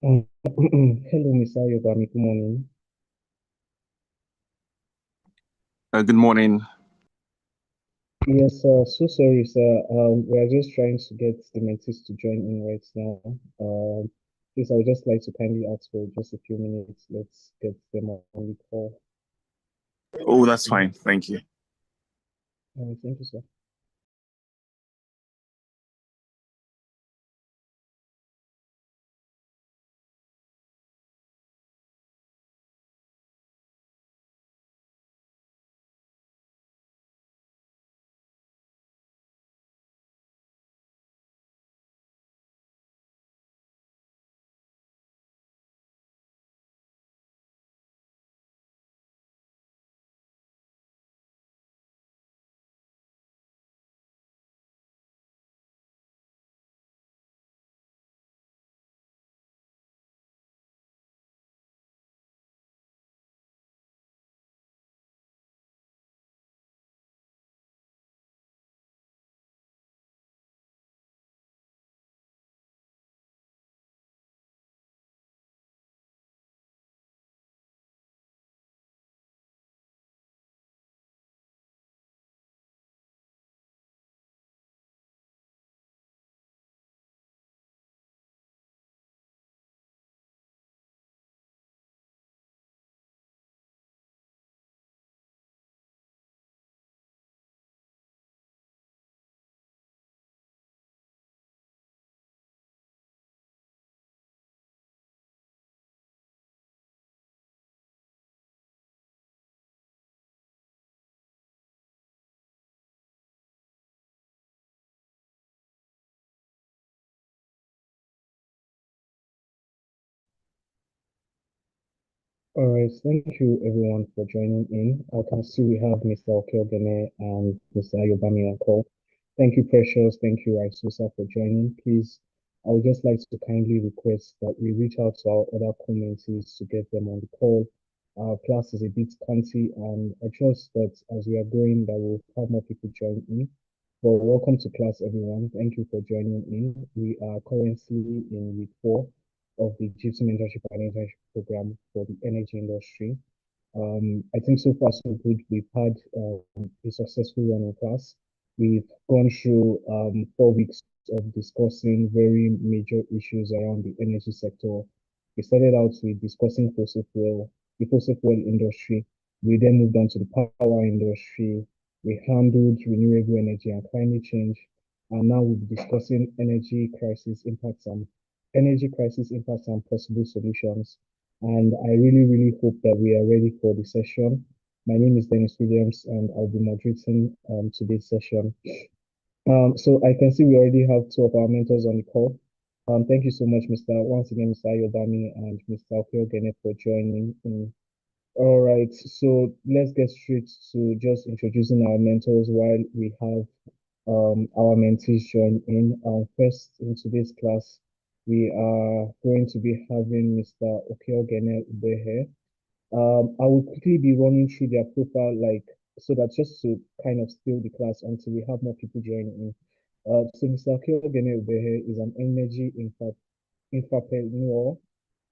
Hello, Mr. Yobami. Good morning. Good morning. Yes, so sorry, sir. We are just trying to get the mentees to join in right now. Please, I would just like to kindly ask for just a few minutes. Let's get them on the call. Oh, that's fine. Thank you. Thank you, sir. All right, thank you everyone for joining in. I can see we have Mr. Okeogene and Mr. Ayobami on call. Thank you, Precious. Thank you, Isusa, for joining. Please, I would just like to kindly request that we reach out to our other communities to get them on the call. Our class is a bit scanty, and I trust that as we are going, that we'll have more people join in. Well, welcome to class, everyone. Thank you for joining in. We are currently in week 4 of the GIFT Mentorship and Internship Program for the energy industry. I think so far so good. We've had a successful run of class. We've gone through 4 weeks of discussing very major issues around the energy sector. We started out with discussing the fossil fuel industry. We then moved on to the power industry. We handled renewable energy and climate change. And now we'll be discussing energy crisis impacts and possible solutions. And I really, really hope that we are ready for the session. My name is Dennis Williams, and I'll be moderating today's session. So I can see we already have two of our mentors on the call. Thank you so much, once again, Mr. Ayobami and Mr. Okeogene for joining in. All right, so let's get straight to just introducing our mentors while we have our mentees join in. First, in today's class, we are going to be having Mr. Okeogene Ubehe. I will quickly be running through their profile, like, so that just to kind of steal the class until we have more people joining in. So Mr. Okeogene Ubehe is an energy infrapreneur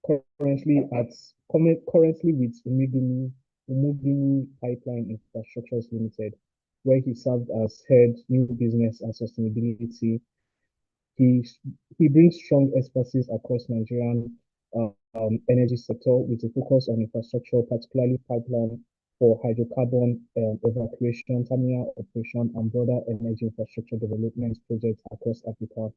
currently with Umugini Pipeline Infrastructures Limited, where he served as head new business and sustainability. He he brings strong expertise across Nigerian energy sector with a focus on infrastructure, particularly pipeline for hydrocarbon evacuation, terminal operation, and broader energy infrastructure development projects across Africa.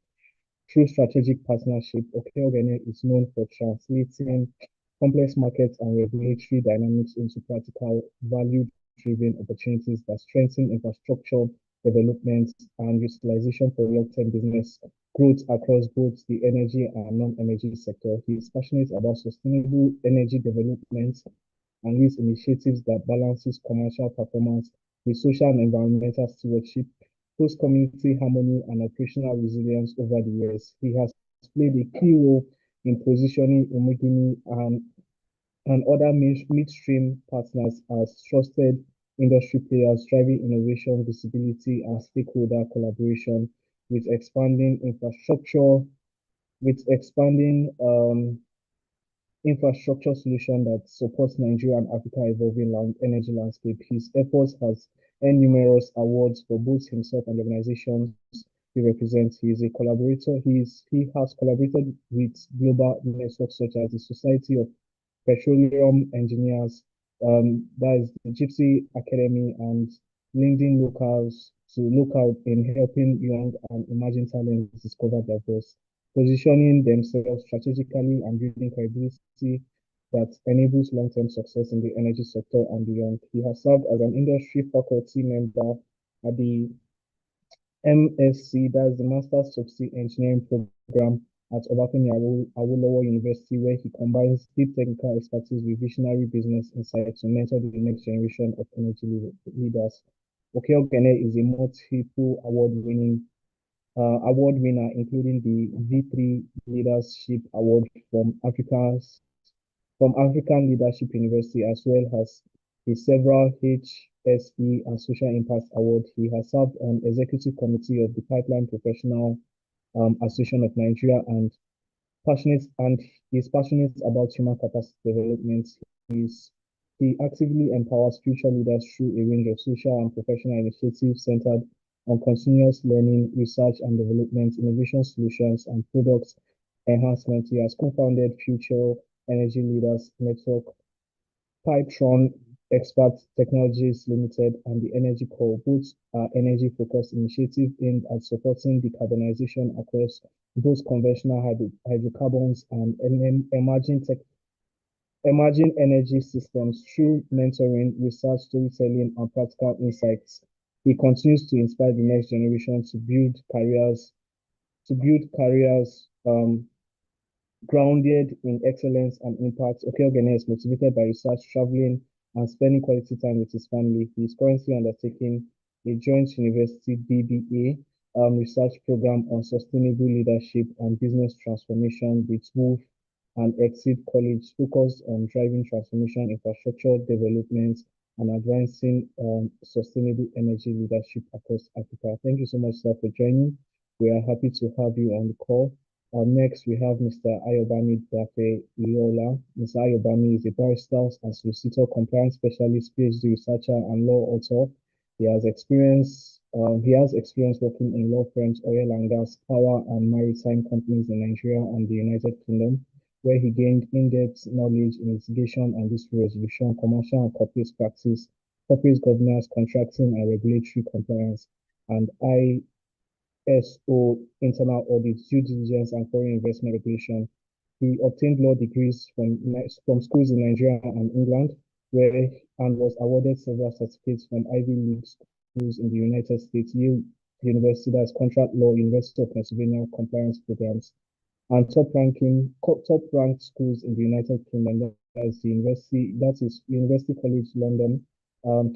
Through strategic partnership, Okeogene is known for translating complex markets and regulatory dynamics into practical, value-driven opportunities that strengthen infrastructure development and utilization for long-term business growth across both the energy and non-energy sector. He is passionate about sustainable energy development and leads initiatives that balances commercial performance with social and environmental stewardship, host community harmony, and operational resilience over the years. He has played a key role in positioning Umugini and other midstream partners as trusted industry players, driving innovation, visibility, and stakeholder collaboration with expanding infrastructure, with expanding infrastructure solution that supports Nigeria and Africa evolving energy landscape. His efforts has earned numerous awards for both himself and the organizations he represents. He is a collaborator. He has collaborated with global networks such as the Society of Petroleum Engineers, that is the Gypsy Academy, and leading locals to look out in helping young and emerging talents discover their voice, positioning themselves strategically and building credibility that enables long-term success in the energy sector and beyond. He has served as an industry faculty member at the MSc, that is the Master's Subsea Engineering Program at Obafemi Awolowo University, where he combines deep technical expertise with visionary business insights to mentor the next generation of energy leaders. Oke Ogene is a multiple award winner, including the V3 Leadership Award from African Leadership University, as well as the several HSE and Social Impact Awards. He has served on executive committee of the Pipeline Professional Association of Nigeria and is passionate about human capacity development. He actively empowers future leaders through a range of social and professional initiatives centered on continuous learning, research and development, innovation solutions, and products enhancement. He has co-founded Future Energy Leaders Network, Pytron Expert Technologies Limited, and the Energy Core. Both are energy-focused initiatives aimed at supporting decarbonization across both conventional hydrocarbons and emerging energy systems through mentoring, research, storytelling, and practical insights. He continues to inspire the next generation to build careers grounded in excellence and impact. Oke Ogene is motivated by research, traveling, and spending quality time with his family. He is currently undertaking a joint university BBA research program on sustainable leadership and business transformation with Wolf and Exit College, focused on driving transformation, infrastructure development, and advancing sustainable energy leadership across Africa. Thank you so much, sir, for joining. We are happy to have you on the call. Next, we have Mr. Ayobami Dafe Iola. Mr. Ayobami is a barrister and solicitor, compliance specialist, PhD researcher, and law author. He has experience working in law firms, oil and gas, power, and maritime companies in Nigeria and the United Kingdom, where he gained in-depth knowledge in litigation and dispute resolution, commercial and corporate practice, corporate governance, contracting, and regulatory compliance, and ISO internal audit, due diligence, and foreign investment regulation. He obtained law degrees from schools in Nigeria and England, and was awarded several certificates from Ivy League schools in the United States, Yale University, that's contract law, University of Pennsylvania compliance programs, and top-ranked schools in the United Kingdom. That is University College London,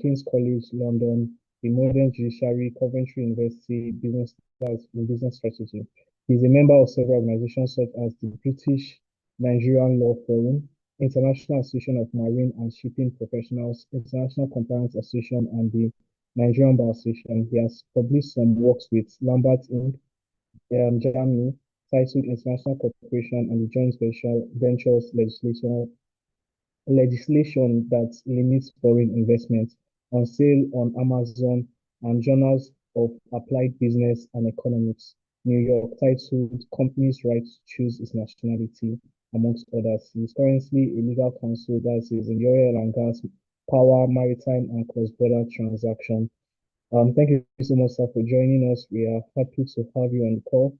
King's College London, the Modern Judiciary, Coventry University, business strategy. He's a member of several organizations such as the British Nigerian Law Forum, International Association of Marine and Shipping Professionals, International Compliance Association, and the Nigerian Bar Association. He has published some works with Lambert Inc., Germany, titled International Cooperation and the Joint Ventures legislation that limits foreign investment, on sale on Amazon, and Journals of Applied Business and Economics, New York, titled Companies' Right to Choose Its Nationality, amongst others. He is currently a legal counsel that is in the oil and gas, power, maritime, and cross-border transaction. Thank you so much, sir, for joining us. We are happy to have you on the call.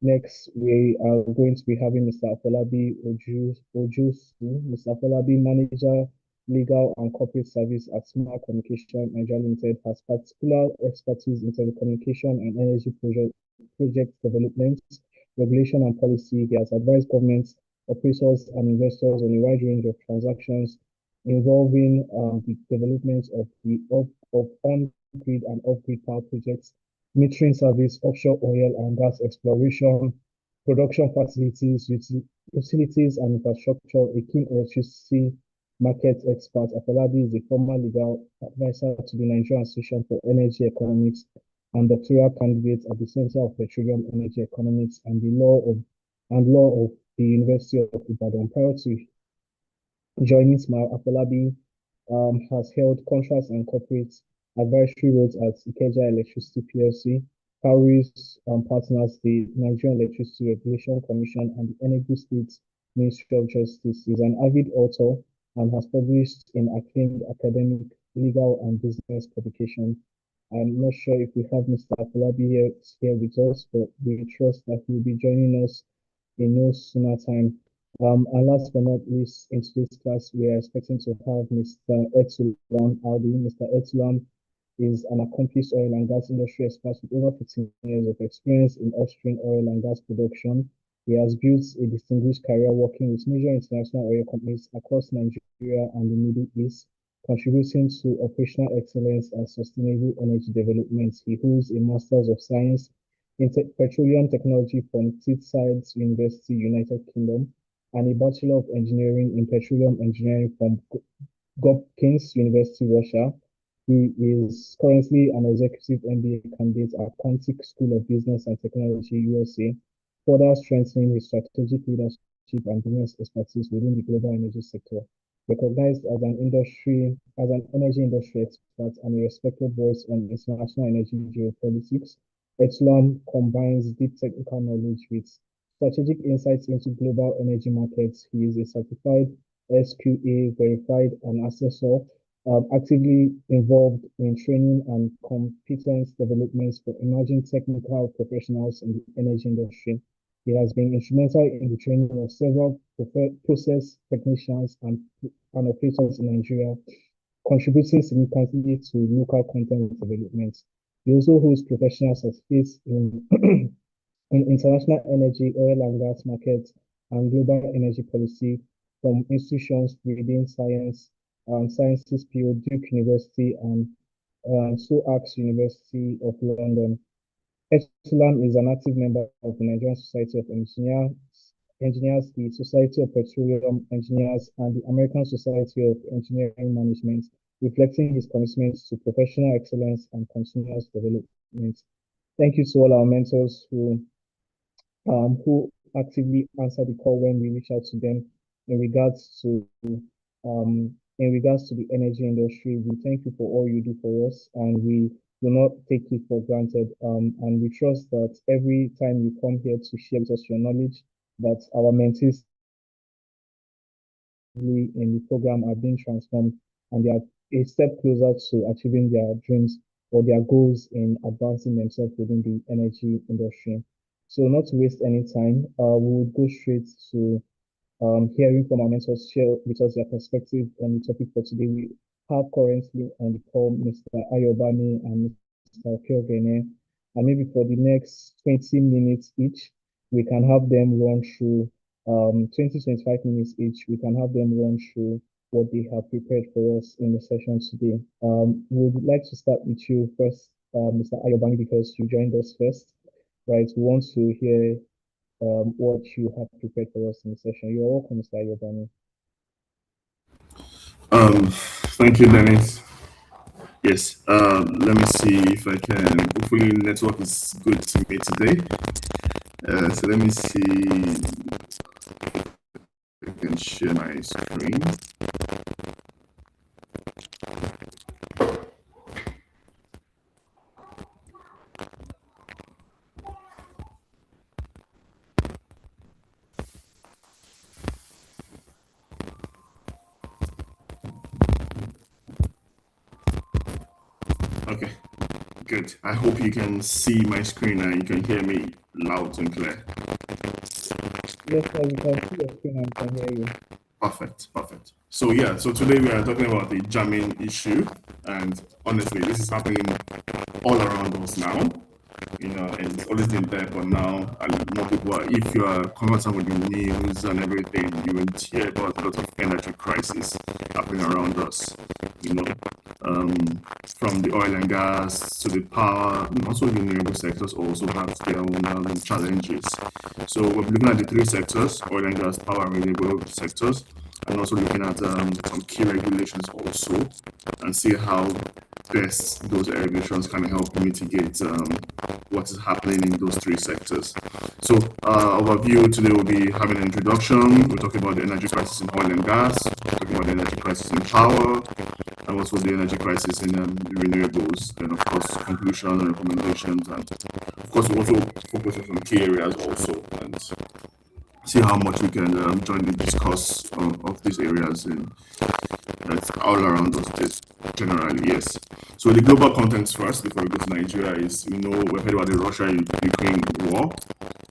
Next, we are going to be having Mr. Afolabi Ojusu. Mr. Afolabi, Manager, Legal and Corporate Service at Smart Communication Nigeria Limited, has particular expertise in telecommunication and energy project development, regulation and policy. He has advised governments, operators, and investors on a wide range of transactions involving the development of on-grid and off-grid power projects, metering service, offshore oil and gas exploration, production facilities, utilities and infrastructure. A keen electricity market expert, Afolabi is a former legal advisor to the Nigerian Association for Energy Economics and doctoral candidate at the Center of Petroleum Energy Economics and Law of the University of Ibadan. Prior to Joining Smile, Afolabi has held contracts and corporate advisory roles at Ikeja Electricity PLC, Cowries partners, the Nigerian Electricity Regulation Commission, and the Enugu State Ministry of Justice. He's an avid author and has published in acclaimed academic, legal, and business publications. I'm not sure if we have Mr. Afolabi here with us, but we trust that he will be joining us in no sooner time. And last but not least, in today's class, we are expecting to have Mr. Etulam Aldi. Mr. Etulam is an accomplished oil and gas industry expert with over 15 years of experience in upstream oil and gas production. He has built a distinguished career working with major international oil companies across Nigeria and the Middle East, contributing to operational excellence and sustainable energy development. He holds a Master's of Science in Petroleum Technology from Teesside University, United Kingdom, and a Bachelor of Engineering in Petroleum Engineering from Gopkins University, Russia. He is currently an executive MBA candidate at Quantic School of Business and Technology, USA, further strengthening his strategic leadership and business expertise within the global energy sector. Recognized as an energy industry expert and a respected voice on international energy geopolitics, Etulam combines deep technical knowledge with strategic insights into global energy markets. He is a certified SQA verified and assessor, actively involved in training and competence developments for emerging technical professionals in the energy industry. He has been instrumental in the training of several process technicians and operators in Nigeria, contributing significantly to local content development. He also holds professional certificates in in international energy, oil and gas markets, and global energy policy from institutions within sciences field, Duke University, and SOAS University of London. Etulam is an active member of the Nigerian Society of Engineers, the Society of Petroleum Engineers, and the American Society of Engineering Management, reflecting his commitment to professional excellence and continuous development. Thank you to all our mentors who actively answer the call when we reach out to them in regards to the energy industry. We thank you for all you do for us, and we do not take it for granted. And we trust that every time you come here to share with us your knowledge, that our mentees in the program are being transformed and they are a step closer to achieving their dreams or their goals in advancing themselves within the energy industry. So not to waste any time, we will go straight to hearing from our mentors share with us their perspective on the topic for today. We have currently on the call Mr. Ayobami and Mr. Kyogene, and maybe for the next 20 minutes each, we can have them run through 20-25 minutes each. We can have them run through what they have prepared for us in the session today. We would like to start with you first, Mr. Ayobami, because you joined us first, right? We want to hear what you have prepared for us in the session. You are welcome, Mr. Ayobami. Thank you, Dennis. Yes, let me see if I can. Hopefully, network is good to me today. So let me see if I can share my screen. Okay, good. I hope you can see my screen and you can hear me loud and clear. Yes, sir, we can see your screen and can hear you. Perfect, perfect. So yeah, so today we are talking about the jamming issue, and honestly, this is happening all around us now. You know, and it's always been there, but now more people are, if you are conversant with the news and everything, you will hear about a lot of energy crisis happening around us. You know, from the oil and gas to the power, and also the renewable sectors also have their own challenges. So we're looking at the three sectors: oil and gas, power, and renewable sectors, and also looking at some key regulations also, and see how best those regulations can help mitigate what is happening in those three sectors. So overview today will be having an introduction. We're talking about the energy crisis in oil and gas, talking about the energy crisis in power, and also the energy crisis in renewables, and of course conclusion and recommendations, and of course we also focus on some key areas also, and see how much we can jointly discuss of these areas in that's all around us generally. Yes. So the global context first before we go to Nigeria is, we know we've heard about the Russia-Ukraine war,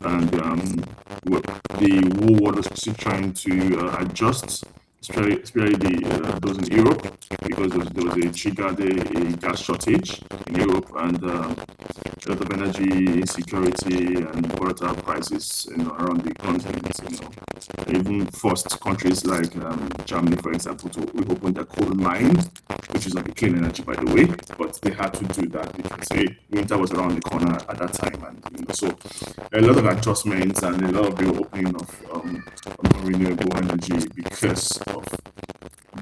and the whole world is still trying to adjust, especially those in Europe, because there was a triggered a gas shortage in Europe, and a lot of energy insecurity and volatile prices, around the continent. Even forced countries like Germany, for example, to reopen their coal mine, which is like a clean energy, by the way. But they had to do that because winter was around the corner at that time, and so a lot of adjustments and a lot of reopening of renewable energy because of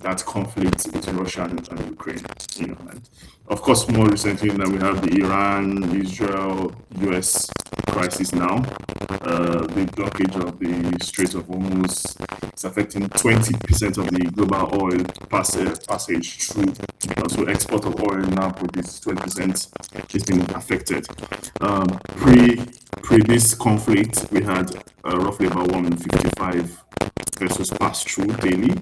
that conflict between Russia and Ukraine. And of course, more recently, now we have the Iran, Israel, US crisis now. The blockage of the Strait of Hormuz is affecting 20% of the global oil passage through. So export of oil now produces 20% is being affected. Pre this conflict, we had roughly about 155 vessels pass through daily,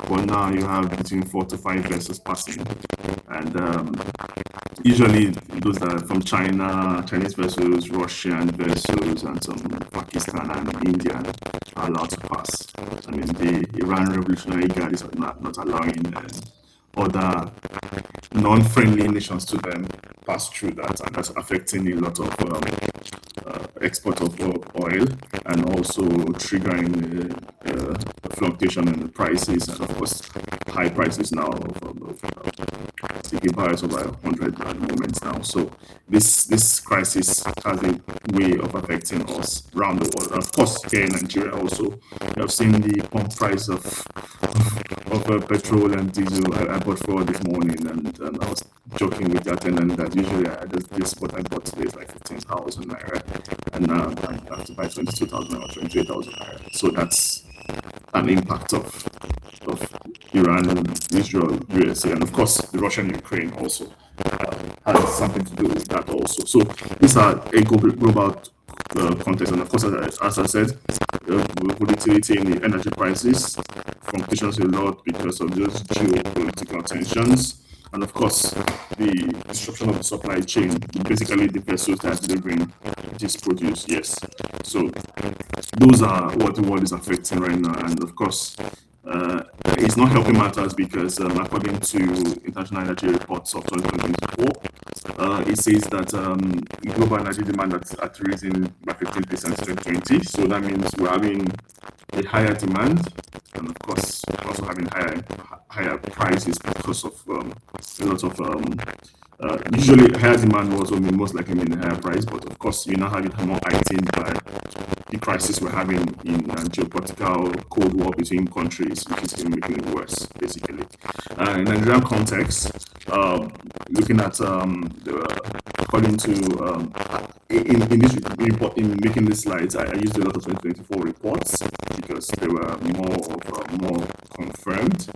but now you have between 4 to 5 vessels passing, and usually those are from China, Chinese vessels, Russian vessels, and some Pakistan and India are allowed to pass. I mean, the Iran Revolutionary Guard is not allowing other non-friendly nations to then pass through that, and that's affecting a lot of export of oil, and also triggering fluctuation in the prices, and of course high prices now of taking barrels over 100 at the moment now. So this crisis has a way of affecting us around the world. Of course, here in Nigeria also, we have seen the pump price of petrol and diesel. I bought for this morning, and I was joking with the attendant that usually what I bought today is like 15,000 naira, and now I have to buy 22,000 or 28,000 naira. So that's an impact of Iran and Israel, USA, and of course the Russia and Ukraine also has something to do with that also. So these are a global context, and of course, as I said, volatility in the energy prices fluctuations a lot because of those geopolitical tensions, and of course the disruption of the supply chain, basically the vessels that are delivering this produce. Yes, so those are what the world is affecting right now, and of course it's not helping matters because according to International Energy Reports of 2024, it says that global energy demand at risen by 15% in 2020. So that means we're having a higher demand, and of course also having higher prices because of a lot of usually higher demand will also mean most likely mean a higher price, but of course you now have it more heightened by the crisis we're having in geopolitical cold war between countries, which is making it worse, basically. In Nigerian context, looking at according to in this report, in making these slides, I used a lot of 2024 reports because they were more confirmed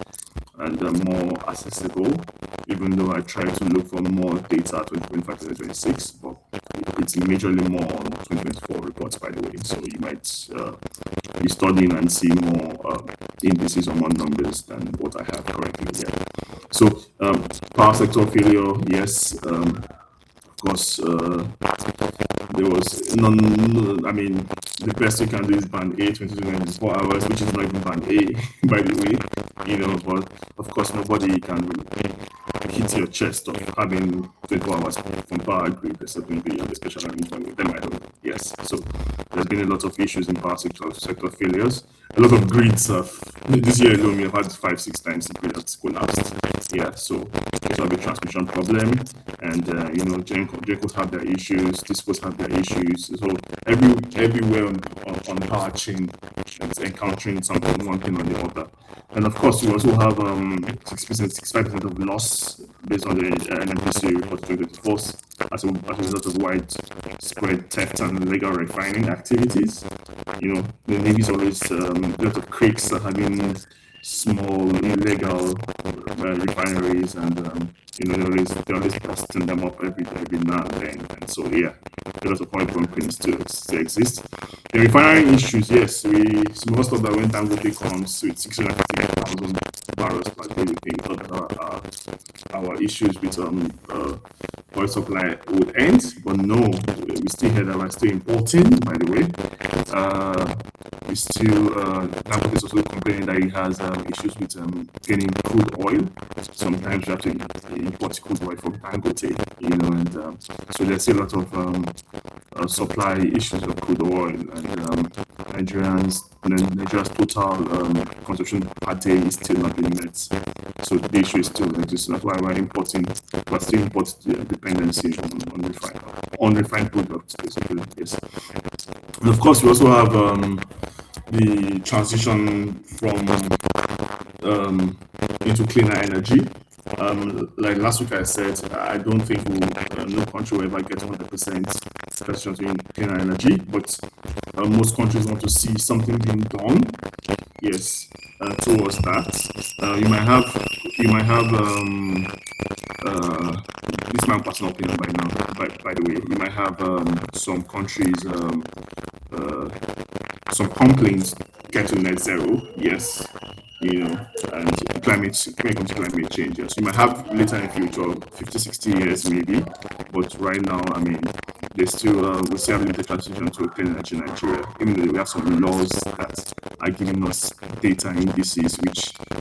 and more accessible, even though I tried to look for more data 2025 to 2026, but it's majorly more on 2024 reports, by the way. So you might be studying and see more indices or more numbers than what I have currently here. So power sector failure, yes. Of course, there was I mean, the best you can do is band A, 24 hours, which is not even band A, by the way, but of course, nobody can hit your chest of having 24 hours from power grid, except maybe on the special arrangement with them, I don't know. Yes, so there's been a lot of issues in power sector failures. A lot of grids this year alone, we have had 5-6 times the grid has collapsed. Yeah, so there's a big transmission problem, and Gencos have their issues, Discos have their issues. So everywhere on power chain is encountering something, one thing or the other. And of course, we also have 65% of loss based on the NNPC report 2024 as a result of widespread theft and illegal refining activities. The Navy is always a lot of creeks that have been small illegal refineries, and they're always busting them up every now and then. And so yeah, a lot of oil companies still exist. The refinery issues, yes, most of that when Dangote comes with 650,000 barrels per day, we think that our issues with oil supply would end, but no, we still hear that we're still importing, by the way. We still, Dangote is also complaining that he has issues with getting crude oil. Sometimes you have to import crude oil from Dangote, and so there's still a lot of supply issues of crude oil, and Nigeria's total consumption per day is still not being met. So the issue is still existing. That's why we're still import dependency on refined products, basically. Yes. And of course, we also have the transition from into cleaner energy. Like last week I said, I don't think no country will ever get 100% transition to cleaner energy, but most countries want to see something being done. Yes, towards that. You might have this is my personal opinion by now. By the way, you might have some countries, some complaints get to net zero. Yes, and when it comes to climate change, yes, you might have later in the future, 50, 60 years maybe, but right now, I mean, we still have limited transition to a clean energy in Nigeria, even though we have some laws that are giving us data indices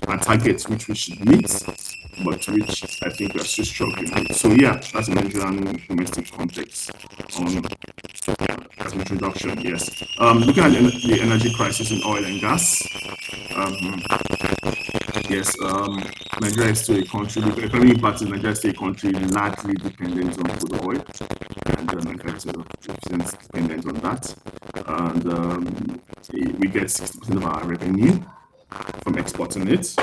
and targets which we should meet, but which I think we are still struggling with. So yeah, that's a Nigerian domestic context on as an introduction. Yes, looking at the energy crisis in oil and gas. Yes, Nigeria is still a country. The economic part in Nigeria is still a country largely dependent on crude oil, and in fact, dependent on that. And we get 60% of our revenue from exporting it.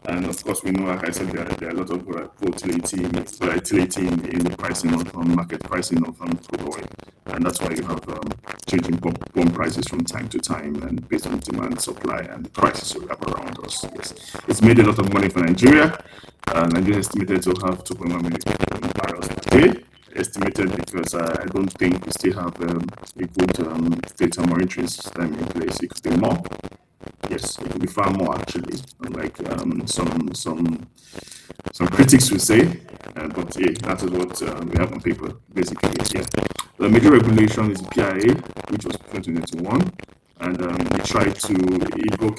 And of course, we know, like I said, there are a lot of volatility in the pricing of market pricing of crude oil, and that's why you have changing pump prices from time to time, and based on demand, supply, and the prices we have around us. Yes, it's made a lot of money for Nigeria. Nigeria is estimated to have 2.1 million barrels per day. Estimated because I don't think we still have a good data monitoring system in place. It could be more. Yes, it could be far more actually, like some critics will say, but yeah, that is what we have on paper basically. Yeah, the major regulation is the PIA, which was 2021, and we tried to evoke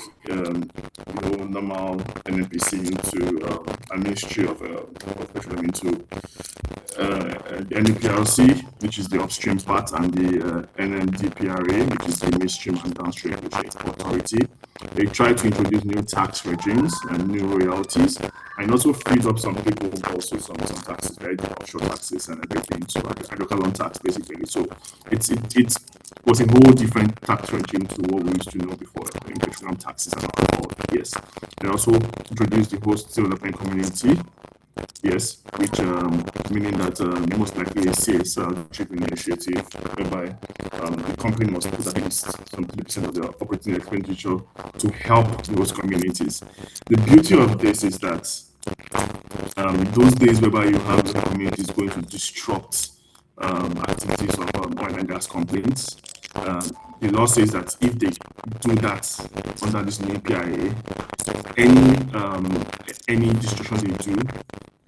normal NNPC into a ministry of petroleum into the NUPRC, which is the upstream part, and the NMDPRA, which is the midstream and downstream authority. They tried to introduce new tax regimes and new royalties, and also freed up some people, also some taxes, right? Offshore taxes and everything, so agricultural tax basically. So it was a whole different tax regime to what we used to know before, petroleum taxes and all. Yes, they also introduced the host development community. Yes, which meaning that most likely a CSR driven initiative whereby the company must put at least some 30% of their operating expenditure to help those communities. The beauty of this is that those days whereby you have the communities going to disrupt activities of oil and gas companies, the law says that if they do that under this new PIA, any destruction they do,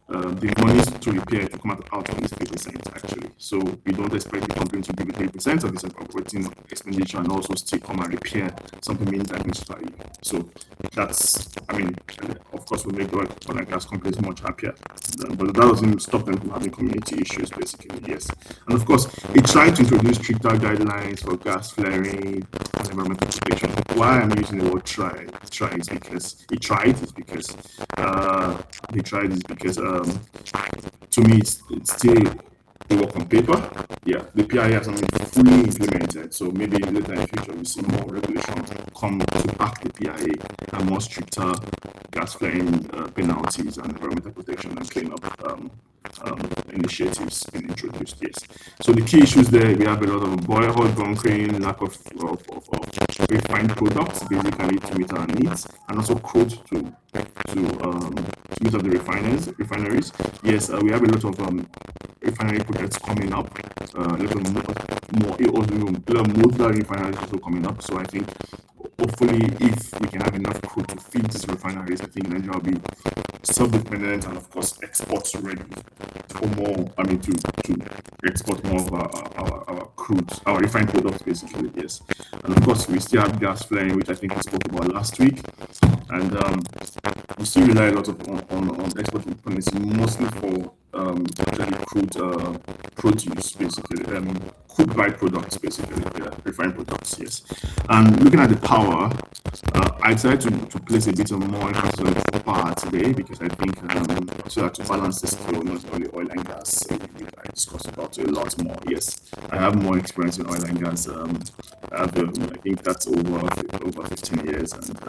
the money to repair to come out of is 3% actually. So we don't expect the company to give you 3% of its operating expenditure and also still come and repair something being damaged by you. So that's, I mean, of course, we make oil and gas companies much happier, but that doesn't stop them from having community issues, basically. Yes, and of course, it tried to introduce stricter guidelines for gas flaring and environmental protection. Why I'm using the word try is because they tried is because to me it's still a work on paper. Yeah, the PIA has not been fully implemented, so maybe later in the future we see more regulations come to back the PIA and more stricter gas flaring penalties and environmental protection and cleanup initiatives being introduced. Yes. So the key issues there, we have a lot of boiled bunkering, lack of refined products, basically to meet our needs, and also crude to meet up the refineries. Yes, we have a lot of refinery projects coming up. A lot of modular refineries also coming up. So I think hopefully, if we can have enough crude to feed these refineries, I think Nigeria will be self-dependent and, of course, export ready for more. I mean, to export more of our crude, our refined products, basically. Yes, and of course, we still have gas flaring, which I think we spoke about last week, and we still rely a lot on export dependency, mostly for crude produce, basically, crude byproducts, basically, refined products, yes. And looking at the power, I decided to place a bit of more emphasis on the power today because I think so that to balance this flow, not only oil and gas, I discussed about it a lot more. Yes, I have more experience in oil and gas. I think that's over 15 years, and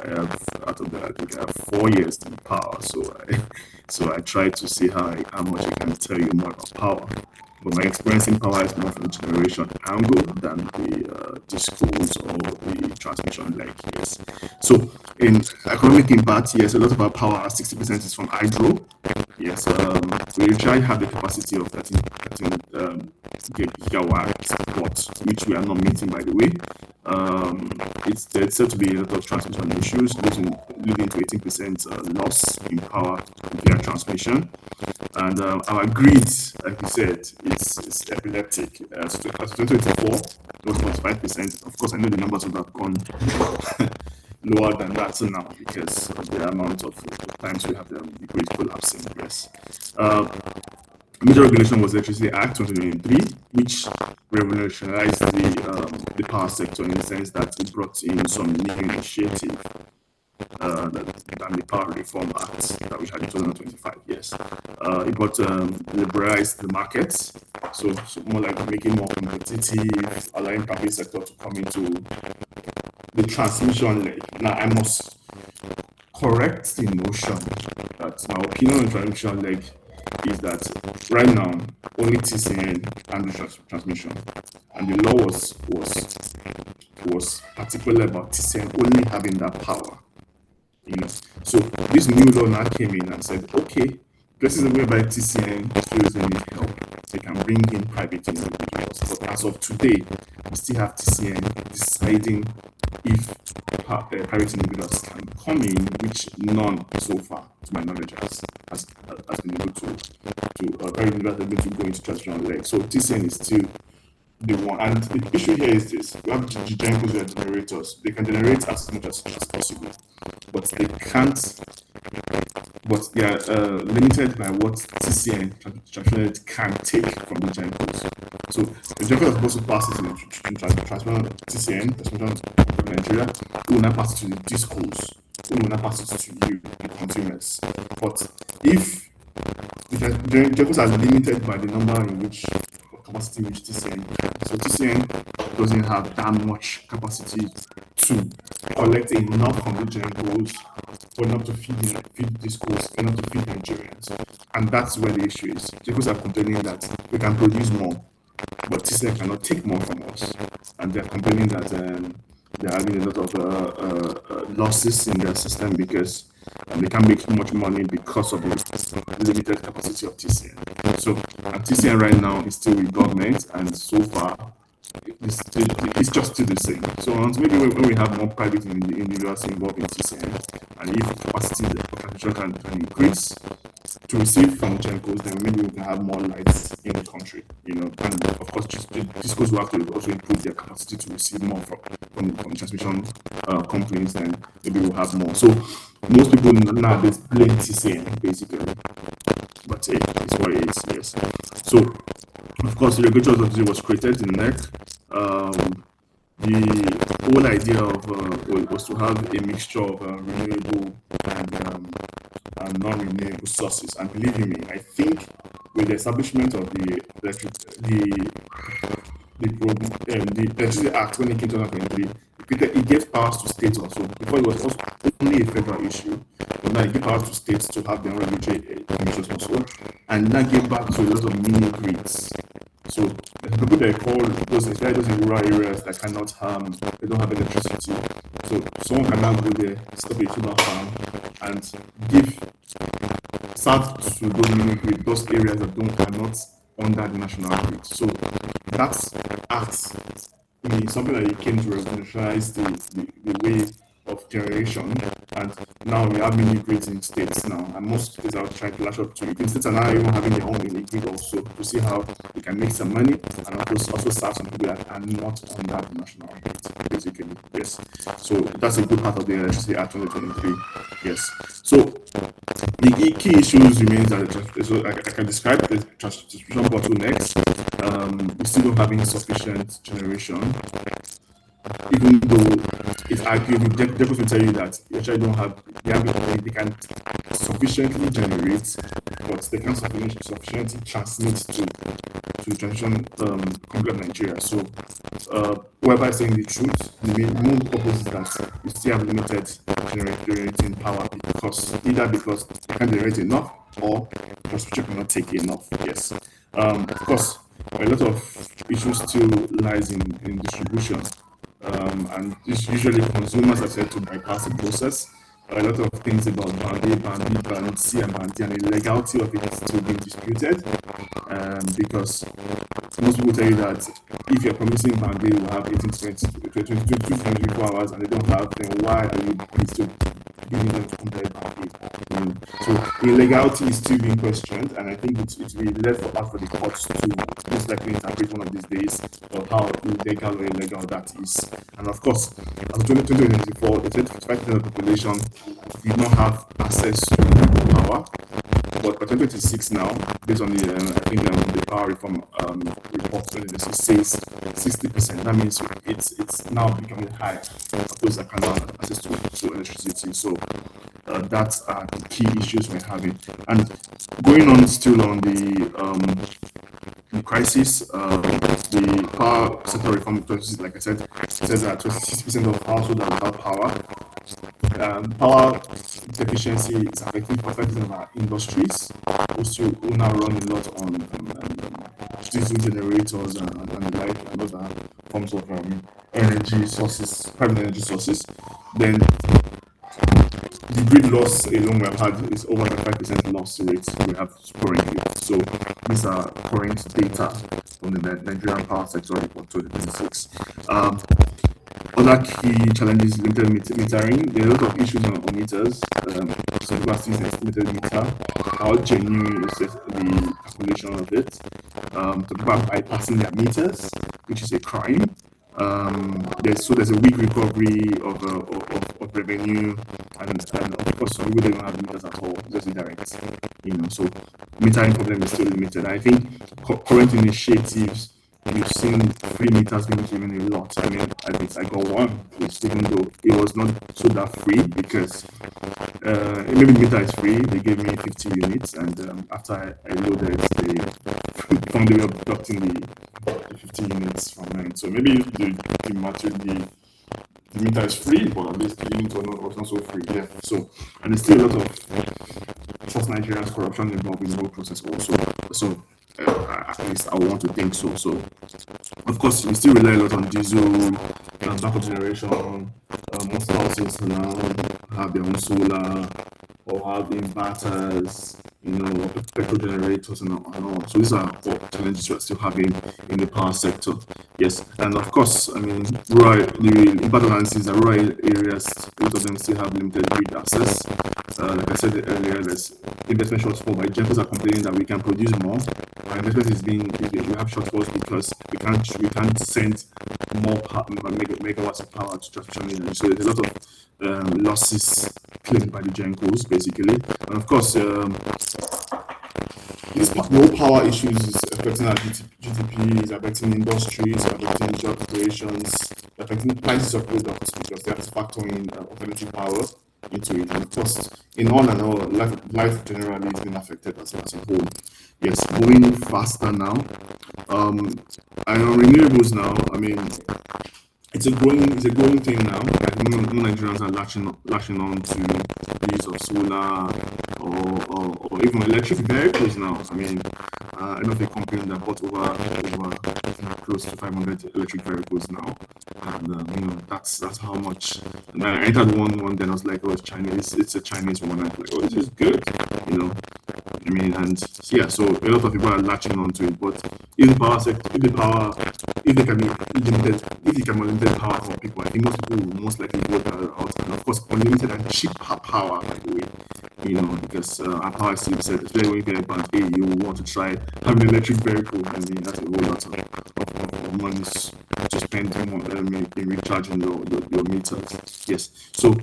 I have out of that, I think I have 4 years in power. So I try to see how much I can tell you more about power. But my experience in power is more from the generation angle than the discos or the transmission leg. Yes. So in economic impact, yes, a lot of our power, 60% is from hydro. Yes. We usually have the capacity of 13 gigawatts, which we are not meeting, by the way. It's said to be a lot of transmission issues, leading to 18% loss in power via transmission. And our grid, like you said, is epileptic. As 2024, it was 45%. Of course, I know the numbers would have gone lower than that now because of the amount of times we have the grid collapsing. Yes. Major regulation was Electricity Act 2023, which revolutionized the power sector in the sense that it brought in some new initiative than the Power Reform Act that we had in 2025. Yes, it brought liberalized the markets, so more like making more competitive, allowing private sector to come into the transmission leg. Now, I must correct the notion that my opinion on the transmission leg is that right now only TCN handles transmission, and the law was particular about TCN only having that power. You know, so this new law now came in and said, okay, this is a way by TCN feels they need help. They can bring in private individuals. But as of today, we still have TCN deciding if private individuals can come in, which none so far, to my knowledge, has been able to private individuals have been able to go into transmission leg. So TCN is still the one. And the issue here is this: we have Gencos and generators. They can generate as much as possible, but they can't. But they are limited by what TCN transmission can take from the Gencos. So the Gencos are supposed to pass it to the transmission TCN, transmission of Nigeria, who will not pass it to the discos, who will not pass it to you, the consumers. But if the Gencos are limited by the number in which capacity which TCN, so TCN doesn't have that much capacity to collect enough from the Gencos for enough to feed discos, enough to feed Nigerians, and that's where the issue is. Gencos are complaining that we can produce more, but TCN cannot take more from us, and they're complaining that they're having a lot of losses in their system because they can't make much money because of the limited capacity of TCN. So TCN right now is still with government, and so far it's just still the same. So until maybe when we have more private individuals involved in TCN, and if capacity of transmission can increase to receive from Gencos, then maybe we can have more lights in the country, you know. And of course, discos will have to also improve their capacity to receive more from transmission companies, then maybe we'll have more. So most people nowadays blame TCN basically, but it's what it is. Yes. So of course, the regulatory authority was created in NEC. The whole idea of was to have a mixture of renewable and non-renewable sources. And believe you me, I think with the establishment of the Electricity Act when it came to 2023, it gave powers to states also. Before it was only a federal issue, but now give power to states to have their own regulatory commissions also, and now give back to a lot of mini grids. So the people that call those, especially those in rural areas that cannot they don't have electricity. So someone can now go there, stop a solar farm, and give start to those mini grid, those areas that are not under the national grid. So that's act something that came to revolutionize the way of generation, and now we have mini grids in states now, and most states are trying to latch up to it. In states are now even having their own mini grid also to see how they can make some money and also serve some people that are not on that national grid, basically. Yes. So that's a good part of the Electricity Act 2023. Yes. So the key issues remains that so I can describe the distribution bottlenecks. We still don't have insufficient generation. Even though it's argued, Jekos will tell you that you actually don't have, they can sufficiently generate, but they can't sufficiently transmit to transmission complex Nigeria. So whoever is saying the truth, the main purpose is that we still have limited generating power because they can't generate enough or infrastructure cannot take enough. Yes. Of course, a lot of issues still lies in distribution. And this usually consumers are said to bypass the process. A lot of things about Band A, Band B, Band C, and Band D, and the legality of it is still being disputed. Because most people tell you that if you're promising Band A, you will have 18 to 24 hours, and they don't have, then why are you still giving them to compare Band A? So the legality is still being questioned, and I think it will be left for the courts to most likely interpret one of these days of how legal or illegal that is. And of course, as of 2024, the 25% of the population did not have access to power. But by 2026 now, based on the power reform report, it says 60%. That means it's now becoming high for those that cannot have access to electricity. So that's the key issues we're having. And going on still on the crisis, the power sector reform, like I said, says that 26% of households are without power. Power deficiency is affecting 45% of our industries, who now run a lot on diesel generators and the like, and other forms of energy sources, private energy sources. Then the grid loss alone we have had is over 5% loss rate we have currently. So these are current data from the Nigerian power sector report 2026. Other key challenges: limited metering. There are a lot of issues on meters. Some people are still estimated meter. How genuine is the calculation of it? Some people are bypassing their meters, which is a crime. There's a weak recovery of revenue, and of course some people don't have meters at all, just indirect. So metering problem is still limited. I think current initiatives, you've seen free meters being given a lot. I mean, I got one, which even though it was not so that free, because maybe the meter is free, they gave me 50 units, and after I loaded, they found a way of deducting the 50 units from mine. So maybe the meter is free, but at least the unit was not so free. Yeah. So, and there's still a lot of South Nigerian corruption involved in the whole process also. So at least I want to think so. So, of course, we still rely a lot on diesel, backup generation. Most houses now have their own solar or have inverters, petrol generators and all. So these are all challenges we're still having in the power sector. Yes, and of course, I mean, the important analysis are rural areas. Most of them still have limited grid access. Like I said earlier, there's investment shortfall. But Jekos are complaining that we can produce more. Our investment we have shortfalls because we can't send more megawatts of power to transmission energy. So there's a lot of losses claimed by the Jekos, basically. And of course, these low power issues is affecting our GDP, is affecting industries, affecting job creations, affecting prices of products because they have to factor in alternative power into it. And of course, in all and all, life generally is being affected as a whole. Yes, moving faster now. And on renewables now, I mean, it's a growing thing now. Like more Nigerians are latching on to the use of solar or even electric vehicles now. I mean, I know they complain that bought over close to 500 electric vehicles now, and that's how much. And I entered one then I was like, oh, it's Chinese. It's a Chinese one. I'm like, oh, this is good, you know. I mean, and yeah, so a lot of people are latching onto it. But if they can be limited, if you can unlimited power for people, I think most people will most likely go that route. And of course, unlimited and cheap power, by the way, because our power is said, especially when you get a band A, you will want to try having an electric vehicle. I mean, that's a whole lot of money to spend in recharging your meters. Yes, so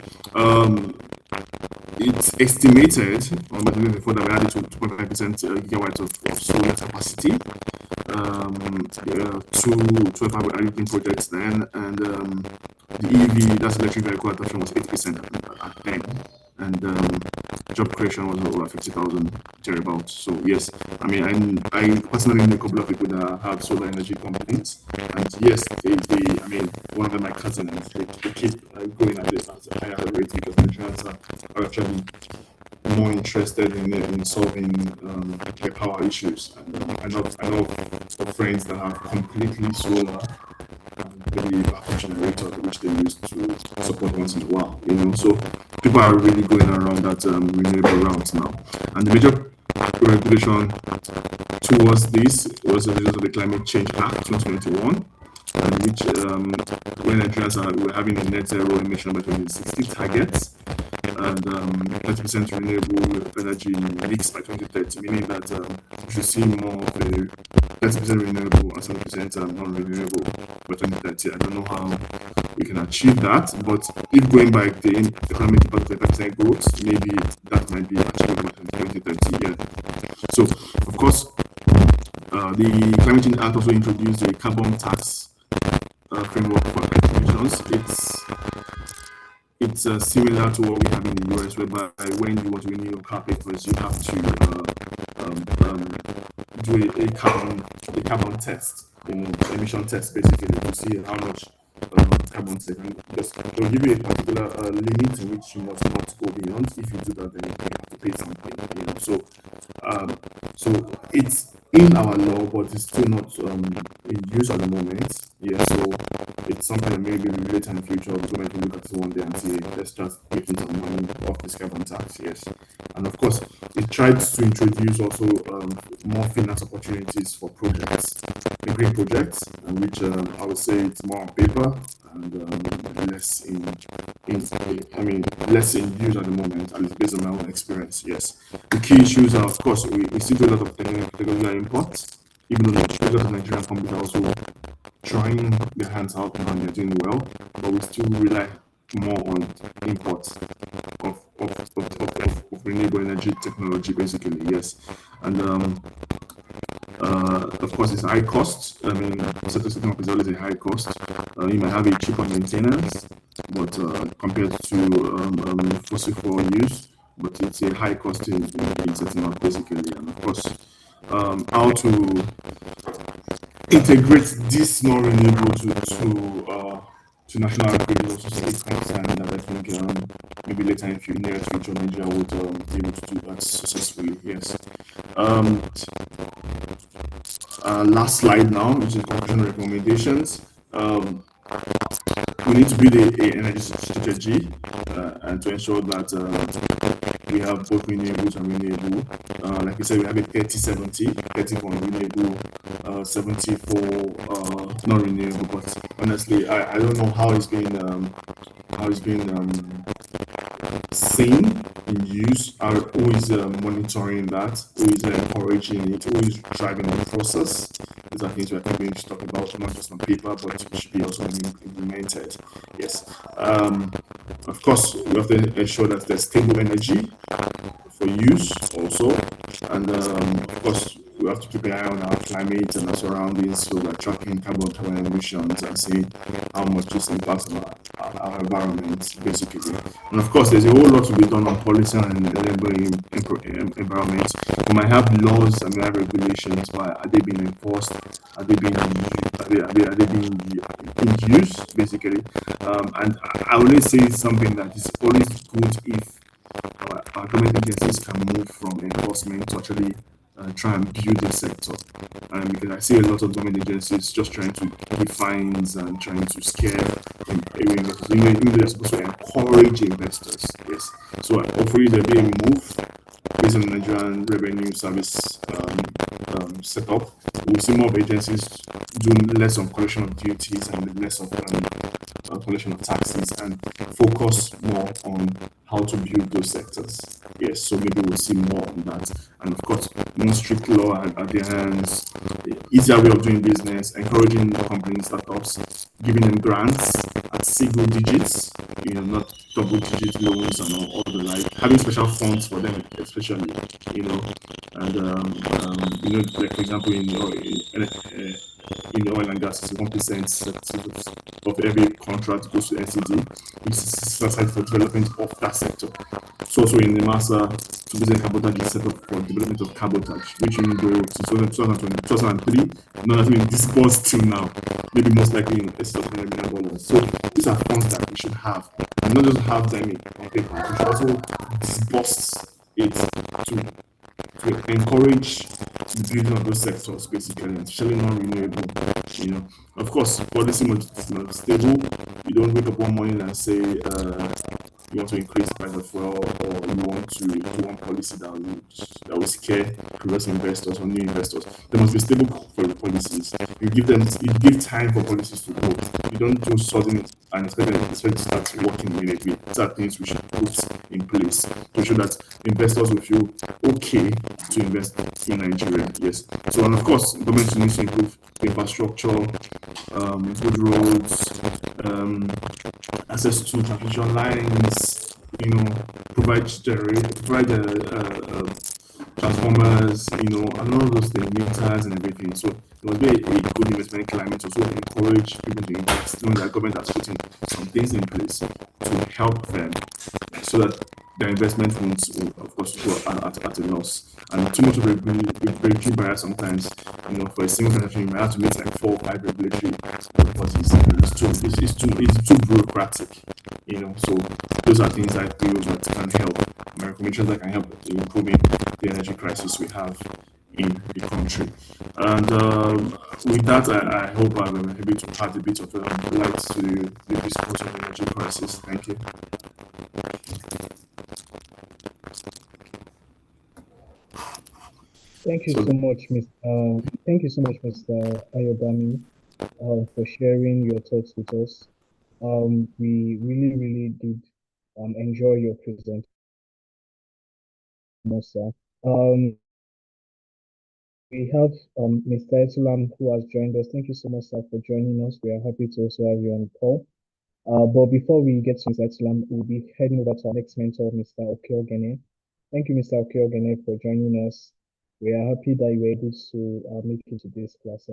it's estimated on the before that we added to 2.5% gigawatts of solar capacity to 12 hydrogen projects then, and the EV, that's electric vehicle adoption, was 80% at then, and job creation was over 50,000 thereabouts. So yes, I mean, I personally know a couple of people that have solar energy companies, and yes, they I mean, one of them, my cousins, they keep going at a higher rate because Nigerians are actually more interested in solving their power issues. And I know of friends that have completely solar, maybe a generator which they use to support once in a while. So people are really going around that renewable route now. And the major regulation towards this was a result of the Climate Change Act 2021. Which when Nigerians were having a net zero emission by 2060 targets and 30% renewable energy mix by 2030, meaning that we should see more of a 30% renewable and 70% non-renewable by 2030. I don't know how we can achieve that, but if going by the economic impact of 5% growth, maybe that might be achievable by 2030. Yeah. So, of course, the Climate Change Act also introduced a carbon tax framework for emissions. It's similar to what we have in the US, whereby when you want to renew your car papers, you have to do a carbon test, emission test, basically, to see how much carbon taken. They'll give you a particular limit in which you must not go beyond. If you do that, then you have to pay something. So it's in our law, but it's still not in use at the moment. Yeah, so it's something that maybe later in the future we might look at it one day and say, let's just get some money off this carbon tax. Yes, and of course it tried to introduce also more finance opportunities for projects, the green projects, and which I would say it's more on paper and less in use at the moment, at least based on my own experience. Yes, the key issues are, of course, we see a lot of technology imports, even though a lot of Nigerian companies are also trying their hands out now and they're doing well, but we still rely more on imports of renewable energy technology, basically. Yes, and of course, it's high cost. I mean, setting up is always a high cost. You might have a cheaper maintenance, but compared to fossil fuel use, but it's a high cost in setting up, basically. And of course, how to integrate this non-renewable to national grid is also a concern that I think maybe later in the near future Nigeria would be able to do that successfully. Yes. Last slide now, which is conclusion recommendations. We need to build an energy strategy and to ensure that we have both renewables and renewable. Like I said, we have a 30-70, 30 for renewable, 70 for non-renewable. But honestly, I don't know how it's been seen in use. Who is monitoring that? Who is encouraging it? Who is driving the process? These are things we are going to talk about, not just on paper, but it should be also implemented. Yes. Of course, we have to ensure that there's stable energy for use also, and of course, we have to keep an eye on our climate and our surroundings, so we're tracking carbon emissions and seeing how much this impacts on our environment, basically. And of course, there's a whole lot to be done on policy and environment. We might have laws and we have regulations, but are they being enforced? Are they being in use, basically? And I always say something that is always good if our government agencies can move from enforcement to actually try and build the sector. Because I see a lot of government agencies just trying to give fines and trying to scare investors, even though they're supposed to encourage investors. Yes. So hopefully there'll be a move based on the Nigerian Revenue Service setup. We'll see more of agencies doing less on collection of duties and less of collection of taxes and focus more on how to build those sectors. Yes, so maybe we'll see more on that. And of course, more strict law at their hands, easier way of doing business, encouraging companies, startups, giving them grants at single digits, not double-digit loans and all the like, having special funds for them, especially, and like for example, in the oil and gas, it's 1% of every contract goes to NCD, which is set aside for development of that sector. So also in the MASA, to business cabotage is set up for development of cabotage, which even though since 2003, none has been disbursed till now, maybe most likely in excess of $100 million. So these are funds that we should have, and not just have them on paper, we should also disburse it to encourage the building of those sectors, basically, especially non-renewable. Of course, policy must be stable. You don't wake up one morning and say you want to increase the price of fuel, or you want to do one policy that will scare previous investors or new investors. There must be stable policies. You give time for policies to grow. You don't do sudden and expect to start working immediately. These are things we should put in place to ensure that investors will feel okay to invest in Nigeria. Yes. So, and of course, government needs to improve infrastructure, good roads, access to transmission lines, provide transformers, and all those things, meters and everything. So there must be a good investment climate to also encourage people to invest, knowing that government has put in some things in place to help them so that their investment won't, of course, go at a loss. And too much of a regulatory barrier sometimes, for a single transaction, you might have to meet like 4 or 5 regulatory bodies. It's too bureaucratic, So those are things I feel that can help. My recommendations that can help in improving the energy crisis we have in the country. And with that, I hope I will be able to add a bit of light to the discourse of the energy crisis. Thank you. Thank you so much, Mr. Ayobami, for sharing your thoughts with us. We really, really did enjoy your presentation, sir. We have Mr. Etulam who has joined us. Thank you so much, sir, for joining us. We are happy to also have you on the call. But before we get to Mr. Etulam, we'll be heading over to our next mentor, Mr. Okeogene. Thank you, Mr. Okeogene, for joining us. We are happy that you were able to make it to this class.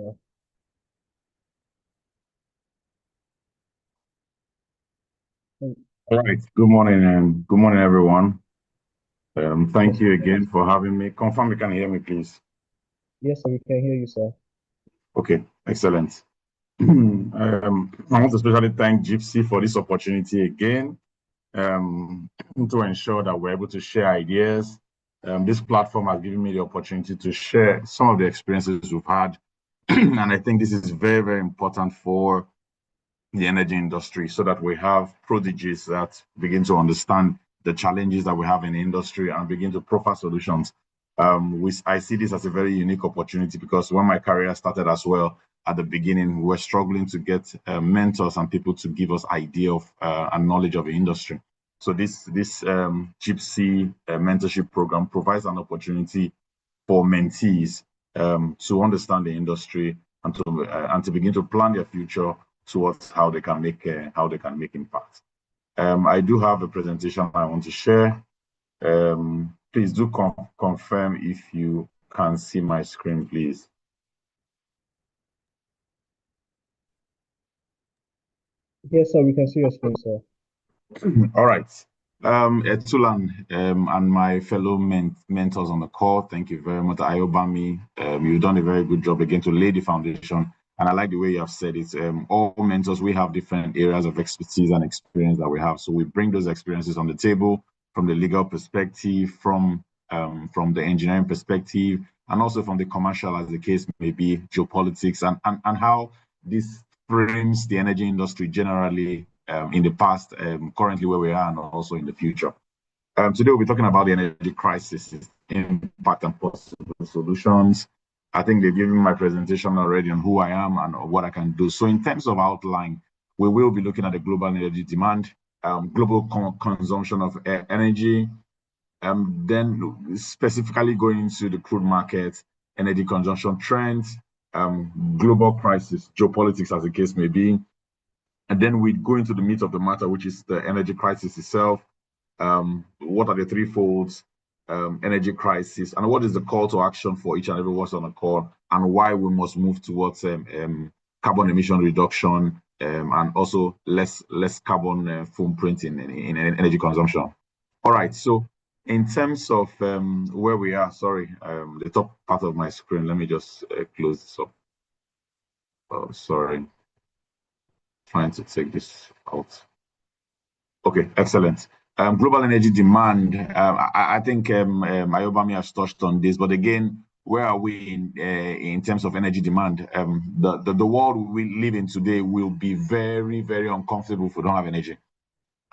All right. Good morning, and good morning, everyone. Thank you again for having me. Confirm you can hear me, please. Yes, sir, we can hear you, sir. Okay, excellent. I want to especially thank Gypsy for this opportunity again, to ensure that we're able to share ideas. This platform has given me the opportunity to share some of the experiences we've had. And I think this is very, very important for the energy industry so that we have prodigies that begin to understand the challenges that we have in the industry and begin to proffer solutions. I see this as a very unique opportunity because when my career started as well, at the beginning, we were struggling to get mentors and people to give us idea of and knowledge of the industry. So this Gypsy mentorship program provides an opportunity for mentees to understand the industry and to begin to plan their future towards how they can make impact. I do have a presentation I want to share. Please do confirm if you can see my screen, please. Yes, sir, we can see your screen, sir. All right. Etulan, and my fellow mentors on the call, thank you very much. Ayobami, you've done a very good job again to lay the foundation. And I like the way you have said it. All mentors, we have different areas of expertise and experience that we have. So we bring those experiences on the table from the legal perspective, from the engineering perspective, and also from the commercial, as the case may be, geopolitics, and how this frames the energy industry generally, in the past, currently where we are, and also in the future. Today we'll be talking about the energy crisis, its impact and possible solutions. I think they've given my presentation already on who I am and what I can do. So in terms of outline, we will be looking at the global energy demand, global consumption of energy, then specifically going into the crude market, energy consumption trends, global crisis, geopolitics as the case may be. And then we go into the meat of the matter, which is the energy crisis itself. What are the three folds, energy crisis, and what is the call to action for each and every one on the call, and why we must move towards carbon emission reduction, and also less carbon footprint in energy consumption. All right, so in terms of where we are, sorry, the top part of my screen, let me just close this up. Oh, sorry. Trying to take this out. Okay, excellent. Global energy demand. I think Ayobami has touched on this, but again, where are we in terms of energy demand? The world we live in today will be very, very uncomfortable if we don't have energy.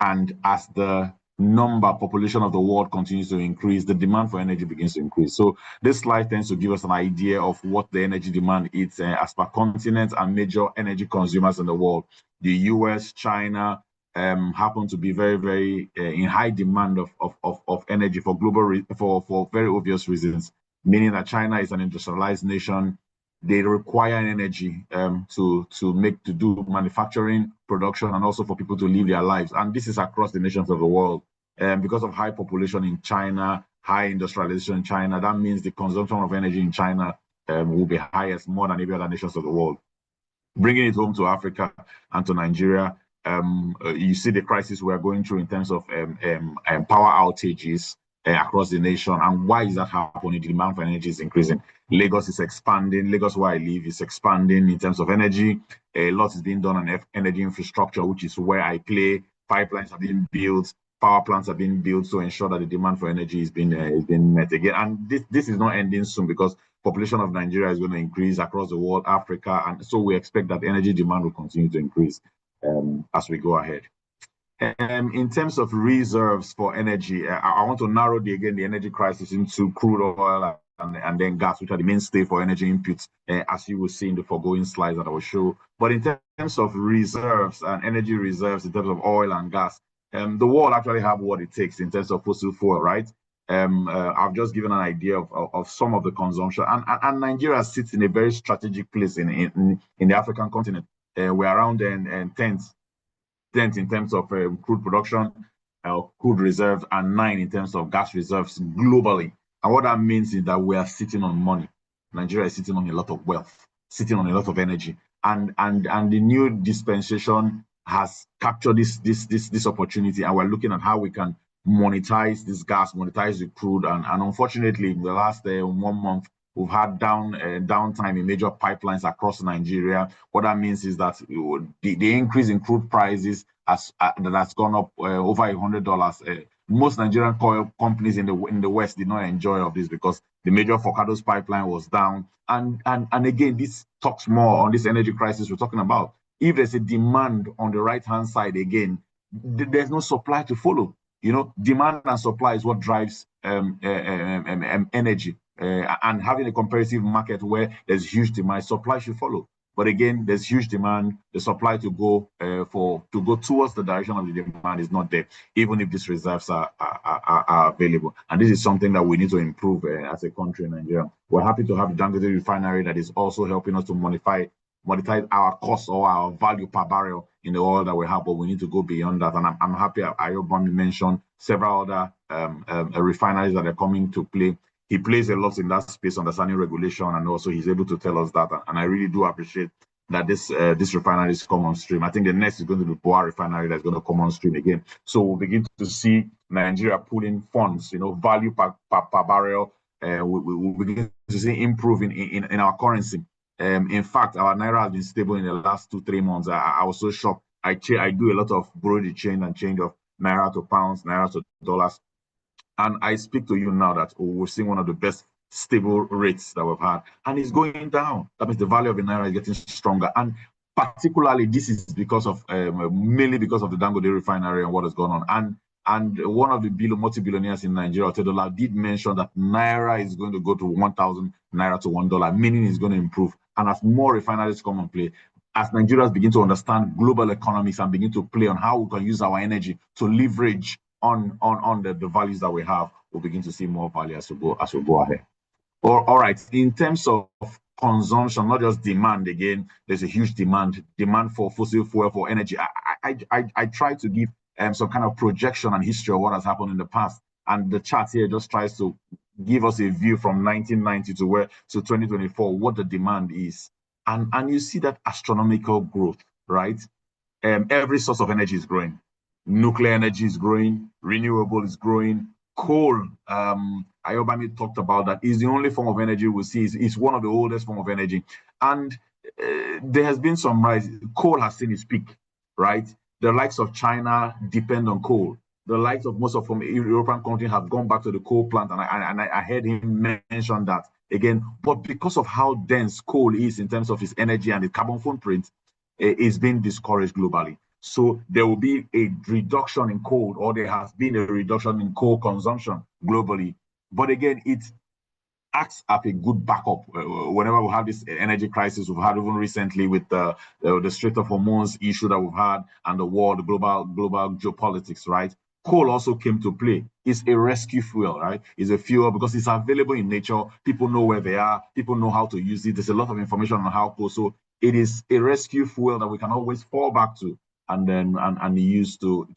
And as the population of the world continues to increase, the demand for energy begins to increase. So this slide tends to give us an idea of what the energy demand is as per continent and major energy consumers in the world. The US, China happen to be very, very in high demand of energy for global for very obvious reasons, meaning that China is an industrialized nation. They require energy to do manufacturing, production, and also for people to live their lives. And this is across the nations of the world. Because of high population in China, high industrialization in China, that means the consumption of energy in China will be highest, more than every other nations of the world. Bringing it home to Africa and to Nigeria, you see the crisis we're going through in terms of power outages across the nation. And why is that happening? The demand for energy is increasing. Lagos is expanding. Lagos, where I live, is expanding in terms of energy. A lot is being done on energy infrastructure, which is where I play. Pipelines are being built. Power plants are being built to ensure that the demand for energy is being met again. And this is not ending soon, because population of Nigeria is going to increase across the world, Africa, and so we expect that energy demand will continue to increase as we go ahead. In terms of reserves for energy, I want to narrow the energy crisis into crude oil and then gas, which are the mainstay for energy inputs, as you will see in the foregoing slides that I will show. But in terms of reserves and energy reserves, in terms of oil and gas, the world actually have what it takes in terms of fossil fuel, right? I've just given an idea of some of the consumption, and Nigeria sits in a very strategic place in the African continent. We're around 10th in terms of crude production, crude reserves, and 9 in terms of gas reserves globally. And what that means is that we are sitting on money. Nigeria is sitting on a lot of wealth, sitting on a lot of energy, and the new dispensation has captured this opportunity, and we're looking at how we can monetize this gas, monetize the crude, and unfortunately, in the last 1 month, we've had downtime in major pipelines across Nigeria. What that means is that the increase in crude prices that has gone up over $100. Most Nigerian oil companies in the West did not enjoy of this, because the major Forcados pipeline was down. And again, this talks more on this energy crisis we're talking about. If there's a demand on the right-hand side, again, there's no supply to follow. You know, demand and supply is what drives energy. And having a competitive market where there's huge demand, supply should follow. But again, there's huge demand. The supply to go towards the direction of the demand is not there, even if these reserves are available. And this is something that we need to improve as a country in Nigeria. We're happy to have the Dangote refinery that is also helping us to monetize our cost or our value per barrel in the oil that we have, but we need to go beyond that. And I'm happy Ayobami mentioned several other refineries that are coming to play. He plays a lot in that space, understanding regulation, and also he's able to tell us that. And I really do appreciate that this refinery is come on stream. I think the next is going to be Boa refinery that's going to come on stream again. So we'll begin to see Nigeria pulling funds, value per barrel. We'll begin to see improving in our currency. In fact, our naira has been stable in the last 2-3 months. I was so shocked. I do a lot of borrow change and change of naira to pounds, naira to dollars. And I speak to you now that we're seeing one of the best stable rates that we've had, and it's going down. That means the value of the naira is getting stronger. And particularly, this is because of mainly because of the Dangote refinery and what has gone on. And one of the multi-billionaires in Nigeria, Otedola, did mention that naira is going to go to 1,000 naira to $1, meaning it's going to improve. And as more refineries come and play, as Nigerians begin to understand global economics and begin to play on how we can use our energy to leverage on the values that we have, we'll begin to see more value as we go ahead. All right, in terms of consumption, not just demand, again, there's a huge demand for fossil fuel, for energy. I try to give some kind of projection and history of what has happened in the past, and the chart here just tries to give us a view from 1990 to 2024, what the demand is. And you see that astronomical growth, right? Every source of energy is growing. Nuclear energy is growing, renewable is growing, coal, Ayobami talked about that, is the only form of energy we see. It's one of the oldest form of energy. And there has been some rise. Coal has seen its peak, right? The likes of China depend on coal. The likes of most of from European countries have gone back to the coal plant, and I heard him mention that again. But because of how dense coal is in terms of its energy and the carbon footprint, it's been discouraged globally. So there will be a reduction in coal, or there has been a reduction in coal consumption globally. But again, it acts as a good backup whenever we have this energy crisis we've had even recently with the Strait of Hormuz issue that we've had, and the war, the global geopolitics, right? Coal also came to play. It's a rescue fuel, right? It's a fuel because it's available in nature. People know where they are. People know how to use it. There's a lot of information on how coal. So it is a rescue fuel that we can always fall back to and then use to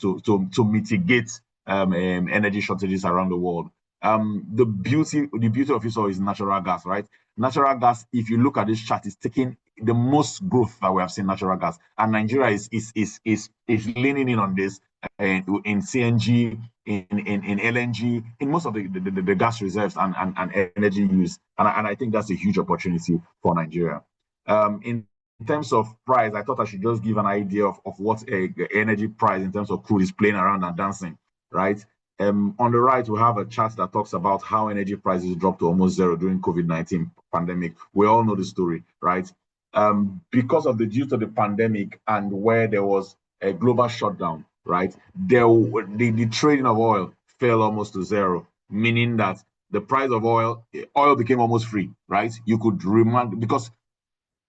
mitigate energy shortages around the world. The beauty of it all is natural gas, right? Natural gas, if you look at this chart, is taking the most growth that we have seen natural gas, and Nigeria is leaning in on this in CNG, in LNG, in most of the gas reserves and energy use, and I think that's a huge opportunity for Nigeria. In terms of price, I thought I should just give an idea of what energy price in terms of crude is playing around and dancing, right? On the right, we have a chart that talks about how energy prices dropped to almost zero during COVID-19 pandemic. We all know the story, right? Because of due to the pandemic and where there was a global shutdown, right? The trading of oil fell almost to zero, meaning that the price of oil became almost free, right? You could because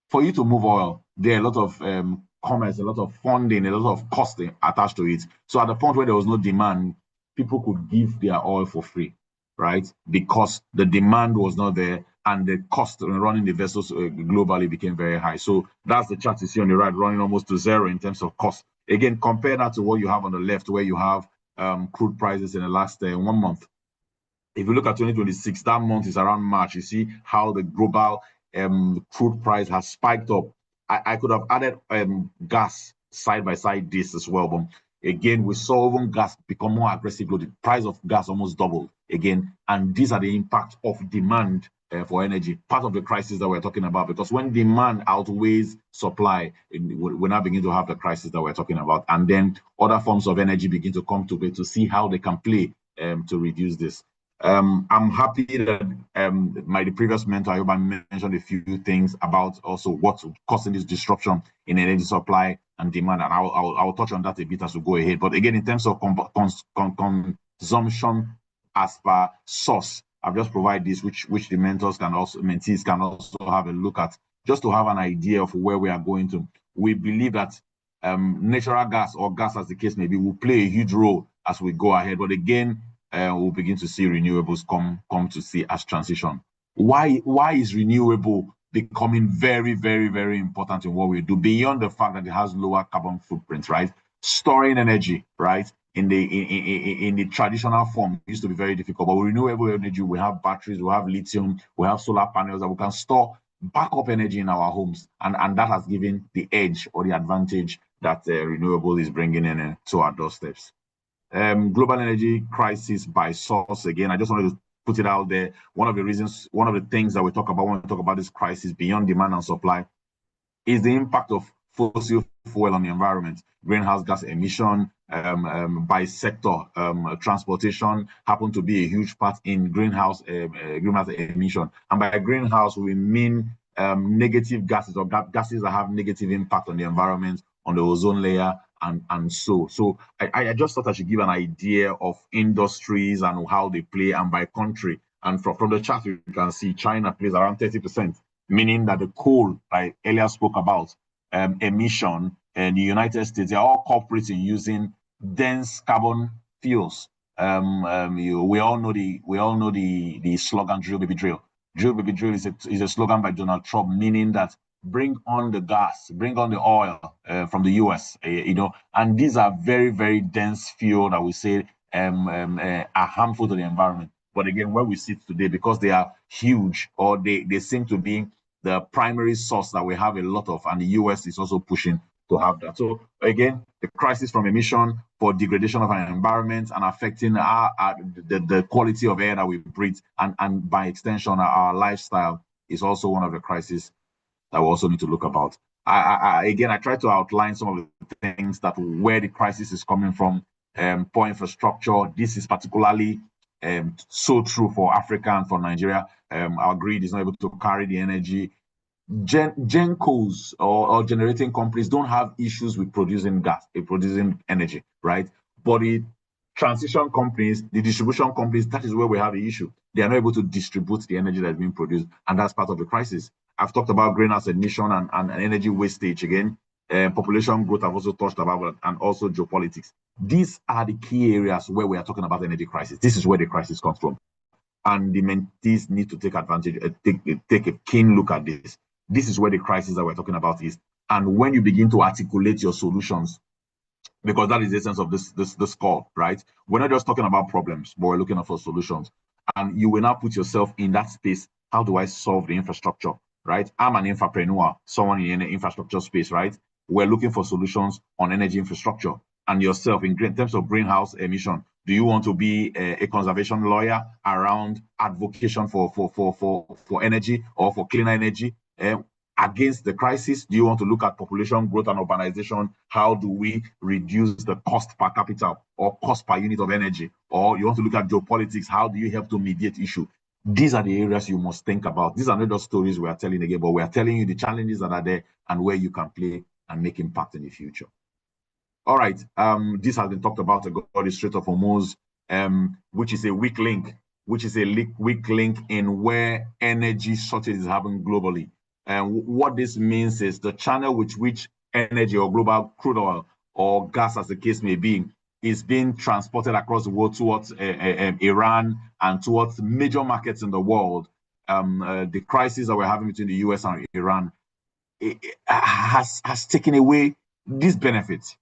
for you to move oil, there are a lot of commerce, a lot of funding, a lot of costing attached to it. So at the point where there was no demand, people could give their oil for free, right? Because the demand was not there and the cost of running the vessels globally became very high. So that's the chart you see on the right, running almost to zero in terms of cost. Again, compare that to what you have on the left, where you have crude prices in the last 1 month. If you look at 2026, that month is around March. You see how the global crude price has spiked up. I could have added gas side by side this as well, but again, we saw even gas become more aggressive. The price of gas almost doubled again, and these are the impact of demand for energy. Part of the crisis that we're talking about, because when demand outweighs supply, we're now beginning to have the crisis that we're talking about, and then other forms of energy begin to come to play to see how they can play to reduce this. I'm happy that the previous mentor Ayoba mentioned a few things about also what's causing this disruption in energy supply and demand, and I'll touch on that a bit as we go ahead. But again, in terms of consumption as per source, I've just provided this, which the mentees can also have a look at, just to have an idea of where we are going to. We believe that natural gas, or gas as the case may be, will play a huge role as we go ahead. But again, we'll begin to see renewables come to see as transition. Why is renewable becoming very, very, very important in what we do, beyond the fact that it has lower carbon footprint, right? Storing energy, right, in the traditional form used to be very difficult, but with renewable energy, we have batteries, we have lithium, we have solar panels that we can store backup energy in our homes, and that has given the edge or the advantage that renewable is bringing in to our doorsteps. Global energy crisis by source. Again, I just wanted to put it out there. One of the things that we talk about when we talk about this crisis beyond demand and supply is the impact of fossil fuel on the environment. Greenhouse gas emission by sector, transportation happen to be a huge part in greenhouse emission. And by greenhouse, we mean negative gases or gases that have negative impact on the environment, on the ozone layer, and so I just thought I should give an idea of industries and how they play, and by country. And from the chart, you can see China plays around 30%, meaning that the coal I earlier spoke about, emission, and the United States, they're all corporates in using dense carbon fuels. We all know the slogan "Drill Baby Drill." Drill Baby Drill is a slogan by Donald Trump, meaning that bring on the gas, bring on the oil from the US, and these are very, very dense fuel that we say are harmful to the environment. But again, where we sit today, because they are huge, or they seem to be the primary source that we have a lot of, and the US is also pushing to have that. So again, the crisis from emission for degradation of our environment and affecting the quality of air that we breathe, and by extension, our lifestyle is also one of the crises that we also need to look about. Again, I try to outline some of the things that where the crisis is coming from. Poor infrastructure. This is particularly so true for Africa and for Nigeria. Our grid is not able to carry the energy. Gencos or generating companies don't have issues with producing gas, producing energy, right? But the transition companies, the distribution companies, that is where we have the issue. They are not able to distribute the energy that's being produced, and that's part of the crisis. I've talked about greenhouse emission and energy wastage again. Population growth I've also touched about, and also geopolitics. These are the key areas where we are talking about energy crisis. This is where the crisis comes from. And the mentees need to take advantage, take a keen look at this. This is where the crisis that we're talking about is. And when you begin to articulate your solutions, because that is the essence of this call, right? We're not just talking about problems, but we're looking for solutions. And you will now put yourself in that space. How do I solve the infrastructure, right? I'm an infrapreneur, someone in the infrastructure space, right? We're looking for solutions on energy infrastructure. And yourself, in terms of greenhouse emission, do you want to be a conservation lawyer around advocacy for energy or for cleaner energy against the crisis? Do you want to look at population growth and urbanization? How do we reduce the cost per capita or cost per unit of energy? Or you want to look at geopolitics? How do you help to mediate issue? These are the areas you must think about. These are not just stories we are telling again, but we are telling you the challenges that are there and where you can play and make impact in the future. All right, this has been talked about, the Strait of Hormuz, which is a weak link, in where energy shortage is happening globally. And what this means is the channel with which energy or global crude oil or gas, as the case may be, is being transported across the world towards Iran and towards major markets in the world. The crisis that we're having between the US and Iran has taken away these benefits.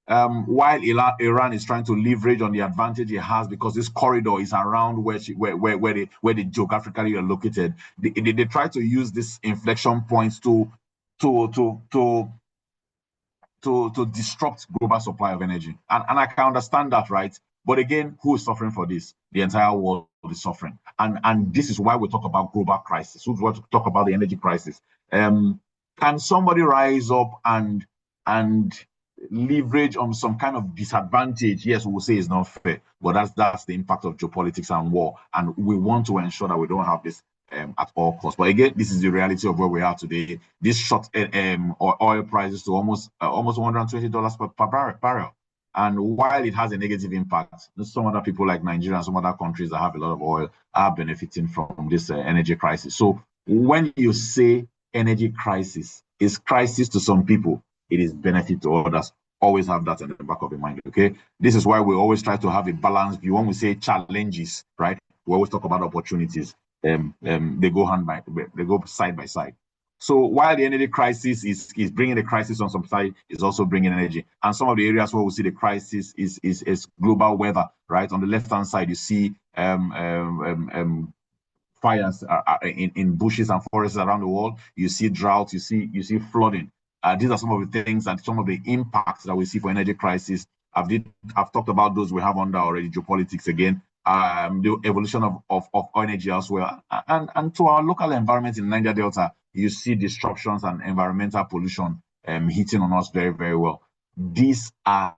While Iran is trying to leverage on the advantage it has because this corridor is around where they geographically are located, they try to use this inflection points to disrupt global supply of energy, and I can understand that, right? But again, who is suffering for this? The entire world is suffering, and this is why we talk about global crisis. We want to talk about the energy crisis. Can somebody rise up and leverage on some kind of disadvantage? Yes, we will say it's not fair, but that's the impact of geopolitics and war, and we want to ensure that we don't have this at all costs. But again, this is the reality of where we are today. This shot oil prices to almost $120 per barrel, and while it has a negative impact, some other people like Nigeria and some other countries that have a lot of oil are benefiting from this energy crisis. So when you say energy crisis is crisis to some people, it is benefit to others. Always have that in the back of your mind, okay? This is why we always try to have a balanced view. When we say challenges, right, we always talk about opportunities. They go side by side. So while the energy crisis is bringing the crisis on some side, is also bringing energy. And some of the areas where we see the crisis is global weather, right? On the left-hand side, you see fires in bushes and forests around the world. You see drought, you see flooding. These are some of the things and some of the impacts that we see for energy crisis. I've talked about those we have under already, geopolitics again, the evolution of energy as well. And to our local environment in Niger Delta, you see disruptions and environmental pollution hitting on us very, very well. These are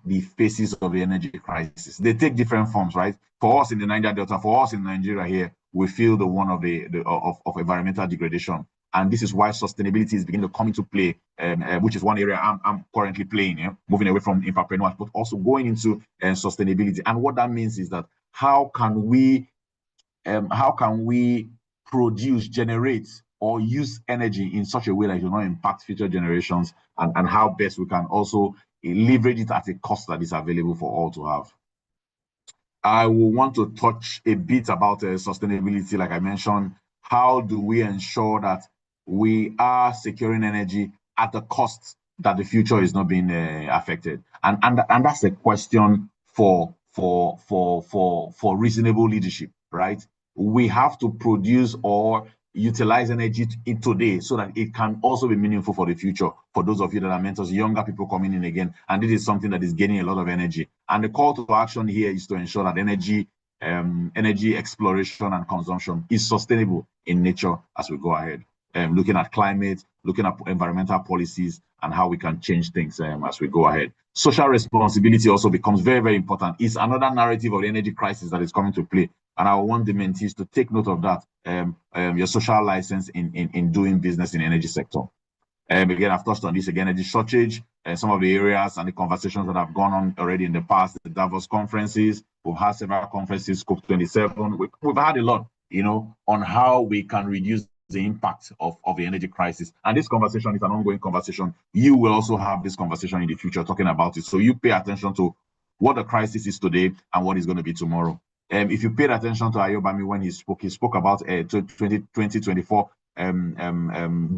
the faces of the energy crisis. They take different forms, right? For us in the Niger Delta, for us in Nigeria here, we feel the one of environmental degradation. And this is why sustainability is beginning to come into play, which is one area I'm currently playing, moving away from entrepreneurship, but also going into sustainability. And what that means is that how can we produce, generate, or use energy in such a way that it will not impact future generations, and how best we can also leverage it at a cost that is available for all to have. I will want to touch a bit about sustainability, like I mentioned. How do we ensure that we are securing energy at the cost that the future is not being affected? And that's a question for reasonable leadership, right? We have to produce or utilize energy in today so that it can also be meaningful for the future, for those of you that are mentors, younger people coming in again. And this is something that is gaining a lot of energy. And the call to action here is to ensure that energy exploration and consumption is sustainable in nature as we go ahead. Looking at climate, looking at environmental policies, and how we can change things as we go ahead. Social responsibility also becomes very, very important. It's another narrative of the energy crisis that is coming to play. And I want the mentees to take note of that, your social license in doing business in the energy sector. Again, I've touched on this again, energy shortage, some of the areas and the conversations that have gone on already in the past, the Davos conferences. We've had several conferences, COP27. We've had a lot, on how we can reduce the impact of the energy crisis. And this conversation is an ongoing conversation. You will also have this conversation in the future talking about it. So you pay attention to what the crisis is today and what is going to be tomorrow. If you paid attention to Ayobami when he spoke about 2024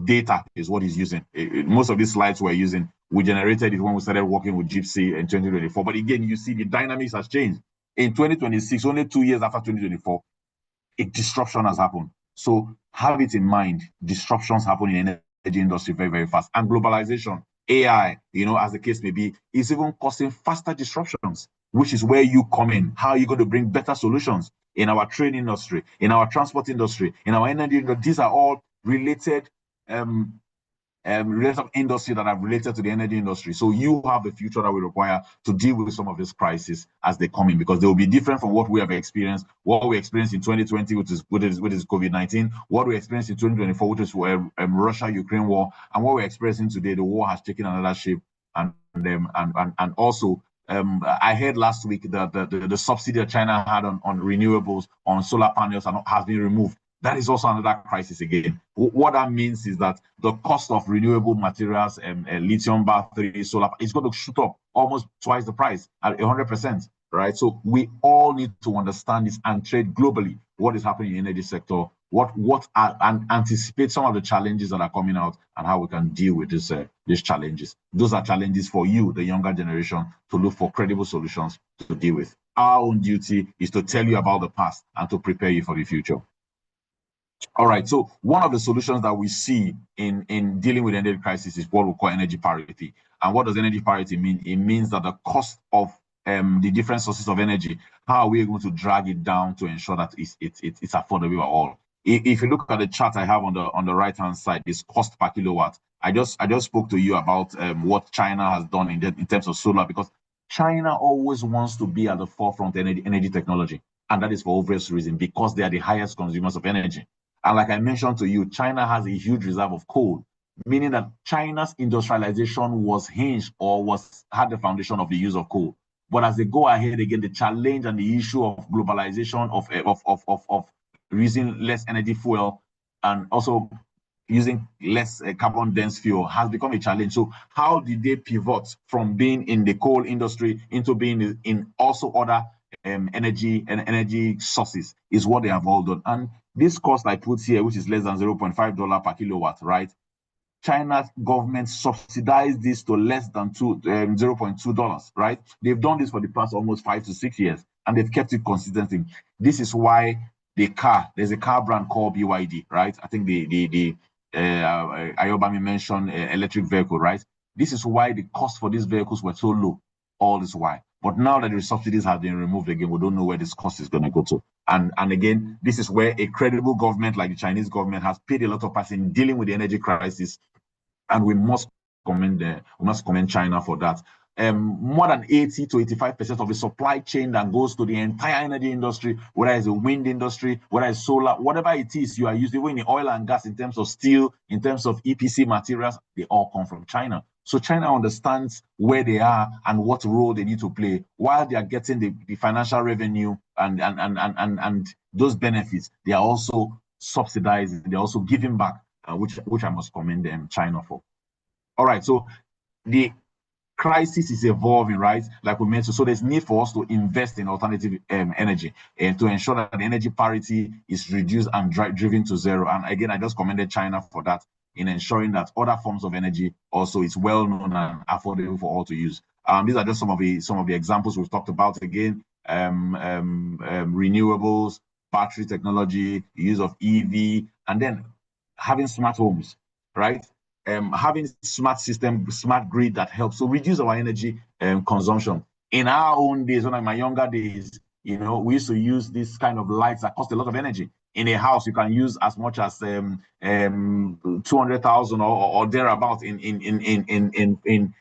data is what he's using. Most of these slides we're using, we generated it when we started working with Gypsy in 2024. But again, you see the dynamics has changed. In 2026, only 2 years after 2024, a disruption has happened. So have it in mind, disruptions happen in the energy industry very, very fast. And globalization, AI, as the case may be, is even causing faster disruptions, which is where you come in. How are you going to bring better solutions in our trade industry, in our transport industry, in our energy industry? These are all related industry that are related to the energy industry. So you have the future that we require to deal with some of these crises as they come in, because they will be different from what we have experienced, what we experienced in 2020, which is COVID-19, what we experienced in 2024, which is Russia-Ukraine war, and what we're experiencing today. The war has taken another shape, and also I heard last week that the subsidy that China had on renewables, on solar panels, has been removed. That is also another crisis again. What that means is that the cost of renewable materials and lithium battery, solar, is going to shoot up almost twice the price at 100%, right? So we all need to understand this and trade globally what is happening in the energy sector, and anticipate some of the challenges that are coming out and how we can deal with these challenges. Those are challenges for you, the younger generation, to look for credible solutions to deal with. Our own duty is to tell you about the past and to prepare you for the future. All right, so one of the solutions that we see in dealing with energy crisis is what we call energy parity. And what does energy parity mean? It means that the cost of the different sources of energy, how are we going to drag it down to ensure that it's affordable at all? If you look at the chart I have on the right hand side, this cost per kilowatt. I just spoke to you about what China has done in terms of solar, because China always wants to be at the forefront of energy technology, and that is for obvious reason, because they are the highest consumers of energy. And like I mentioned to you, China has a huge reserve of coal, meaning that China's industrialization was hinged or had the foundation of the use of coal. But as they go ahead again, the challenge and the issue of globalization of using less energy fuel and also using less carbon dense fuel has become a challenge. So how did they pivot from being in the coal industry into being in also other energy sources is what they have all done. And this cost I put here, which is less than $0.5 per kilowatt, right? China's government subsidized this to less than $0.2, right? They've done this for the past almost 5 to 6 years, and they've kept it consistent. This is why there's a car brand called BYD, right? I think Ayobami mentioned electric vehicle, right? This is why the cost for these vehicles were so low all this while. But now that the subsidies have been removed again, we don't know where this cost is going to go to. And again, this is where a credible government like the Chinese government has paid a lot of price in dealing with the energy crisis, and we must commend China for that. More than 80 to 85% of the supply chain that goes to the entire energy industry, whether it's the wind industry, whether it's solar, whatever it is you are using, even in oil and gas, in terms of steel, in terms of EPC materials, they all come from China. So China understands where they are and what role they need to play. While they are getting the financial revenue and those benefits, they are also subsidizing, they're also giving back, which I must commend China for. All right, so the crisis is evolving, right? Like we mentioned, so there's need for us to invest in alternative energy and to ensure that the energy parity is reduced and driven to zero. And again, I just commended China for that, in ensuring that other forms of energy also is well known and affordable for all to use. These are just some of the examples we've talked about. Again, renewables, battery technology, use of EV, and then having smart homes, right? Having smart system, smart grid that helps to reduce our energy consumption. In our own days, when in my younger days, we used to use this kind of lights that cost a lot of energy. In a house, you can use as much as 200,000 or thereabout in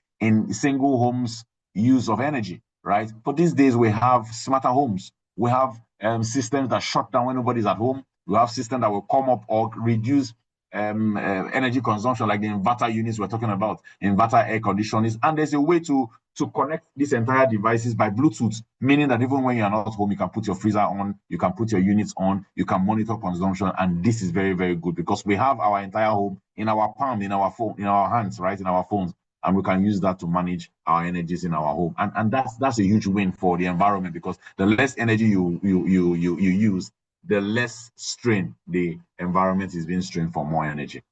single homes use of energy, right? But these days we have smarter homes. We have systems that shut down when nobody's at home. We have systems that will come up or reduce energy consumption, like the inverter units we're talking about, inverter air conditioners. And there's a way to connect these entire devices by Bluetooth, meaning that even when you're not home, you can put your freezer on, you can put your units on, you can monitor consumption. And this is very, very good because we have our entire home in our palm, in our phone, in our hands, right, in our phones, and we can use that to manage our energies in our home. And that's a huge win for the environment, because the less energy you use, the less strain the environment is being strained for more energy,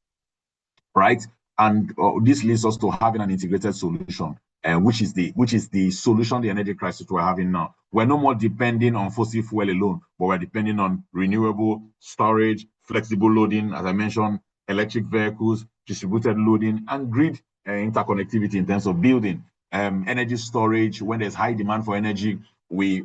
right? And this leads us to having an integrated solution, which is the solution to the energy crisis we're having now. We're no more depending on fossil fuel alone, but we're depending on renewable storage, flexible loading, as I mentioned, electric vehicles, distributed loading, and grid interconnectivity in terms of building energy storage. When there's high demand for energy, when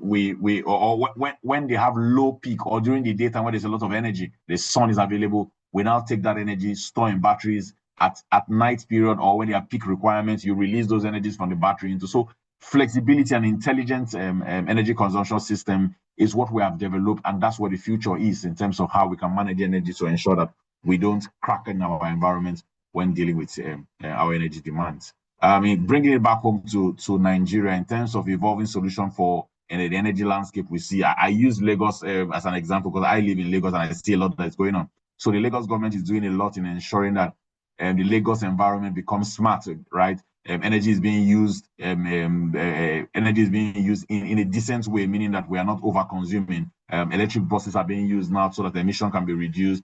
they have low peak or during the daytime when there's a lot of energy, the sun is available, we now take that energy, store in batteries at night period, or when there are peak requirements, you release those energies from the battery into. So flexibility and intelligent energy consumption system is what we have developed, and that's where the future is in terms of how we can manage energy to ensure that we don't crack in our environment when dealing with our energy demands. Bringing it back home to Nigeria in terms of evolving solution for the energy landscape we see. I use Lagos as an example because I live in Lagos and I see a lot that's going on. So the Lagos government is doing a lot in ensuring that the Lagos environment becomes smart, right? Energy is being used. Energy is being used in a decent way, meaning that we are not over-consuming. Electric buses are being used now so that the emission can be reduced.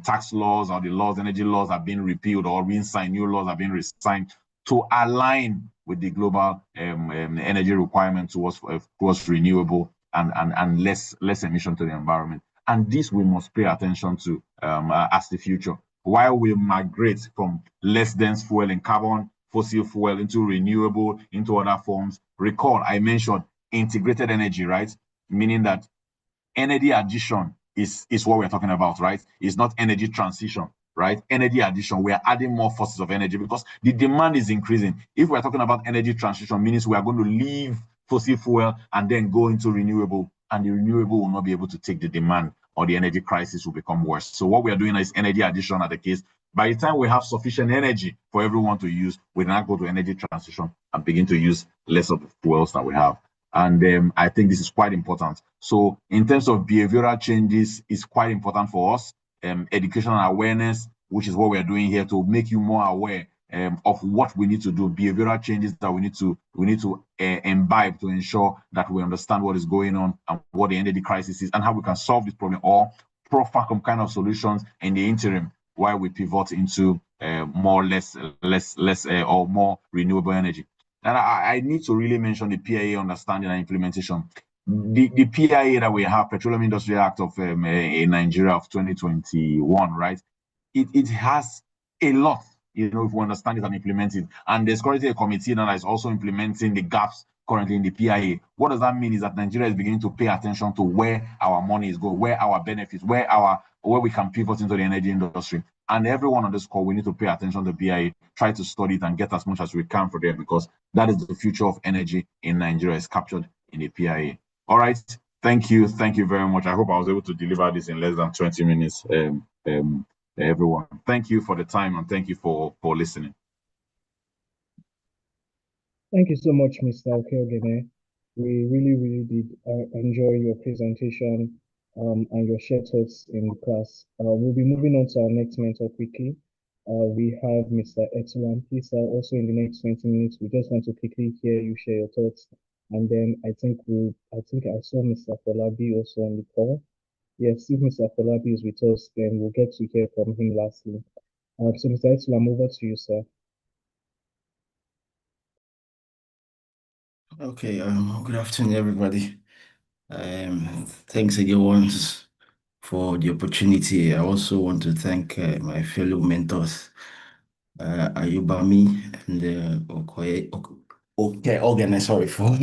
Tax laws or the laws, energy laws are being repealed or re-signed. New laws are being re-signed to align with the global energy requirement towards renewable and less emission to the environment. And this we must pay attention to as the future. While we migrate from less dense fuel and carbon, fossil fuel into renewable, into other forms, recall I mentioned integrated energy, right? Meaning that energy addition is what we're talking about, right? It's not energy transition, right? Energy addition, we are adding more forces of energy because the demand is increasing. If we're talking about energy transition, means we are going to leave fossil fuel and then go into renewable, and the renewable will not be able to take the demand, or the energy crisis will become worse. So what we are doing is energy addition at the case. By the time we have sufficient energy for everyone to use, we now go to energy transition and begin to use less of the fuels that we have. And I think this is quite important. So in terms of behavioral changes, it's quite important for us. Education and awareness, which is what we're doing here to make you more aware of what we need to do, behavioral changes that we need to imbibe to ensure that we understand what is going on and what the energy crisis is and how we can solve this problem, or proffer some kind of solutions in the interim while we pivot into less or more renewable energy. And I need to really mention the PIA understanding and implementation. the PIA that we have, Petroleum Industry Act of in Nigeria of 2021, right? It has a lot, if we understand it and implement it. And there's currently a committee now that is also implementing the gaps currently in the PIA. What does that mean is that Nigeria is beginning to pay attention to where our money is going, where our benefits, where we can pivot into the energy industry. And everyone on this call, we need to pay attention to PIA, try to study it and get as much as we can for them, because that is the future of energy in Nigeria, is captured in the PIA. All right. Thank you. Thank you very much. I hope I was able to deliver this in less than 20 minutes. Everyone, thank you for the time and thank you for listening. Thank you so much, Mr. Okeogene. We really did enjoy your presentation and your shared thoughts in class. We'll be moving on to our next mentor quickly. We have Mr. Etulam Pisa also in the next 20 minutes. We just want to quickly hear you share your thoughts. And then I think I saw Mr. Folabi also on the call. Yes, if Mr. Folabi is with us, then we'll get to hear from him lastly. So Mr. Etulam, over to you, sir. Okay, good afternoon, everybody. Thanks again once for the opportunity. I also want to thank my fellow mentors, Ayubami and Okeogene, sorry for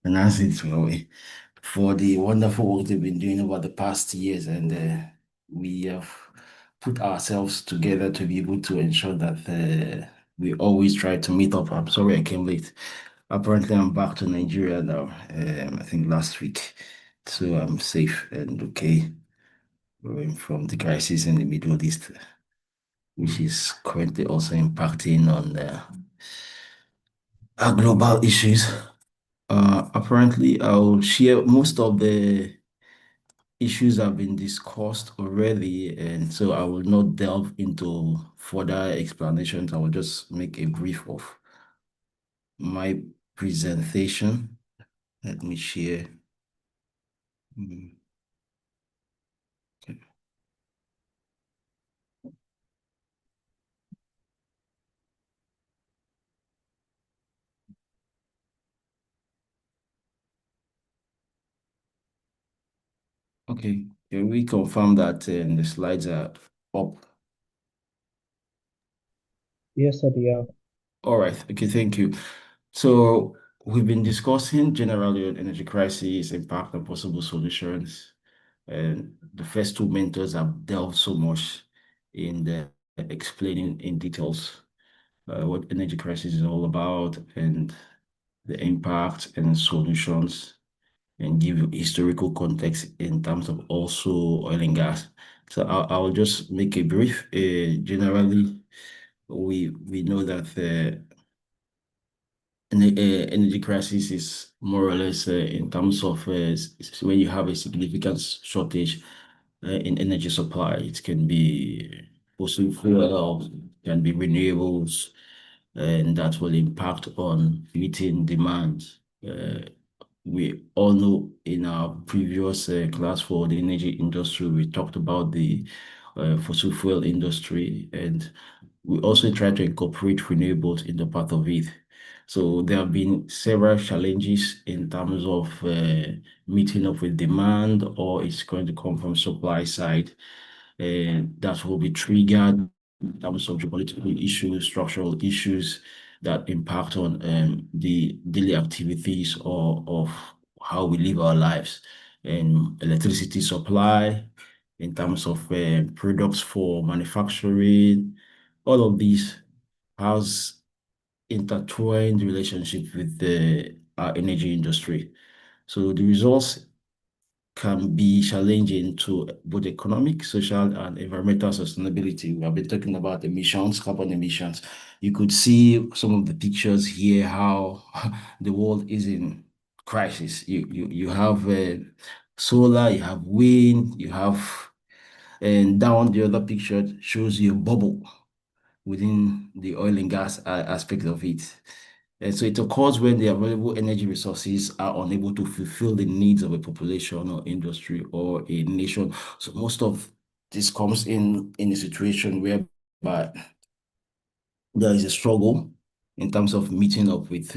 pronouncing it wrong, for the wonderful work they've been doing over the past years. And we have put ourselves together to be able to ensure that we always try to meet up. I'm sorry I came late. Apparently, I'm back to Nigeria now. I think last week, so I'm safe and okay. Going from the crisis in the Middle East, which is currently also impacting on our global issues. Apparently, I'll share most of the issues have been discussed already, and so I will not delve into further explanations. I will just make a brief of my presentation. Let me share. Okay, can we confirm that the slides are up? Yes, sir, they are. All right, okay, thank you. So we've been discussing generally on energy crisis, impact and possible solutions. And the first two mentors have delved so much in the explaining in details what energy crisis is all about and the impact and solutions, and give you historical context in terms of also oil and gas. So I'll just make a brief. Generally, we know that the energy crisis is more or less in terms of when you have a significant shortage in energy supply. It can be fossil fuel, can be renewables, and that will impact on meeting demand. We all know in our previous class for the energy industry, we talked about the fossil fuel industry, and we also try to incorporate renewables in the part of it. So there have been several challenges in terms of meeting up with demand, or it's going to come from supply side, and that will be triggered in terms of geopolitical issues, structural issues that impact on the daily activities or of how we live our lives, and electricity supply in terms of products for manufacturing. All of these has intertwined relationship with our energy industry. So the results can be challenging to both economic, social, and environmental sustainability. We have been talking about emissions, carbon emissions. You could see some of the pictures here, how the world is in crisis. You have solar, you have wind, you have, and down the other picture shows you a bubble within the oil and gas aspect of it. And so it occurs when the available energy resources are unable to fulfill the needs of a population or industry or a nation. So most of this comes in a situation whereby there is a struggle in terms of meeting up with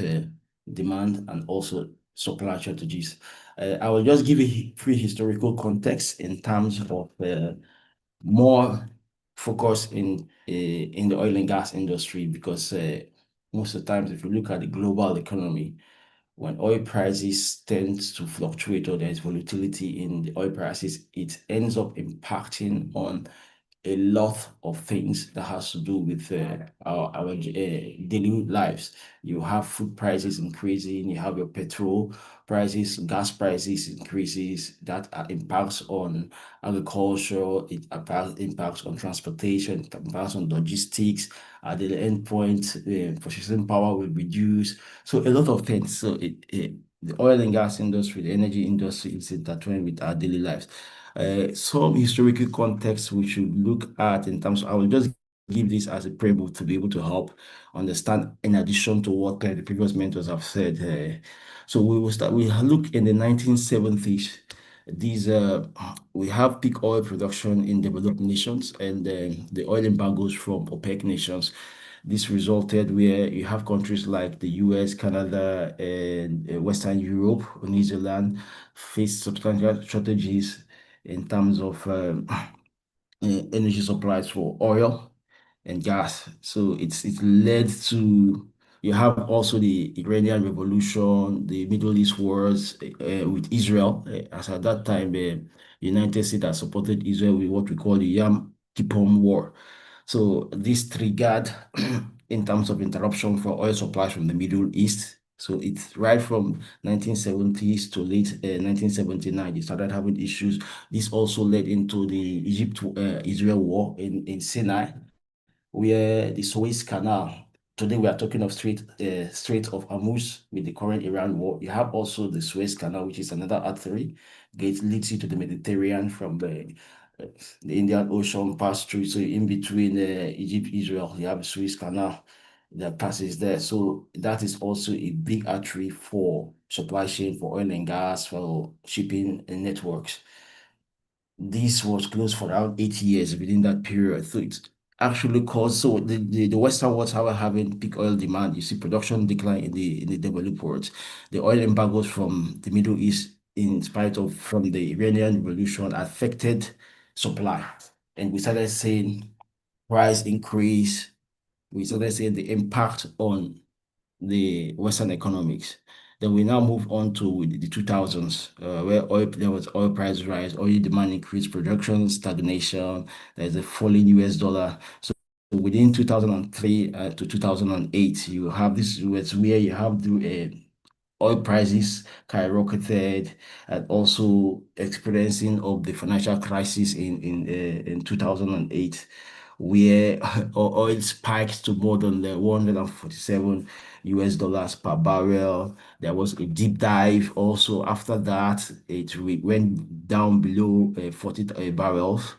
demand and also supply shortages. I will just give a pre-historical context in terms of more focus in the oil and gas industry, because most of the times, if you look at the global economy, when oil prices tend to fluctuate or there's volatility in the oil prices, it ends up impacting on a lot of things that has to do with our daily lives. You have food prices increasing, you have your petrol prices, gas prices increases, that impacts on agriculture, it impacts on transportation, it impacts on logistics. At the end point, purchasing power will reduce. So a lot of things. So the oil and gas industry, the energy industry is intertwined with our daily lives. Some historical context we should look at in terms of, I will just give this as a preamble to be able to help understand, in addition to what the previous mentors have said. So we look in the 1970s. These we have peak oil production in developed nations, and the oil embargoes from OPEC nations. This resulted where you have countries like the US, Canada, and Western Europe, New Zealand face substantial shortages in terms of energy supplies for oil and gas. So it led to, you have also the Iranian Revolution, the Middle East wars with Israel. As at that time, the United States has supported Israel with what we call the Yom Kippur War. So this triggered in terms of interruption for oil supplies from the Middle East. So it's right from 1970s to late 1979, they started having issues. This also led into the Egypt-Israel war in Sinai, where the Suez Canal, today we are talking of Strait of Hormuz with the current Iran war. You have also the Suez Canal, which is another artery, leads you to the Mediterranean from the Indian Ocean, pass through. So in between Egypt, Israel, you have the Suez Canal that passes there. So that is also a big artery for supply chain, for oil and gas, for shipping and networks. This was closed for around 8 years within that period. So it actually caused, so the Western world were having peak oil demand. You see production decline in the developed world. The oil embargoes from the Middle East, in spite of from the Iranian Revolution, affected supply. And we started seeing price increase. We started seeing the impact on the Western economics. Then we now move on to the 2000s, where there was oil price rise, oil demand increase, production stagnation. There's a falling US dollar. So within 2003 to 2008, you have this was where you have the oil prices skyrocketed, and also experiencing of the financial crisis in 2008, where oil spiked to more than the 147 US dollars per barrel. There was a deep dive also after that. It went down below 40 barrels.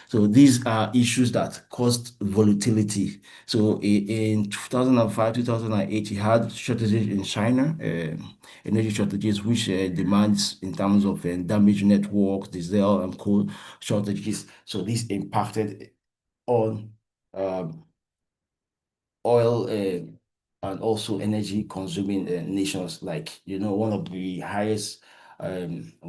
So these are issues that caused volatility. So in 2005, 2008, you had shortages in China, energy shortages, which demands in terms of damaged networks, diesel and coal shortages. So this impacted on um, oil and also energy consuming nations, like, one of the highest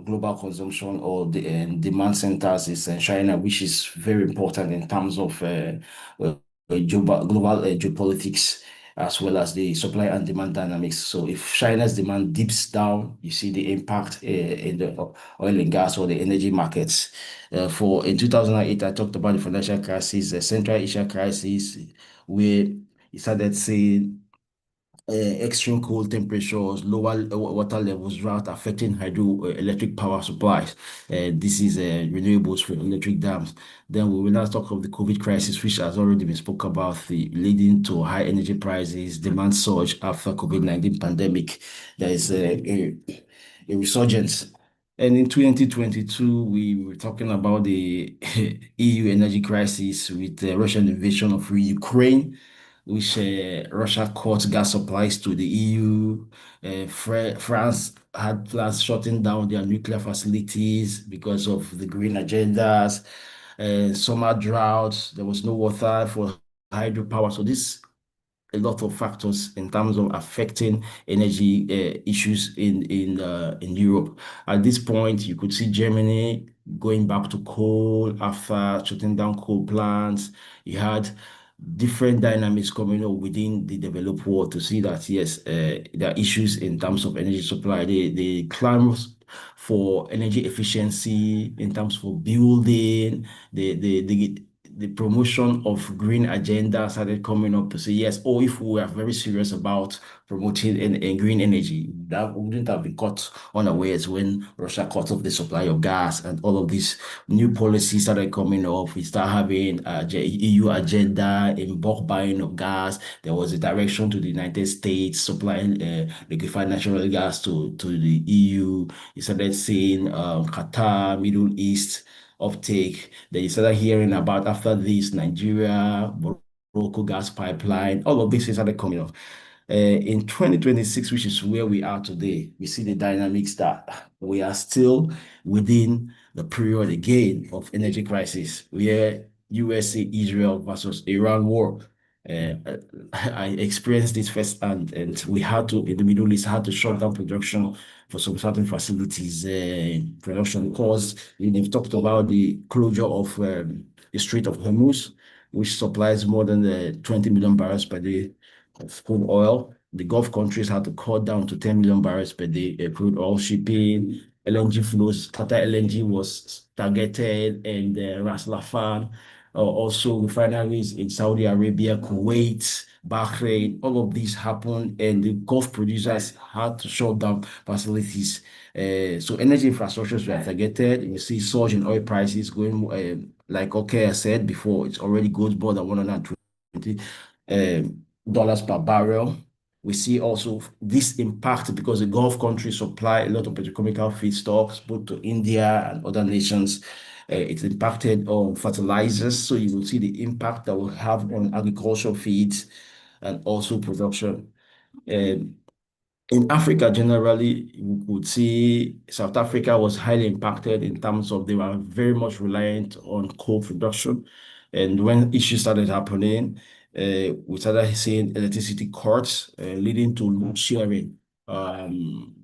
global consumption or the demand centers is China, which is very important in terms of global geopolitics, as well as the supply and demand dynamics. So if China's demand dips down, you see the impact in the oil and gas or the energy markets. For in 2008, I talked about the financial crisis, the Central Asia crisis, where you started seeing extreme cold temperatures, lower water levels, drought affecting hydroelectric power supplies. This is renewables for electric dams. Then we will now talk of the COVID crisis, which has already been spoke about, leading to high energy prices, demand surge after COVID-19 pandemic. There is a resurgence. And in 2022, we were talking about the EU energy crisis with the Russian invasion of Ukraine, which Russia cut gas supplies to the EU. France had plans shutting down their nuclear facilities because of the green agendas. Summer droughts, there was no water for hydropower. So this a lot of factors in terms of affecting energy issues in Europe. At this point, you could see Germany going back to coal after shutting down coal plants. You had different dynamics coming up within the developed world to see that yes, there are issues in terms of energy supply. The clamors for energy efficiency in terms for building, the promotion of green agenda started coming up to say, yes, oh, if we are very serious about promoting green energy, that wouldn't have been caught unawares when Russia cut off the supply of gas and all of these new policies started coming up. We start having EU agenda in bulk buying of gas. There was a direction to the United States supplying liquefied natural gas to the EU. You started seeing Qatar, Middle East uptake. Then you started hearing about after this Nigeria, Morocco gas pipeline, all of this started coming up. In 2026, which is where we are today, we see the dynamics that we are still within the period again of energy crisis, where USA, Israel versus Iran war. I experienced this firsthand, and we had to, in the Middle East, had to shut down production for some certain facilities, production because they've talked about the closure of the Strait of Hormuz, which supplies more than 20 million barrels per day of crude oil. The Gulf countries had to cut down to 10 million barrels per day crude oil shipping. LNG flows, Qatar LNG was targeted, and Ras Laffan, also refineries in Saudi Arabia, Kuwait, Bahrain, all of these happened, and the Gulf producers had to shut down facilities. So energy infrastructures were targeted. You see surge in oil prices going, like I said before, it's already goes more than $120 dollars per barrel. We see also this impact because the Gulf countries supply a lot of petrochemical feedstocks both to India and other nations. It's impacted on fertilizers, so you will see the impact that will have on agricultural feeds and also production. In Africa, generally, you could see South Africa was highly impacted in terms of they were very much reliant on coal production. And when issues started happening, we started seeing electricity cuts leading to load sharing.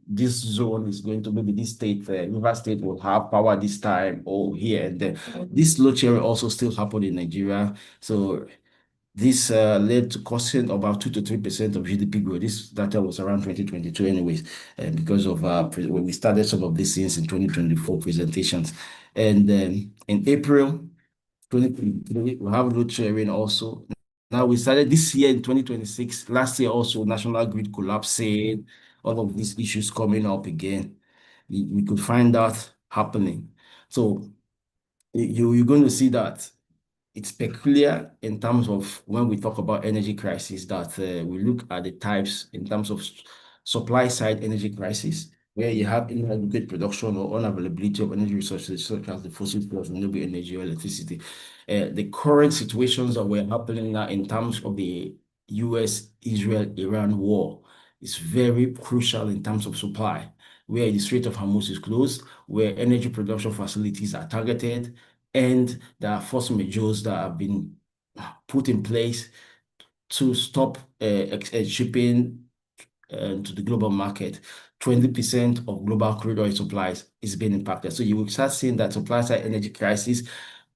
This zone is going to maybe this state, River State will have power this time or here and there. This load sharing also still happened in Nigeria. So this led to costing about 2 to 3% of GDP growth. This data was around 2022 anyways, because of when we started some of these things in 2024 presentations. And in April 2023, we have load sharing also. Now we started this year in 2026, last year also national grid collapsing, all of these issues coming up again. We could find that happening. So you're going to see that it's peculiar in terms of when we talk about energy crisis that we look at the types in terms of supply side energy crisis, where you have inadequate production or unavailability of energy resources such as the fossil fuels, renewable energy, or electricity. The current situations that were happening now in terms of the US-Israel-Iran war is very crucial in terms of supply, where the Strait of Hormuz is closed, where energy production facilities are targeted, and there are force majeures that have been put in place to stop shipping to the global market. 20% of global crude oil supplies is being impacted. So you will start seeing that supply side energy crisis,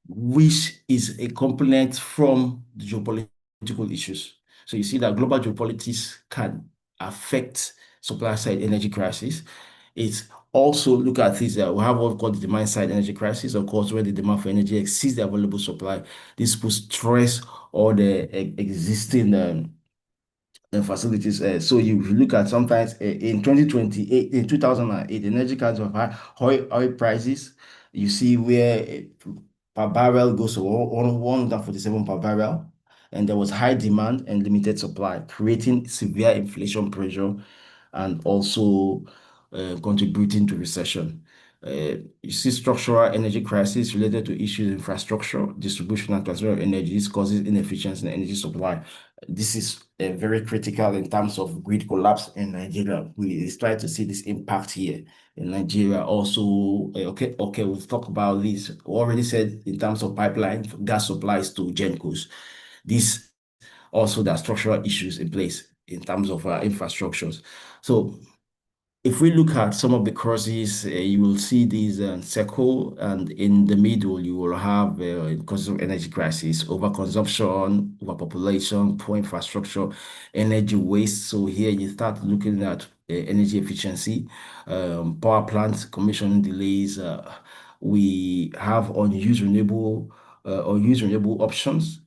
which is a component from the geopolitical issues. So you see that global geopolitics can affect supply side energy crisis. It's also look at this, we have what we call the demand side energy crisis, of course, where the demand for energy exceeds the available supply. This puts stress on the existing facilities. So you look at sometimes in 2028, in 2008, energy kinds of high oil prices, you see where per barrel goes to 147 per barrel, and there was high demand and limited supply, creating severe inflation pressure and also contributing to recession. You see structural energy crisis related to issues in infrastructure, distribution and transfer of energy. This causes inefficiency in energy supply. This is very critical in terms of grid collapse in Nigeria. We try to see this impact here in Nigeria. Also, we've talked about this. We already said in terms of pipeline gas supplies to GenCos. This also there are structural issues in place in terms of infrastructures. So if we look at some of the causes, you will see these circle, and in the middle, you will have causes of energy crisis, overconsumption, overpopulation, poor infrastructure, energy waste. So here you start looking at energy efficiency, power plants commissioning delays. We have unused renewable options,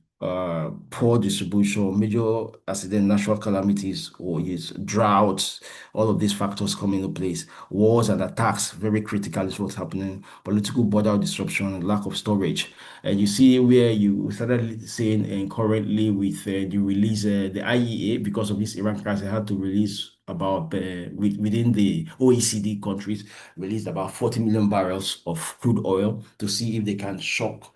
poor distribution, major accident, natural calamities, or droughts. All of these factors come into place. Wars and attacks, very critical is what's happening. Political border disruption, lack of storage. And you see where you started saying, and currently with the release, the IEA, because of this Iran crisis, had to release about within the OECD countries, released about 40 million barrels of crude oil to see if they can shock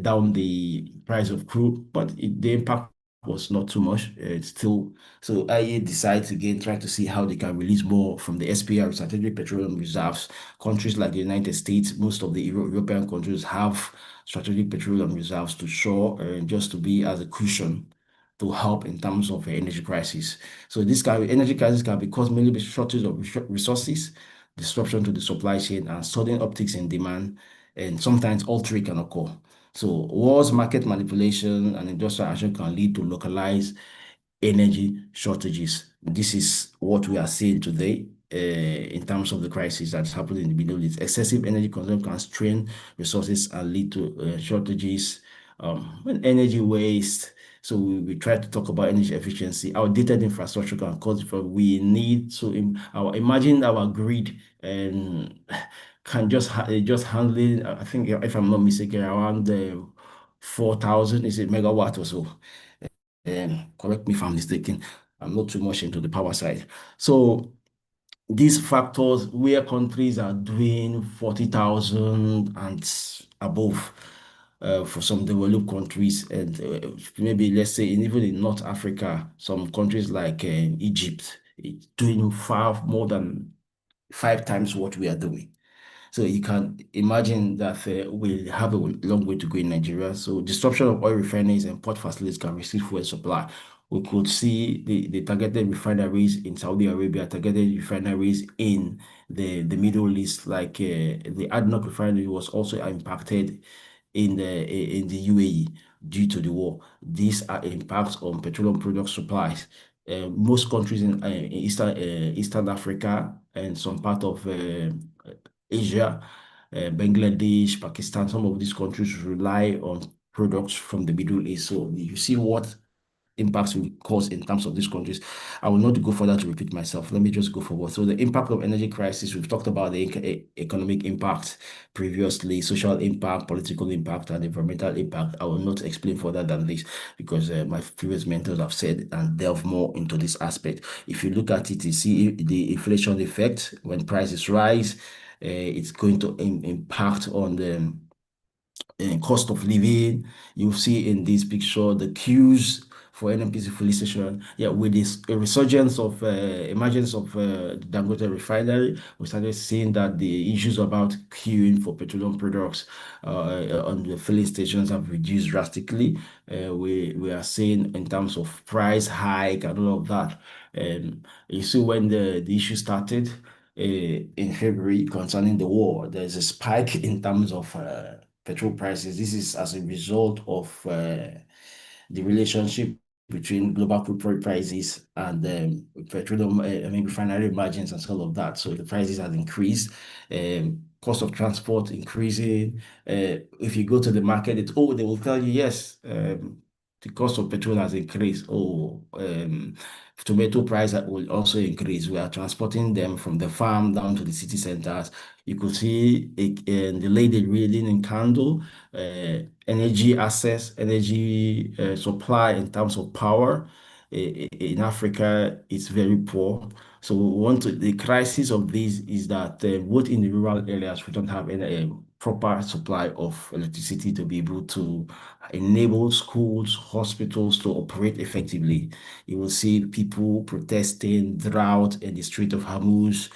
down the price of crude, but the impact was not too much. It's still, so IEA decides again, try to see how they can release more from the SPR, strategic petroleum reserves. Countries like the United States, most of the European countries have strategic petroleum reserves to shore, just to be as a cushion to help in terms of energy crisis. So this energy crisis can be caused mainly by shortage of resources, disruption to the supply chain, and sudden upticks in demand, and sometimes all three can occur. So wars, market manipulation, and industrial action can lead to localized energy shortages. This is what we are seeing today in terms of the crisis that's happening in the Middle East. Excessive energy consumption can strain resources and lead to shortages, energy waste. So we try to talk about energy efficiency. Outdated infrastructure can cause we need to imagine our grid and can just handling. I think if I'm not mistaken, around 4,000 is it megawatt or so. Correct me if I'm mistaken. I'm not too much into the power side. So these factors where countries are doing 40,000 and above for some developed countries, and maybe let's say even in North Africa, some countries like Egypt, it's doing far more than 5 times what we are doing. So you can imagine that we have a long way to go in Nigeria. So disruption of oil refineries and port facilities can restrict fuel supply. We could see the targeted refineries in Saudi Arabia, targeted refineries in the Middle East, like the ADNOC refinery was also impacted in the UAE due to the war. These are impacts on petroleum product supplies. Most countries in Eastern Africa and some part of Asia, Bangladesh, Pakistan, some of these countries rely on products from the Middle East. So you see what impacts will cause in terms of these countries. I will not go further to repeat myself. Let me just go forward. So the impact of energy crisis, we've talked about the economic impact previously, social impact, political impact, and environmental impact. I will not explain further than this because my previous mentors have said and delve more into this aspect. If you look at it, you see the inflation effect. When prices rise, it's going to impact on the cost of living. You see in this picture the queues for NNPC filling station. Yeah, with this resurgence of emergence of Dangote refinery, we started seeing that the issues about queuing for petroleum products on the filling stations have reduced drastically. We are seeing in terms of price hike and all of that. You see when the issue started in February concerning the war, there's a spike in terms of petrol prices. This is as a result of the relationship between global crude prices and petroleum, refinery margins and all of that. So the prices have increased, cost of transport increasing. If you go to the market, they will tell you, yes, the cost of petrol has increased. Tomato price will also increase. We are transporting them from the farm down to the city centers. You could see the lady reading in candle, energy access, energy supply in terms of power. In Africa, it's very poor. So the crisis of this is that both in the rural areas, we don't have any proper supply of electricity to be able to enable schools, hospitals to operate effectively. You will see people protesting, drought in the Strait of Hormuz,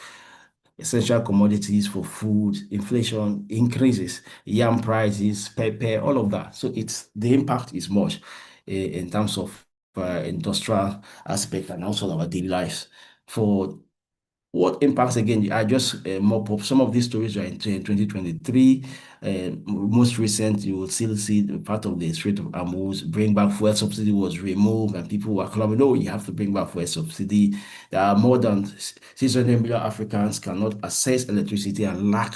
essential commodities for food, inflation increases, yam prices, pepper, all of that. So the impact is much in terms of industrial aspect and also our daily lives. For what impacts, again, I just mop up some of these stories are in 2023. Most recent, you will still see the part of the Strait of Hormuz. Bring back fuel subsidy was removed, and people were clamoring, no, you have to bring back fuel subsidy. There are more than 600 million Africans cannot access electricity and lack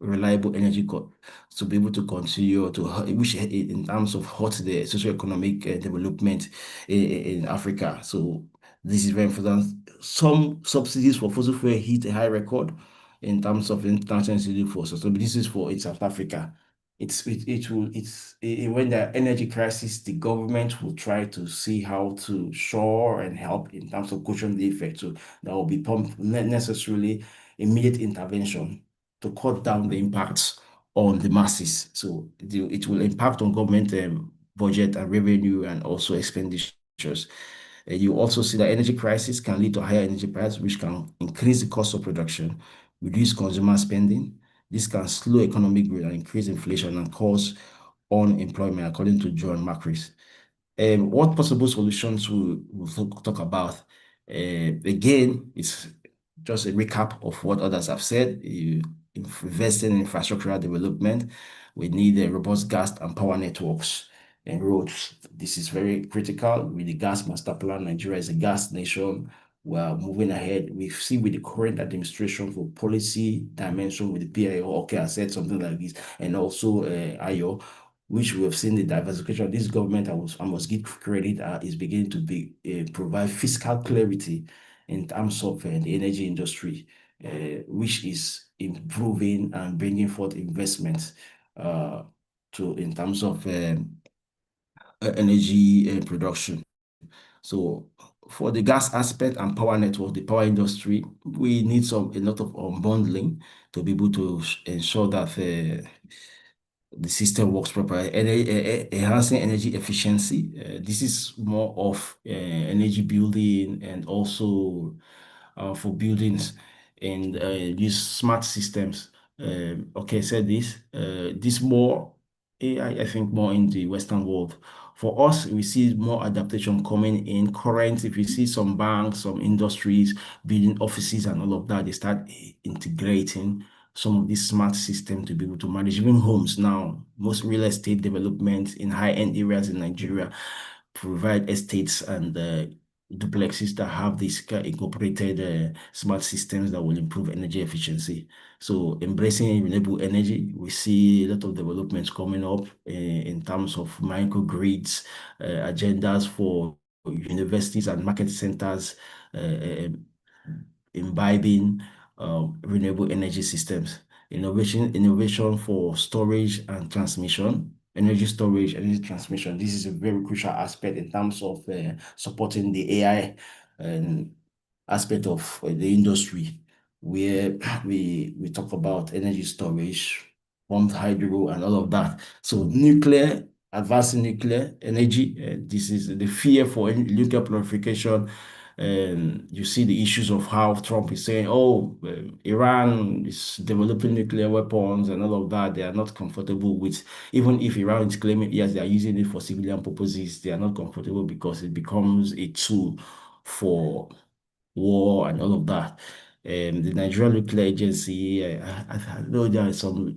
reliable energy to be able to continue to, which in terms of hurt the socioeconomic development in Africa. So this is very important. Some subsidies for fossil fuel hit a high record in terms of international institute for sustainability. This is for South Africa. When the energy crisis, the government will try to see how to shore and help in terms of cushion the effect. So there will be not necessarily immediate intervention to cut down the impacts on the masses. So it will impact on government budget and revenue and also expenditures. You also see that energy crisis can lead to higher energy prices, which can increase the cost of production, reduce consumer spending. This can slow economic growth and increase inflation and cause unemployment, according to John Macris. What possible solutions we'll talk about? Again, it's just a recap of what others have said. You invest in infrastructural development. We need robust gas and power networks and roads. This is very critical with the gas master plan. Nigeria is a gas nation. We're moving ahead. We see with the current administration for policy dimension with the PIO, okay, I said something like this, and also IO, which we have seen the diversification of this government. I must give credit, is beginning to provide fiscal clarity in terms of the energy industry, which is improving and bringing forth investments in terms of energy production. So for the gas aspect and power network, the power industry, we need a lot of unbundling to be able to ensure that the system works properly. Enhancing energy efficiency. This is more of energy building and also for buildings and use smart systems. Okay, said this more AI, I think more in the Western world. For us, we see more adaptation coming in current. If you see some banks, some industries, building offices and all of that, they start integrating some of these smart systems to be able to manage even homes now. Most real estate development in high-end areas in Nigeria provide estates and duplexes that have these incorporated smart systems that will improve energy efficiency. So embracing renewable energy, we see a lot of developments coming up in terms of microgrids, agendas for universities and market centers, imbibing renewable energy systems, innovation for storage and transmission, energy storage, energy transmission. This is a very crucial aspect in terms of supporting the AI aspect of the industry, where we talk about energy storage, pumped hydro, and all of that. So nuclear, advancing nuclear energy, this is the fear for nuclear proliferation. You see the issues of how Trump is saying, oh, Iran is developing nuclear weapons and all of that. They are not comfortable with, even if Iran is claiming, yes, they are using it for civilian purposes, they are not comfortable because it becomes a tool for war and all of that. The Nigerian Nuclear Agency, I know there are some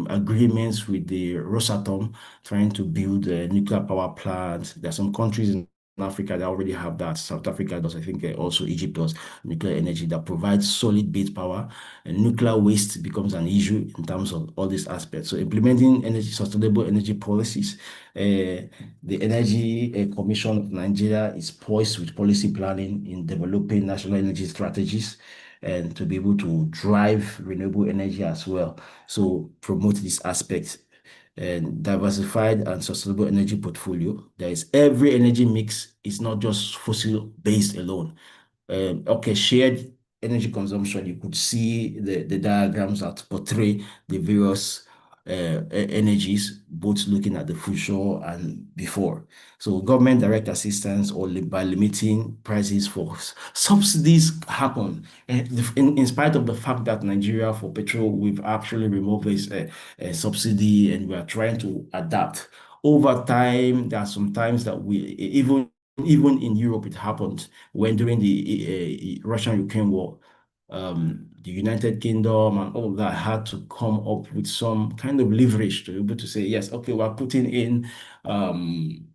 agreements with the Rosatom trying to build nuclear power plants. There are some countries in Africa that already have that. South Africa does, I think also Egypt does, nuclear energy that provides solid base power, and nuclear waste becomes an issue in terms of all these aspects. So implementing sustainable energy policies. The Energy Commission of Nigeria is poised with policy planning in developing national energy strategies and to be able to drive renewable energy as well. So promote this aspect. And diversified and sustainable energy portfolio. There is every energy mix is not just fossil based alone. Okay, shared energy consumption, you could see the diagrams that portray the various energies, both looking at the future and before. So government direct assistance or by limiting prices for subsidies happen. And in spite of the fact that Nigeria for petrol, we've actually removed this subsidy and we are trying to adapt. Over time, there are some times that we, even even in Europe, it happened when during the Russian-Ukraine war, the United Kingdom and all of that had to come up with some kind of leverage to be able to say, yes, okay, we're putting in £1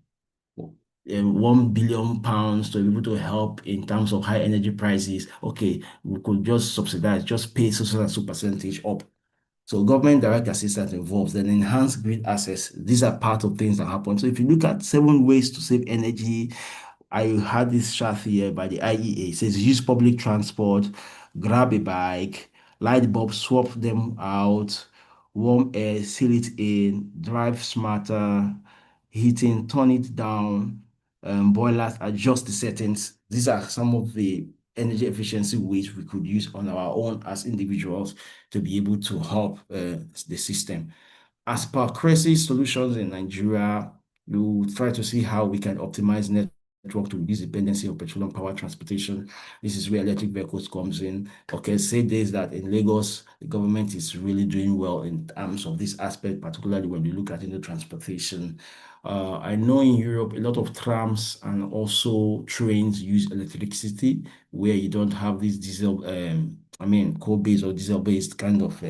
billion to be able to help in terms of high energy prices. Okay, we could just subsidize, just pay so and so percentage up. So government direct assistance involves then enhanced grid access. These are part of things that happen. So if you look at 7 ways to save energy, I had this chart here by the IEA. It says use public transport, grab a bike, light bulbs, swap them out, warm air, seal it in, drive smarter, heating, turn it down, boilers, adjust the settings. These are some of the energy efficiency ways we could use on our own as individuals to be able to help the system. As per crisis solutions in Nigeria, we try to see how we can optimize network to reduce dependency on petroleum power transportation. This is where electric vehicles comes in. Okay, say this that in Lagos, the government is really doing well in terms of this aspect, particularly when we look at the transportation. I know in Europe, a lot of trams and also trains use electricity where you don't have this diesel, coal-based or diesel-based kind of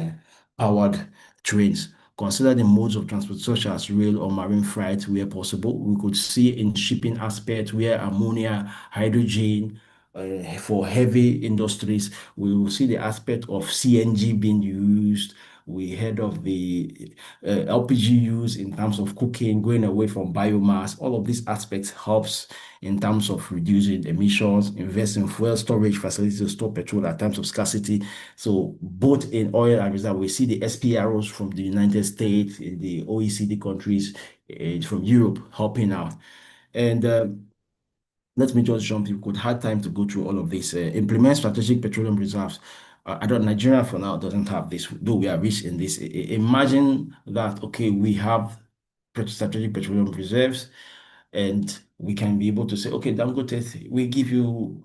powered trains. Consider the modes of transport such as rail or marine freight where possible. We could see in shipping aspect where ammonia, hydrogen, for heavy industries, we will see the aspect of CNG being used. We heard of the LPG use in terms of cooking, going away from biomass. All of these aspects helps in terms of reducing emissions, invest in fuel storage facilities to store petrol at times of scarcity. So both in oil and reserve, we see the SPROs from the United States, in the OECD countries, from Europe helping out. And let me just jump in. We could have time to go through all of this. Implement strategic petroleum reserves. I don't. Nigeria for now doesn't have this, though we are rich in this. Imagine that. Okay, we have strategic petroleum reserves, and we can be able to say, okay, Dangote, we give you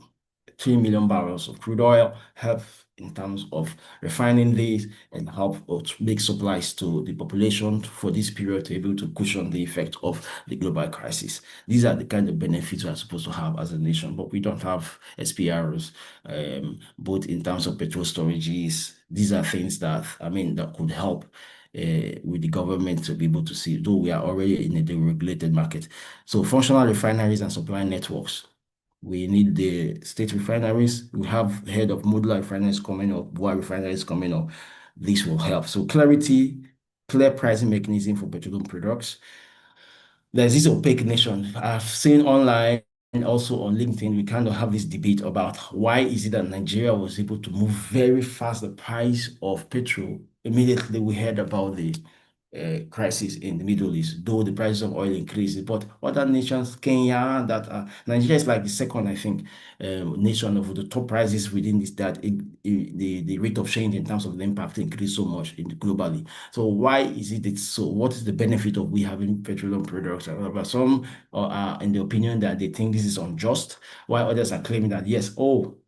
3 million barrels of crude oil, help in terms of refining these and help make supplies to the population for this period to be able to cushion the effect of the global crisis. These are the kind of benefits we are supposed to have as a nation, but we don't have SPRs, both in terms of petrol storages. These are things that, that could help with the government to be able to see, though we are already in a deregulated market. So functional refineries and supply networks. We need the state refineries. We have head of modular refineries coming up, Bua refineries coming up. This will help. So clarity, clear pricing mechanism for petroleum products. There's this opaque nation. I've seen online and also on LinkedIn, we kind of have this debate about why is it that Nigeria was able to move very fast the price of petrol. Immediately we heard about the crisis in the Middle East, though the prices of oil increased. But other nations, Kenya, Nigeria is like the second, I think, nation of the top prices within this, that the rate of change in terms of the impact increased so much globally. So why is it so? What is the benefit of we having petroleum products? Some are in the opinion that they think this is unjust, while others are claiming that yes,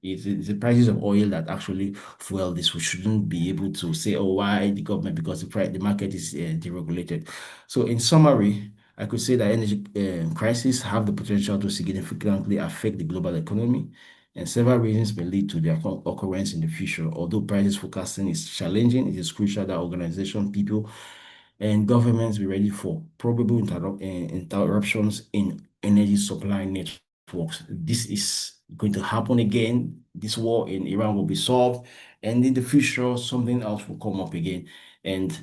it's the prices of oil that actually fuel this. We shouldn't be able to say, why the government? Because the market is deregulated. So in summary, I could say that energy crises have the potential to significantly affect the global economy, and several reasons may lead to their occurrence in the future. Although prices forecasting is challenging, it is crucial that organizations, people, and governments be ready for probable interruptions in energy supply networks. This is going to happen again. This war in Iran will be solved, and in the future, something else will come up again. And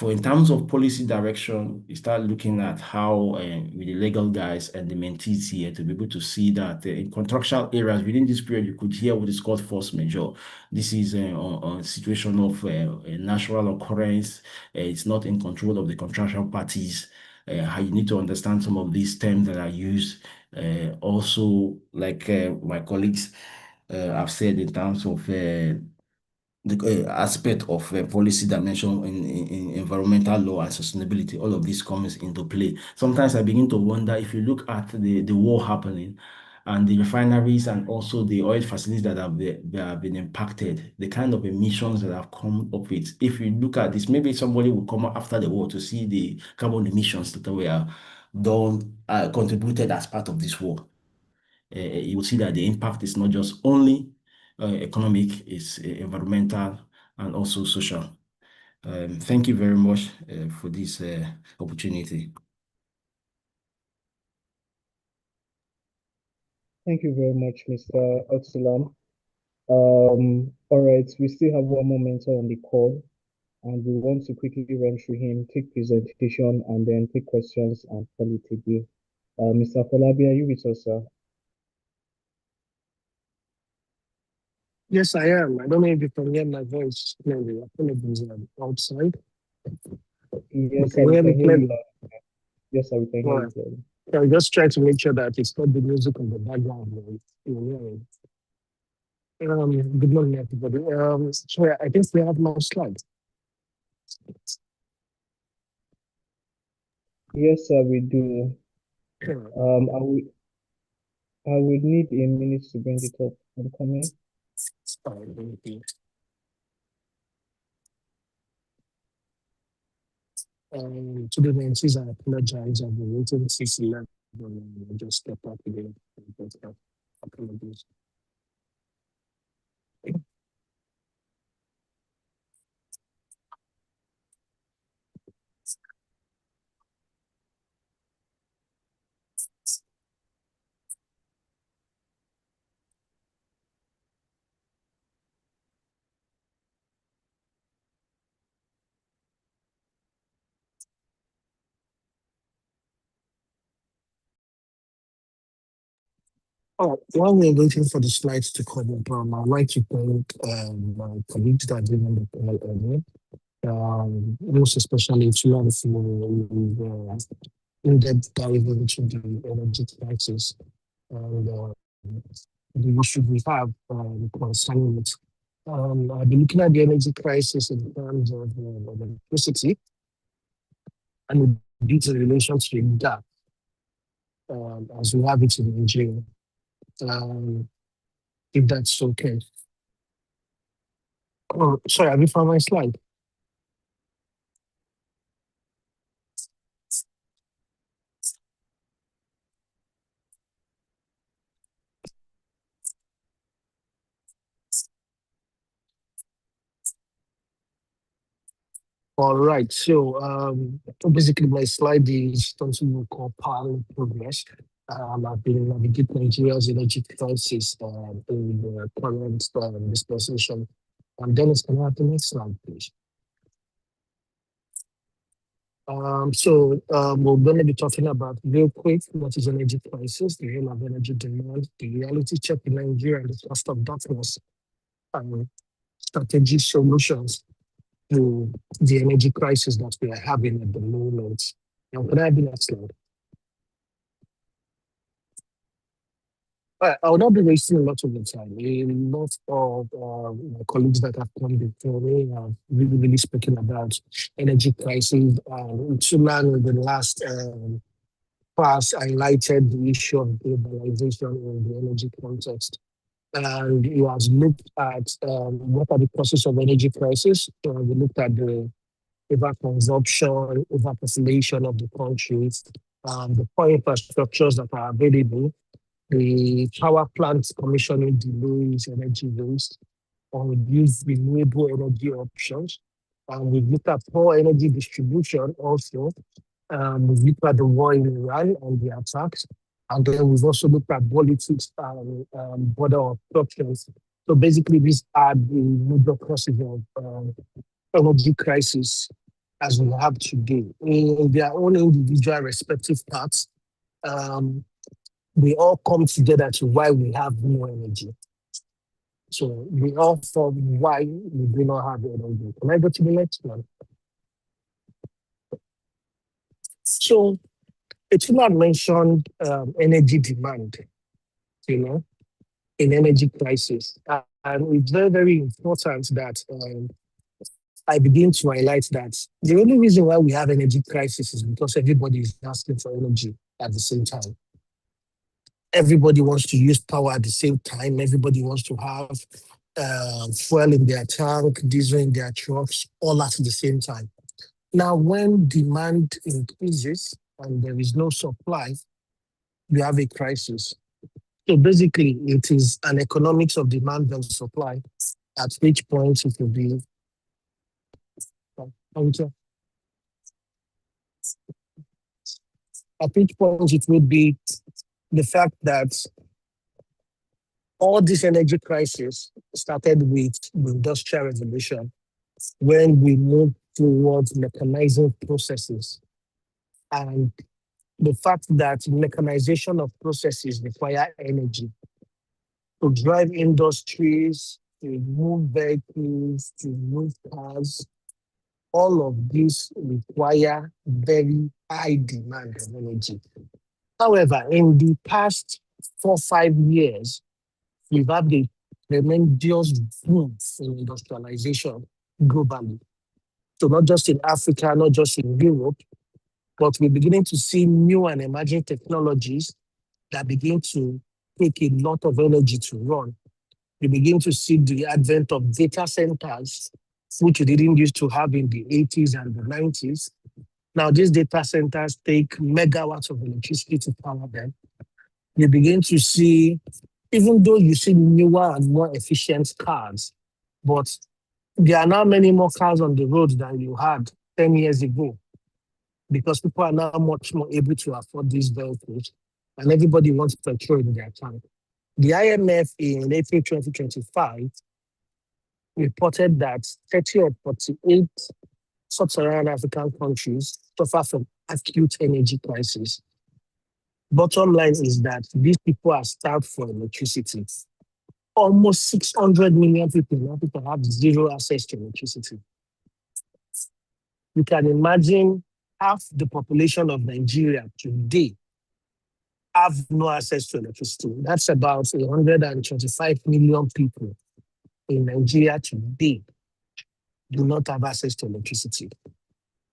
in terms of policy direction, you start looking at how with the legal guys and the mentees here to be able to see that in contractual areas within this period, you could hear what is called force majeure. This is a situation of a natural occurrence. It's not in control of the contractual parties. How you need to understand some of these terms that are used. Also, like my colleagues have said in terms of the aspect of policy dimension in environmental law and sustainability, all of this comes into play. Sometimes I begin to wonder if you look at the war happening and the refineries and also the oil facilities that have been impacted, the kind of emissions that have come up with. If you look at this, maybe somebody will come after the war to see the carbon emissions that were done, contributed as part of this war. you will see that the impact is not just only economic, it's environmental and also social. Thank you very much for this opportunity. Thank you very much, Mr. Otsulam. All right, we still have one more mentor on the call, and we want to quickly run through him, take presentation, and then take questions and call it a day. Mr. Falabi, are you with us, sir? Yes, I am. I don't know if you can hear my voice clearly. Apologies, I'm outside. Yes, Can you hear me clearly? Yes, sir, we can hear you Alright. clearly. I'm just trying to make sure that it's not the music in the background. Good morning, everybody. So I guess we have no slides. Yes, sir, we do. I would need a minute to bring it up and come in. To the mentees, I apologize. I've been waiting since 11. I just stepped up again. Apologies. While we're waiting for the slides to come up, I'd like to thank my colleagues that have been on the panel earlier. Most especially to learn for in-depth dive into the energy crisis and the issue we have concerning it. I've been looking at the energy crisis in terms of electricity and its relation to that, as we have it in Nigeria. If that's okay. Oh, sorry, have you found my slide? All right, so basically my slide is something we call parallel progress. I've been navigating Nigeria's energy crisis in the current dispensation. And Dennis, can I have the next slide, please? So we're going to be talking about real quick what is energy crisis, the role of energy demand, the reality check in Nigeria, and the cost of darkness, and strategic solutions to the energy crisis that we are having at the moment. Now, can I have the next slide? I will not be wasting a lot of the time. A lot of my colleagues that have come before me have really spoken about energy crisis. Utsula in the last class highlighted the issue of globalization in the energy context. And he has looked at what are the causes of energy crisis. We looked at the overconsumption, overpopulation of the countries, the poor infrastructures that are available, the power plants commissioning delays, energy waste, on use renewable energy options. We've looked at poor energy distribution also. We've looked at the war in Iran and the attacks. And then we've also looked at politics and border obstructions. So basically, these are the major causes of energy crisis as we have today. In their own individual respective parts, we all come together to why we have no energy. So we all form why we do not have energy. Can I go to the next one? So it's not mentioned energy demand, in energy crisis. And it's very, very important that I begin to highlight that the only reason why we have energy crisis is because everybody is asking for energy at the same time. Everybody wants to use power at the same time. Everybody wants to have fuel in their tank, diesel in their trucks, all at the same time. Now, when demand increases and there is no supply, we have a crisis. So basically, it is an economics of demand and supply, at which point it will be. At which point it would be the fact that all this energy crisis started with the Industrial Revolution when we moved towards mechanizing processes. And the fact that mechanization of processes require energy to drive industries, to move vehicles, to move cars, all of these require very high demand of energy. However, in the past 4-5 years, we've had a tremendous boom in industrialization globally. So not just in Africa, not just in Europe, but we're beginning to see new and emerging technologies that begin to take a lot of energy to run. We begin to see the advent of data centers, which we didn't used to have in the 80s and the 90s. Now, these data centers take megawatts of electricity to power them. You begin to see, even though you see newer and more efficient cars, but there are now many more cars on the road than you had 10 years ago, because people are now much more able to afford these vehicles, and everybody wants petrol in their tank. The IMF in April 2025 reported that 30 or 48 sub-Saharan African countries suffer from acute energy crisis. Bottom line is that these people are starved for electricity. Almost 600 million people in Africa have zero access to electricity. You can imagine half the population of Nigeria today have no access to electricity. That's about 125 million people in Nigeria today do not have access to electricity.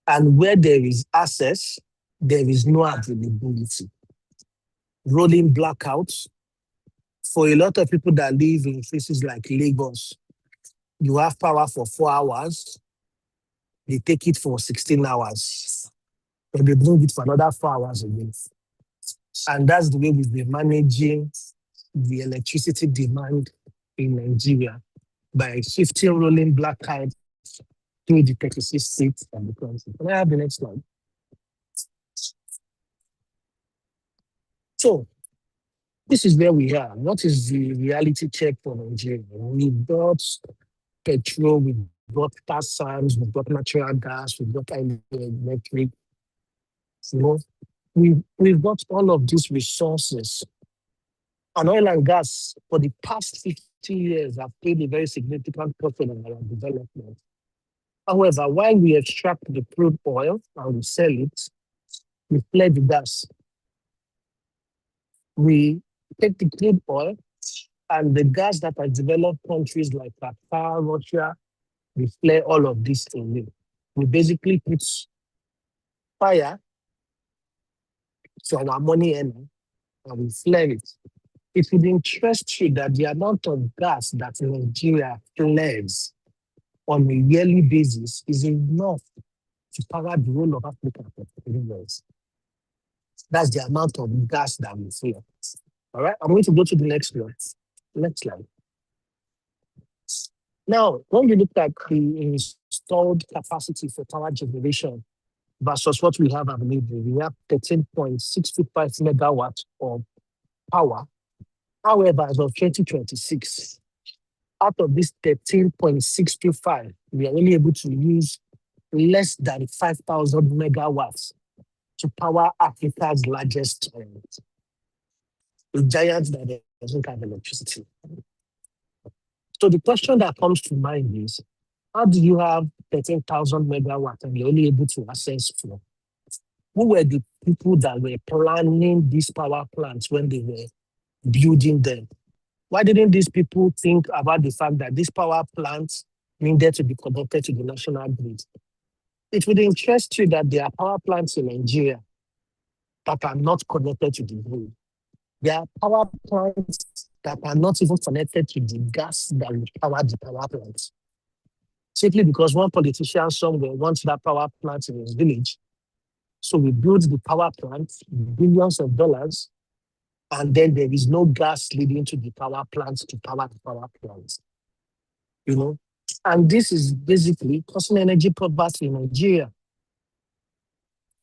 And where there is access, there is no availability. Rolling blackouts. For a lot of people that live in places like Lagos, you have power for 4 hours, they take it for 16 hours, and they bring it for another 4 hours again. And that's the way we've been managing the electricity demand in Nigeria, by shifting rolling blackouts through the 36 states of the country. Can I have the next slide? So, this is where we are. What is the reality check for Nigeria? We've got petrol, we've got tar sands, we've got natural gas, we've got electric. We've got all of these resources. And oil and gas, for the past 50 years, have played a very significant portion in our development. However, while we extract the crude oil and we sell it, we flare the gas. We take the crude oil and the gas that are developed countries like Qatar, Russia, we flare all of this away. We basically put fire to our money and we flare it. It would interest you that the amount of gas that Nigeria flares on a yearly basis is enough to power the whole of Africa for 3 years. That's the amount of gas that we flare. All right, I'm going to go to the next slide. Next slide. Now, when you look at the installed capacity for power generation versus what we have available, we have 13.625 megawatts of power. However, as of 2026, out of this 13.625, we are only able to use less than 5,000 megawatts to power Africa's largest giant. A giant that doesn't have electricity. So the question that comes to mind is, how do you have 13,000 megawatts and you're only able to access 4? Who were the people that were planning these power plants when they were building them? Why didn't these people think about the fact that these power plants needed to be connected to the national grid? It would interest you that there are power plants in Nigeria that are not connected to the grid. There are power plants that are not even connected to the gas that will power the power plants. Simply because one politician somewhere wants that power plant in his village. So we build the power plant, billions of dollars, and then there is no gas leading to the power plants to power the power plants. You know, and this is basically causing energy poverty in Nigeria.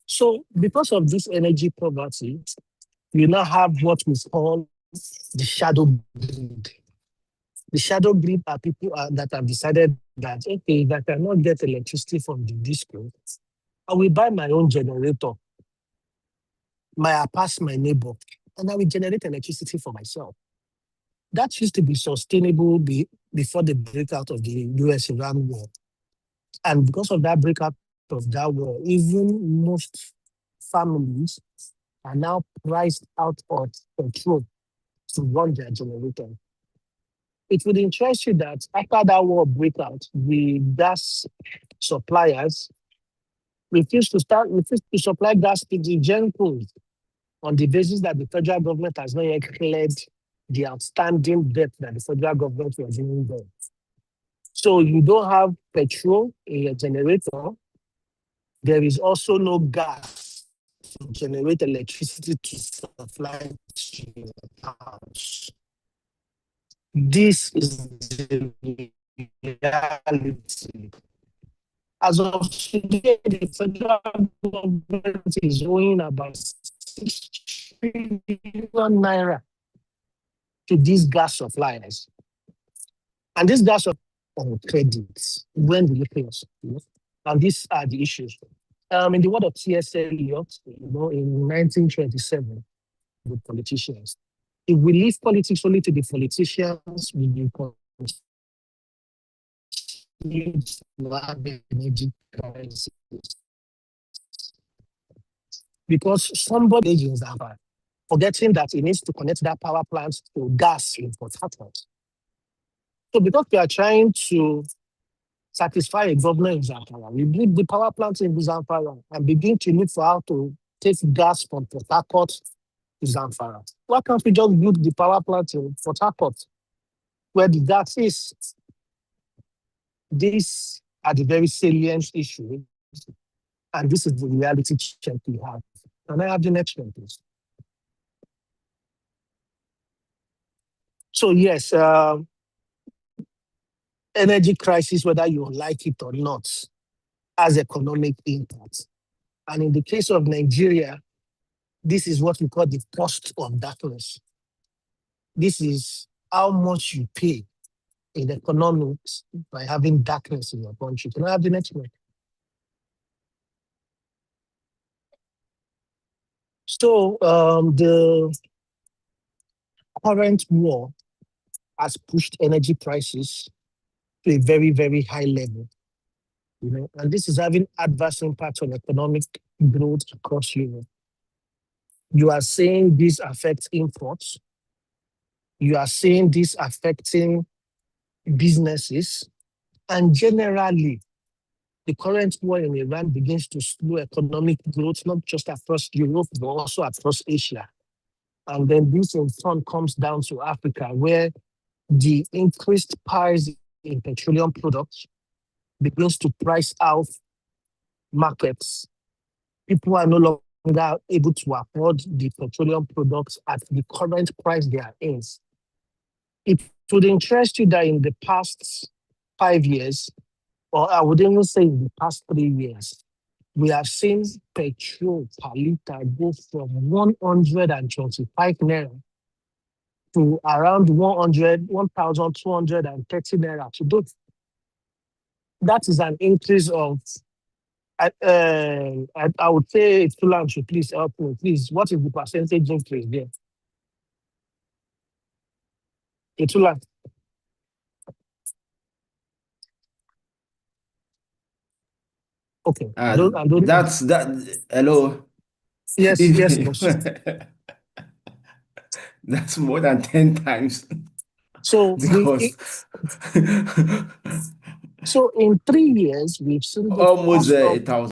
So because of this energy poverty, you now have what we call the shadow grid. The shadow grid are people that have decided that, okay, if I cannot get electricity from the disco, I will buy my own generator. I pass my neighbor, and I will generate electricity for myself. That used to be sustainable before the breakout of the US-Iran war. And because of that breakout of that war, even most families are now priced out of petrol to run their generator. It would interest you that after that war breakout, the gas suppliers refused to supply gas to the GenCos on the basis that the federal government has not yet cleared the outstanding debt that the federal government was doing there. So you don't have petrol in your generator. There is also no gas to generate electricity to supply to your house. This is the reality. As of today, the federal government is owing about 6 trillion naira to these gas suppliers. And this gas on credits, when do you pay us? And these are the issues. In the word of T.S. Eliot, in 1927, the politicians, if we leave politics only to the politicians, we will continue to have energy crisis. Because somebody is forgetting that he needs to connect that power plant to gas in Port Harcourt. So because we are trying to satisfy a governor in Zamfara, we build the power plant in Zamfara and begin to look for how to take gas from Port Harcourt to Zamfara. Why can't we just build the power plant in Port Harcourt where the gas is? These are the very salient issues, and this is the reality check we have. Can I have the next one, please? So yes, energy crisis, whether you like it or not, has economic impact. And in the case of Nigeria, this is what we call the cost of darkness. This is how much you pay in economics by having darkness in your country. Can I have the next one? So the current war has pushed energy prices to a very, very high level. And this is having adverse impact on economic growth across Europe. You are saying this affects imports. You are saying this affecting businesses. And generally, the current war in Iran begins to slow economic growth, not just across Europe, but also across Asia. And then this in turn comes down to Africa, where the increased price in petroleum products begins to price out markets. People are no longer able to afford the petroleum products at the current price they are in. It would interest you that in the past 5 years, or I would even say in the past 3 years, we have seen petrol per liter go from 125 naira to around 1,230 naira today. That is an increase of, I would say, Tulan should please help me. Please, what is the percentage increase there? Tulan. Okay. That's that. Hello. Yes, yes, boss. That's more than 10 times. So, Because so in 3 years, we've seen the almost cost of, 1,000.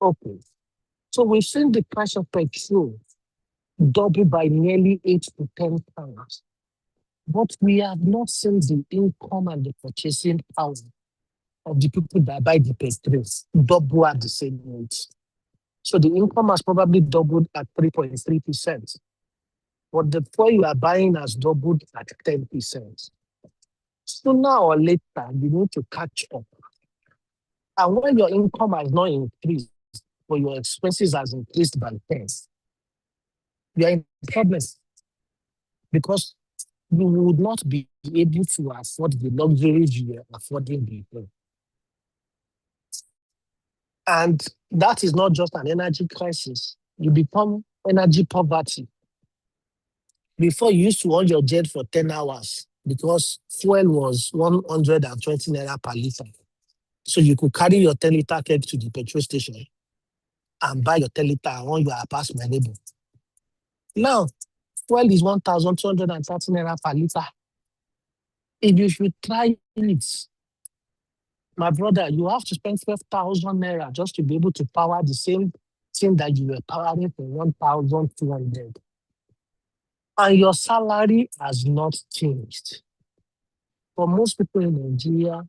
okay. So we've seen the price of petrol double by nearly 8 to 10 times. But we have not seen the income and the purchasing power of the people that buy the petrol double at the same rate. So the income has probably doubled at 3.3%. but the fuel you are buying has doubled at 10%. Sooner or later, you need to catch up. And when your income has not increased, but your expenses has increased by 10, you are in problem because you would not be able to afford the luxuries you were affording before. And that is not just an energy crisis. You become energy poverty. Before, you used to on your jet for 10 hours because fuel was 120 naira per liter. So you could carry your 10-liter keg to the petrol station and buy your 10-liter on your past my neighbor. Now, fuel is 1,230 naira per liter. If you should try it, my brother, you have to spend 12,000 naira just to be able to power the same thing that you were powering for 1,200. And your salary has not changed. For most people in Nigeria,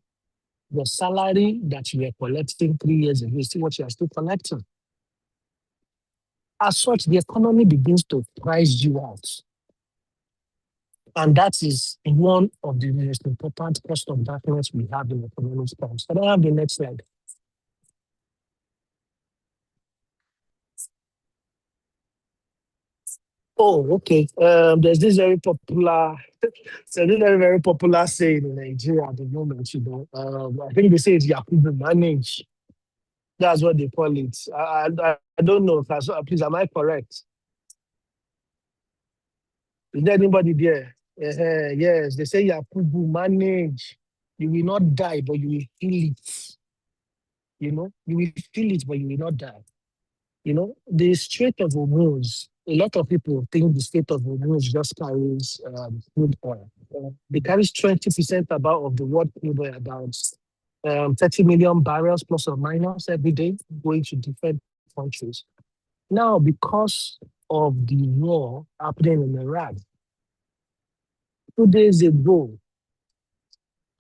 your salary that you were collecting 3 years ago is still what you are still collecting. As such, the economy begins to price you out. And that is one of the most important cost of darkness we have in economic terms. I don't have the next slide. Oh, okay. There's this very popular, very popular saying in Nigeria at the moment, you know. I think they say it's Yakubu manage. That's what they call it. I don't know if that's, please, am I correct? Is there anybody there? Yes, they say Yakubu manage. You will not die, but you will feel it. You know, you will feel it, but you will not die. You know, the Strait of Hormuz, a lot of people think the Strait of Hormuz just carries crude oil. They carry 20% about of the world crude oil, about 30 million barrels plus or minus every day going to different countries. Now, because of the war happening in Iraq, 2 days ago,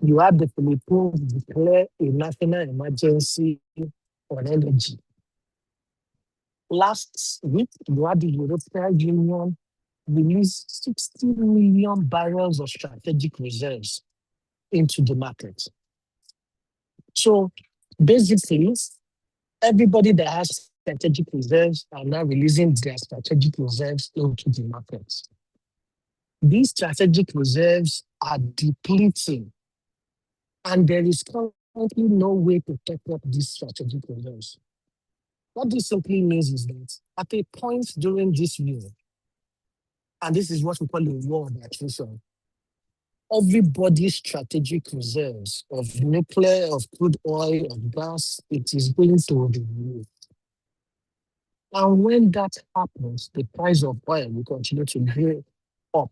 you had the Philippines declare a national emergency on energy. Last week, you had the European Union release 60 million barrels of strategic reserves into the market. So basically, everybody that has strategic reserves are now releasing their strategic reserves into the market. These strategic reserves are depleting, and there is currently no way to top up these strategic reserves. What this simply means is that at a point during this year, and this is what we call a war of attrition, everybody's strategic reserves of nuclear, of crude oil, of gas, it is going to the roof. And when that happens, the price of oil will continue to go up.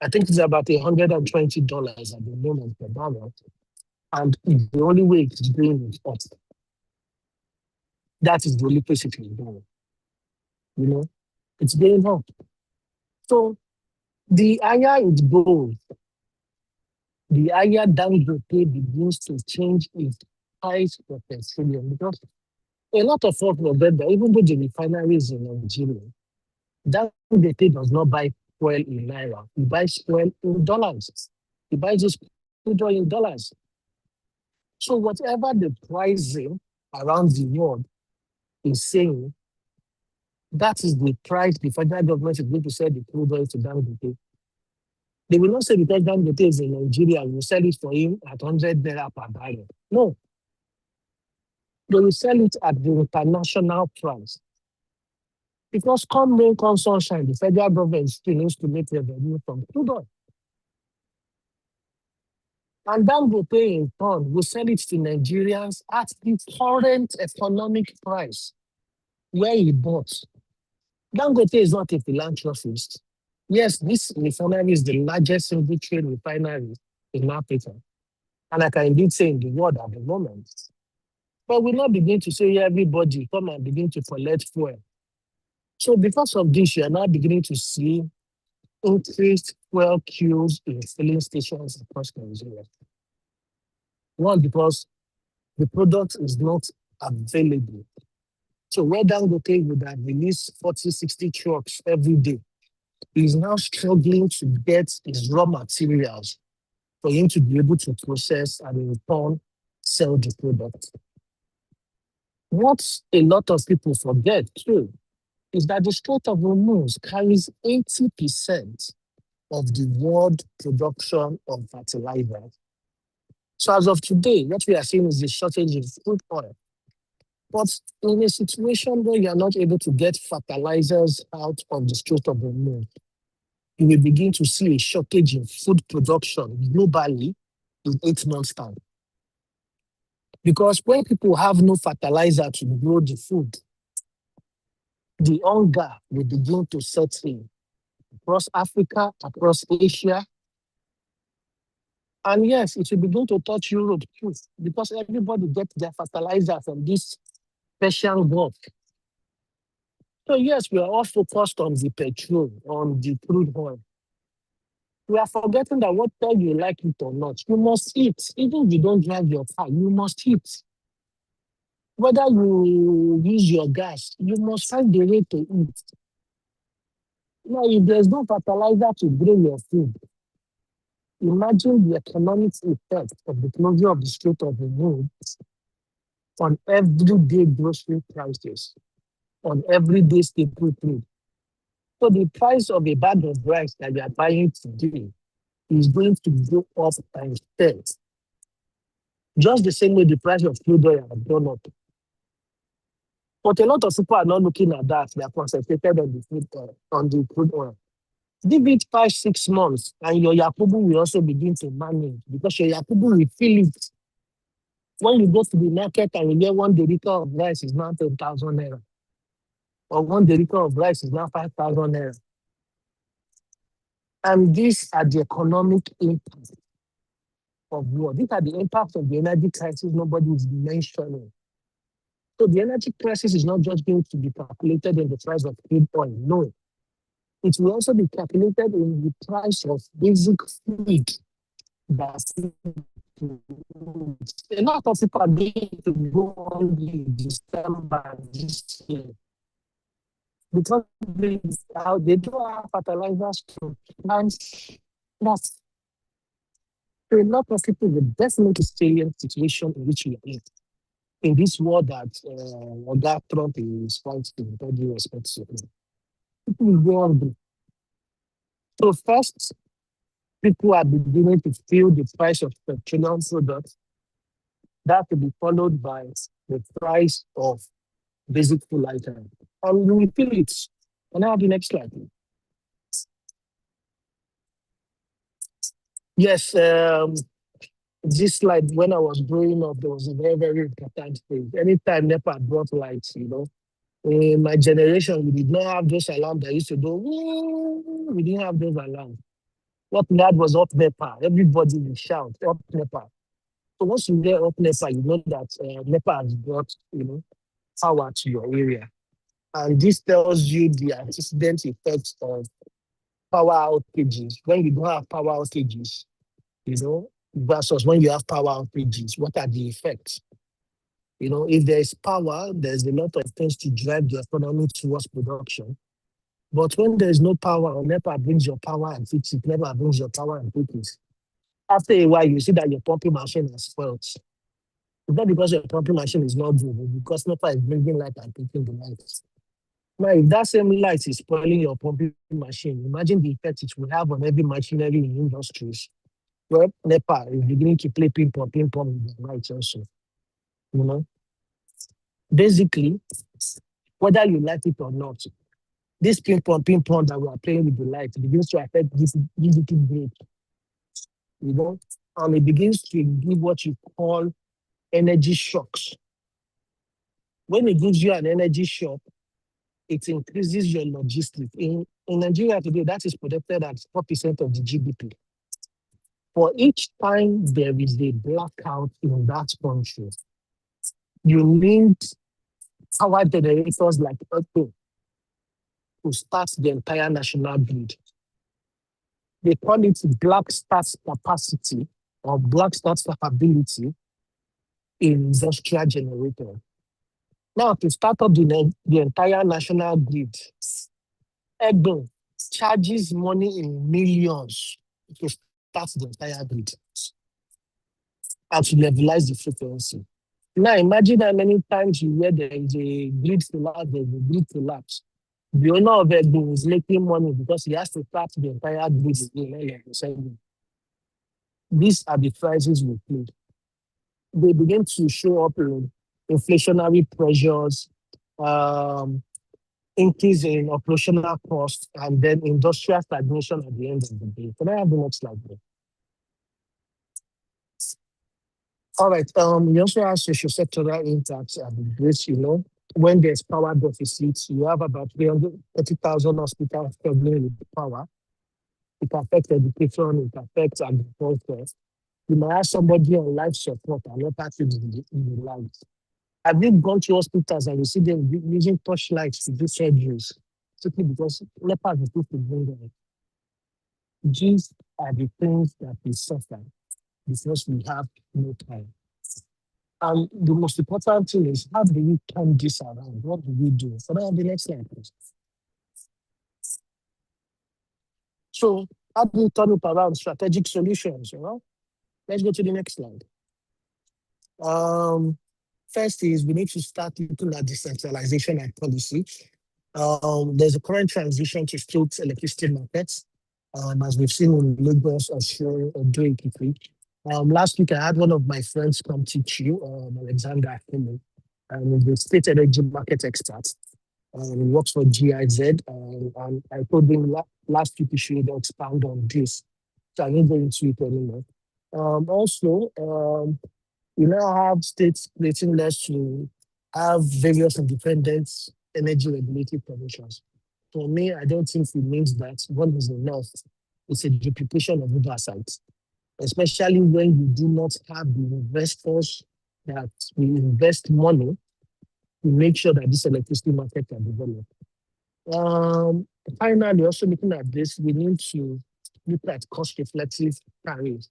I think it's about $120 at the moment per barrel. And the only way it's going is up. That is the only place it can go. You know, it's going up. So the higher it goes, the higher Dangote begins to change its price for petroleum. Because a lot of folks remember, even though the refineries in Nigeria, Dangote does not buy oil in naira. He buys oil in dollars. He buys this crude oil in dollars. So whatever the pricing around the world is saying, that is the price the federal government is going to sell the crude oil to Dangote. They will not say because Dangote is in Nigeria, we will sell it for him at 100 naira per barrel. No. They will sell it at the international price. Because come rain, come sunshine, the federal government still needs to make revenue from crude oil. And Dangote in turn will sell it to Nigerians at the current economic price where he bought. Dangote is not a philanthropist. Yes, this refinery is the largest single trade refinery in Africa. And I can indeed say in the world at the moment. But we'll not begin to say, everybody come and begin to collect fuel. So because of this, you are now beginning to see increased fuel queues in filling stations across Nigeria. One, because the product is not available. So where Dangote would have released 40, 60 trucks every day is now struggling to get his raw materials for him to be able to process and in turn sell the product. What a lot of people forget too is that the Strait of Hormuz carries 80% of the world production of fertilizer. So as of today, what we are seeing is the shortage in crude oil. But in a situation where you are not able to get fertilizers out of the Strait of Hormuz, you will begin to see a shortage in food production globally in 8 months' time. Because when people have no fertilizer to grow the food, the hunger will begin to set in across Africa, across Asia. And yes, it will begin to touch Europe too, because everybody gets their fertilizer from this Persian Gulf. So yes, we are all focused on the petrol, on the crude oil. We are forgetting that whether you like it or not, you must eat. Even if you don't drive your car, you must eat. Whether you use your gas, you must find a way to eat. Now, if there's no fertilizer to grow your food, imagine the economic effect of the closure of the Strait of Hormuz on everyday grocery prices, on everyday staple food. So the price of a bag of rice that you are buying today is going to go up times 10. Just the same way the price of crude oil has gone up. But a lot of people are not looking at that. They are concentrated on the crude oil. Give it 5-6 months, and your Yakubu will also begin to manage, because your Yakubu will feel it. When you go to the market and you get 1 derica of rice is now 10,000 naira, or 1 derica of rice is now 5,000 naira. And these are the economic impact of war. These are the impacts of the energy crisis nobody is mentioning. So the energy crisis is not just going to be calculated in the price of crude oil. No. It will also be calculated in the price of basic food. That's a lot of people are going to go on the December this year because they don't have fertilizers to plant that. So a lot of people will definitely stay in the situation in which we are in this war that Oga Trump is fighting, with all due respect to him. People will go hungry. So first, people are beginning to feel the price of petroleum products. That will be followed by the price of basic food items. And you will feel it. Can I have the next slide? Yes, this slide, when I was growing up, there was a very, very important thing. Anytime NEPA brought lights, in my generation, we did not have those alarms that used to go, woo! We didn't have those alarms. What we had was up NEPA. Everybody will shout, up NEPA. So once you hear up NEPA, you know that NEPA has brought, power to your area. And this tells you the antecedent effects of power outages. When you don't have power outages, versus when you have power outages, what are the effects? If there's power, there's a lot of things to drive the economy towards production. But when there's no power, NEPA brings your power and fix it. NEPA brings your power and fix it. After a while, you see that your pumping machine has failed. It's not because your pumping machine is not good, it's because NEPA is bringing light and taking the lights. Now, if that same light is spoiling your pumping machine, imagine the effect it will have on every machinery in industries. Well, NEPA is beginning to play ping-pong with the lights also. Basically, whether you like it or not, this ping-pong that we are playing with the light begins to affect this little break. And it begins to give what you call energy shocks. When it gives you an energy shock, it increases your logistics. In Nigeria today, that is projected at 4% of the GDP. For each time there is a blackout in that country, you need power generators like Earthquake to start the entire national grid. They call it black start capacity or black start capability in industrial generator. Now, to start up the entire national grid, Egbon, charges money in millions to start the entire grid and to levelize the frequency. Now imagine how many times you hear there is a grid collapse, there's a grid collapse. The owner of it is making money because he has to start the entire grid again. These are the prices we pay. They begin to show up in inflationary pressures, increase in operational costs, and then industrial stagnation at the end of the day. Can I have the next slide, please? All right. You also have social sectoral impacts and this, when there's power deficits, you have about 330,000 hospitals struggling with power. It affects education, it affects agriculture. You might have somebody on life support and not active in the lives. Have you gone to hospitals and you see them using torchlights to do surgeries simply because lepers are people bring them? These are the things that we suffer because we have no time. And the most important thing is, how do we turn this around? What do we do? Can I have the next slide, please? So, how do we turn it around? Strategic solutions, Let's go to the next slide. First is we need to start looking at decentralization and policy. There's a current transition to state electricity markets, as we've seen in Lagos, Osun, Ondo Ekiti. Last week, I had one of my friends come teach you, Alexander Akemi, and the state energy market expert. He works for GIZ, and I told him last week he should expand on this. So I won't go into it anymore. Also, we now have states creating less to have various independent energy regulatory commissions. For me, I don't think it means that one is enough. It's a duplication of oversight, especially when you do not have the investors that will invest money to make sure that this electricity market can develop. Finally, also looking at this, we need to look at cost-reflective tariffs.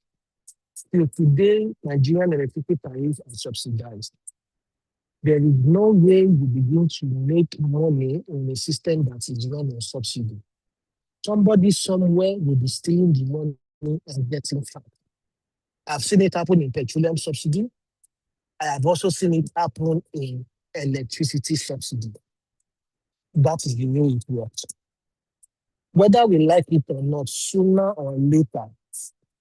Till today, Nigerian electricity tariffs are subsidized. There is no way you begin to make money in a system that is run on subsidy. Somebody somewhere will be stealing the money and getting fat. I've seen it happen in petroleum subsidy. I have also seen it happen in electricity subsidy. That is the way it works. Whether we like it or not, sooner or later,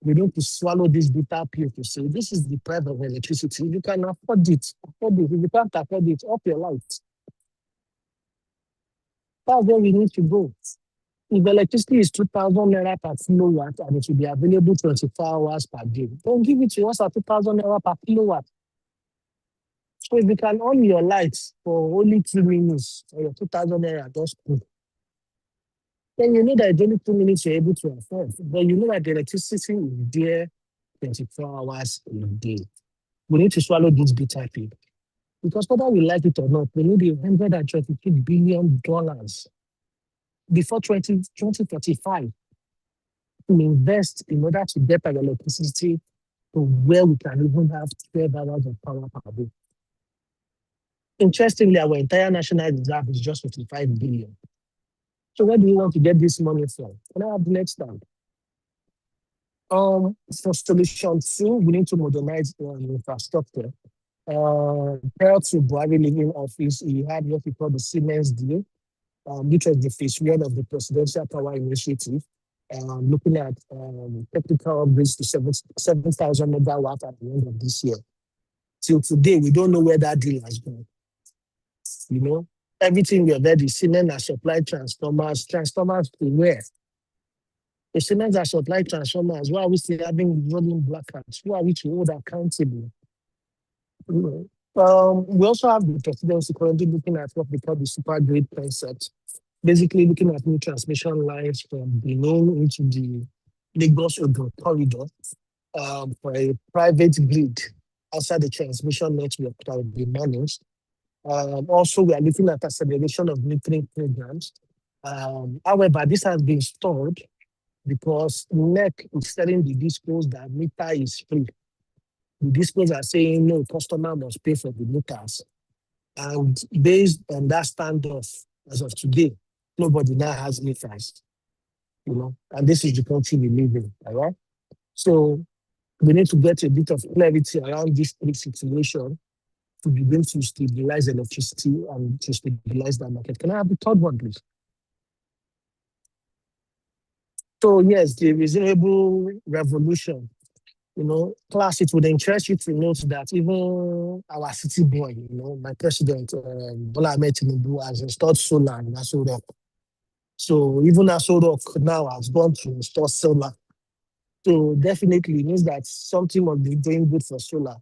we need to swallow this bitter pill to say, this is the price of electricity. You can afford it. Afford it. If you can't afford it, off your lights. That's where we need to go. If electricity is 2,000 naira per kilowatt and it will be available 24 hours per day, don't give it to us at 2,000 naira per kilowatt. So if you can on your lights for only 2 minutes or your 2,000 naira, just put. Then you know that it's only 2 minutes you're able to afford. But you know that the electricity is there 24 hours a day. We need to swallow this bitter pill. Because whether we like it or not, we need $123 billion before 2035 to invest in order to get our electricity to where we can even have 12 hours of power per day. Interestingly, our entire national reserve is just 55 billion. So where do we want to get this money from? Can I have the next slide? For solution 2, we need to modernize infrastructure. Prior to Buhari leaving office, he had what we call the Siemens deal, which was the phase 1 of the Presidential Power Initiative, looking at technical upgrades to 7,000 megawatts at the end of this year. Till today, we don't know where that deal has gone. Everything we have heard is Siemens has supplied transformers to where? The Siemens has supplied transformers. Why are we still having rolling blackouts? Who are we to hold accountable? We also have the presidency currently looking at what we call the super grid concept, basically looking at new transmission lines from Benin into the Lagos-Ogun corridor for a private grid outside the transmission network that will be managed. Also, we are looking at acceleration of metering programs. However, this has been stalled because NEC is telling the discos that meter is free. The discos are saying, no, customer must pay for the meters. And based on that standoff, as of today, nobody now has meters. and this is the country we live in, all right? So we need to get a bit of clarity around this situation to begin to stabilize electricity and to stabilize that market. Can I have the third one, please? So yes, the reasonable revolution. Class, it would interest you to note that even our city boy, my president, Bola Ahmed Tinubu, has installed solar in Aso Rock. So even Aso Rock now has gone to install solar. So definitely it means that something must be doing good for solar.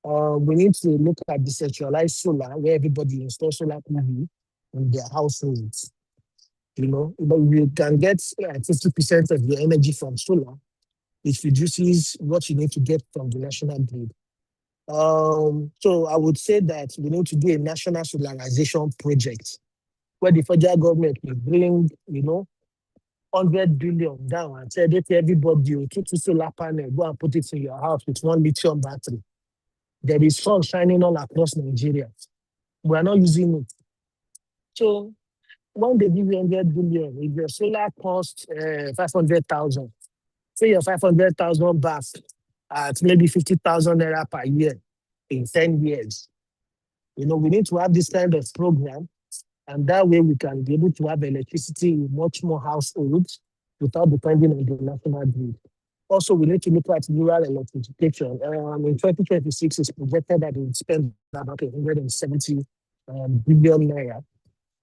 We need to look at decentralized solar, where everybody installs solar PV in their households. But you can get 50% of your energy from solar. It reduces what you need to get from the national grid. So I would say that we need to do a national solarization project where the federal government will bring, 100 billion down and say, let everybody you put a solar panel, go and put it in your house with 1 lithium battery. There is sun shining all across Nigeria. We are not using it. So when they give you 100 billion, if your solar costs 500,000, say your 500,000 back at maybe 50,000 naira per year in 10 years. We need to have this kind of program, and that way we can be able to have electricity in much more households without depending on the national grid. Also, we need to look at rural electrification. In 2026, it's projected that we will spend about 170 billion naira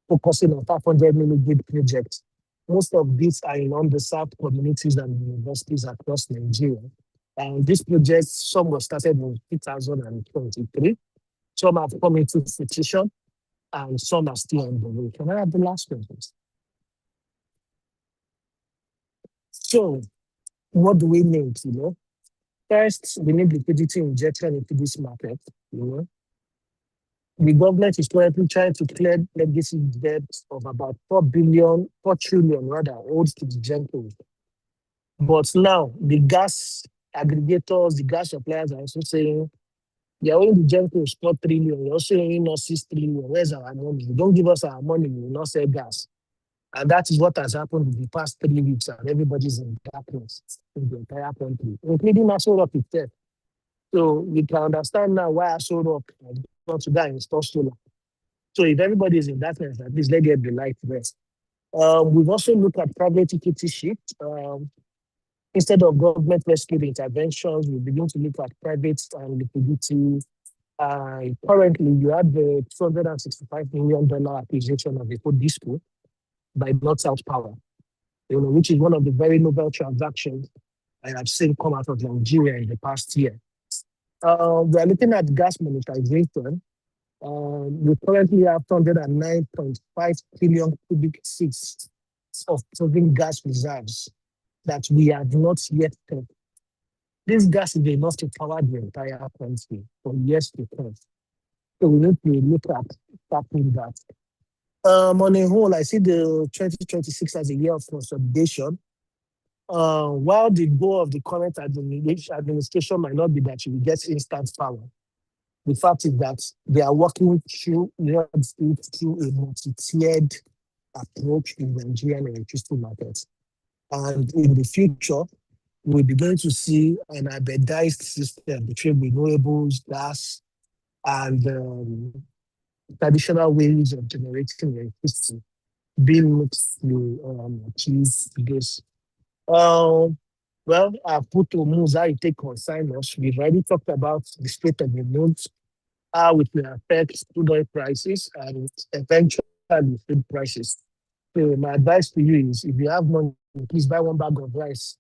focusing on 500 mini-grid projects. Most of these are in underserved communities and universities across Nigeria. And these projects, some were started in 2023, some have come into fruition, and some are still on the way. Can I have the last one, please? So, what do we need? First, we need liquidity injection into this market. The government is currently trying to clear legacy debts of about 4 trillion owed to the GenCos. But now the gas aggregators, the gas suppliers are also saying, you're owing the GenCos 4 trillion, you're also owing us 6 trillion. Where's our money? You don't give us our money, we will not sell gas. And that is what has happened in the past 3 weeks, and everybody's in darkness in the entire country, including Aso Rock itself. So we can understand now why Aso Rock has gone to that install solar. So if everybody is in darkness, at least let there be light there. We've also looked at private equity shift. Instead of government rescue interventions, we begin to look at private liquidity. Currently, you have the $265 million acquisition of Eco Disco by North South Power, which is one of the very noble transactions I have seen come out of Nigeria in the past year. We are looking at gas monetization. We currently have 209.5 trillion cubic feet of proven gas reserves that we have not yet tapped. This gas is enough to power the entire country for years to come. So we need to look at tapping that. On a whole, I see the 2026 as a year of consolidation. While the goal of the current administration might not be that you will get instant power, the fact is that they are working through a multi-tiered approach in the Nigerian electricity market. And in the future, we'll be going to see an hybridized system between renewables, gas, and traditional ways of generating electricity being mixed to achieve this. Well, I've put to moves how it take concern us. We've already talked about the state of the moves, how it will affect crude oil prices and eventually food prices. So my advice to you is, if you have money, please buy 1 bag of rice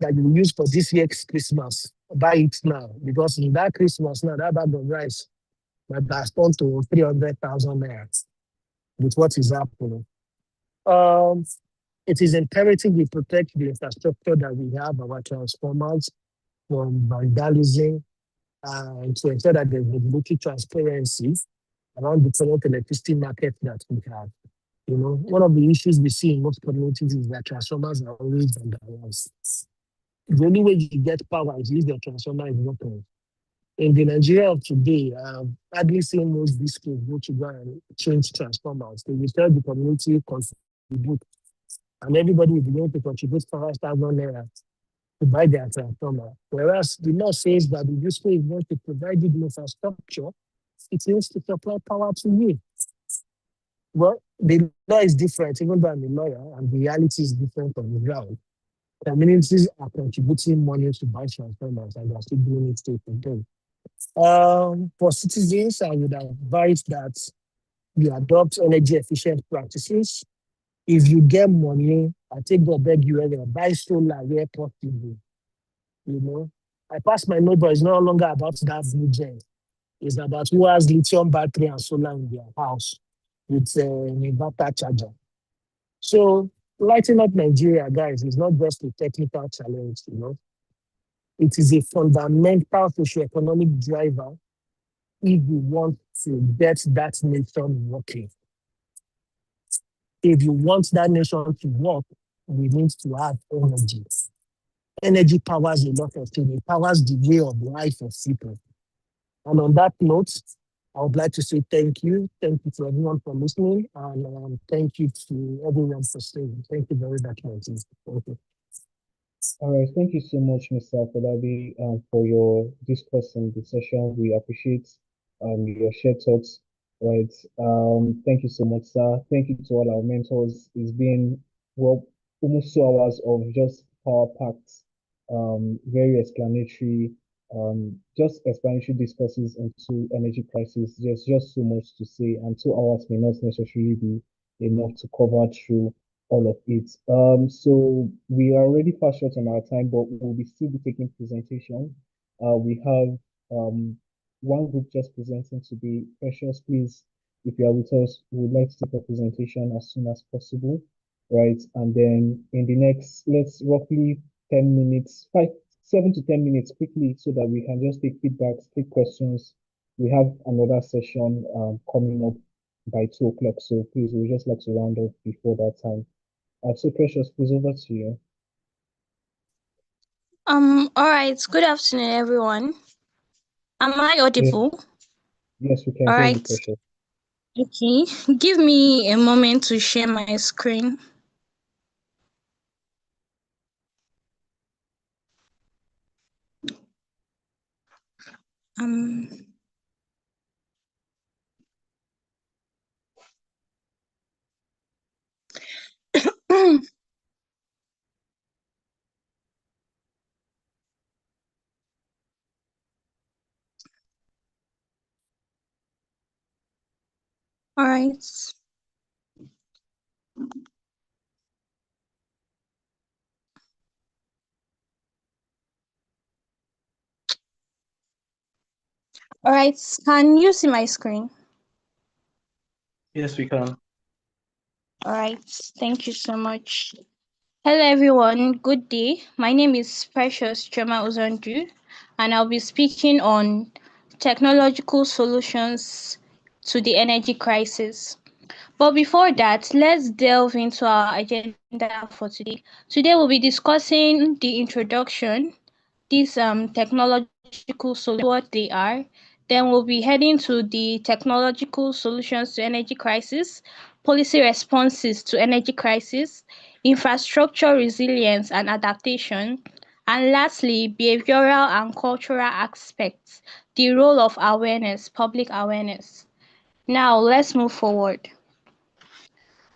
that you will use for this year's Christmas. Buy it now, because in that Christmas now, that bag of rice might respond to 300,000 naira with what is happening. It is imperative we protect the infrastructure that we have, our transformers, from vandalism, and to ensure that there's regulatory transparency around the current electricity market that we have. One of the issues we see in most communities is that transformers are always vandalized. The only way you get power is if your transformer is working. In the Nigeria of today, I've hardly seen most discos go to go and change transformers. They will tell the community contribute and everybody will be going to contribute 5,000 naira to buy their transformer. Whereas the law says that the disco is going to provide you the infrastructure, it needs to supply power to you. Well, the law is different, even though I'm a lawyer, and the reality is different on the ground. Communities are contributing money to buy transformers, and they're still doing it till today. For citizens, I would advise that you adopt energy efficient practices. If you get money, I take God beg you buy solar where possible. You know, I pass my neighbor, it's no longer about that blue gen. It's about who has lithium battery and solar in their house with an inverter charger. So lighting up Nigeria, guys, is not just a technical challenge, you know. It is a fundamental socio-economic driver if you want to get that nation working. If you want that nation to work, we need to have energy. Energy powers a lot of things. It powers the way of life of people. And on that note, I would like to say thank you. Thank you to everyone for listening. And thank you to everyone for staying. Thank you very much, Martin. Thank you. All right, thank you so much, Mr. Afolabi, for your discourse in the session. We appreciate your shared thoughts. Right. Thank you so much, sir. Thank you to all our mentors. It's been almost 2 hours of just power packed, very explanatory, just explanatory discussions into energy crisis. There's just so much to say, and 2 hours may not necessarily be enough to cover through all of it. So we are already fast short on our time, but we'll still be taking presentation. We have one group just presenting today. Precious, please, if you are with us, we would like to take a presentation as soon as possible, right? And then in the next, let's roughly 10 minutes, 7 to 10 minutes quickly, so that we can just take feedbacks, take questions. We have another session coming up by 2 o'clock, so please, we would just like to round up before that time. So Precious, please, over to you. All right. Good afternoon, everyone. Am I audible? Yes, we can All hear you, right. Precious. Okay. Give me a moment to share my screen. All right. All right. Can you see my screen? Yes, we can. All right. Thank you so much. Hello, everyone. Good day. My name is Precious Choma Uzondu, and I'll be speaking on technological solutions to the energy crisis. But before that, let's delve into our agenda for today. Today, we'll be discussing the introduction, these technological solutions, what they are. Then we'll be heading to the technological solutions to energy crisis, policy responses to energy crisis, infrastructure resilience and adaptation, and lastly, behavioral and cultural aspects, the role of awareness, public awareness. Now, let's move forward.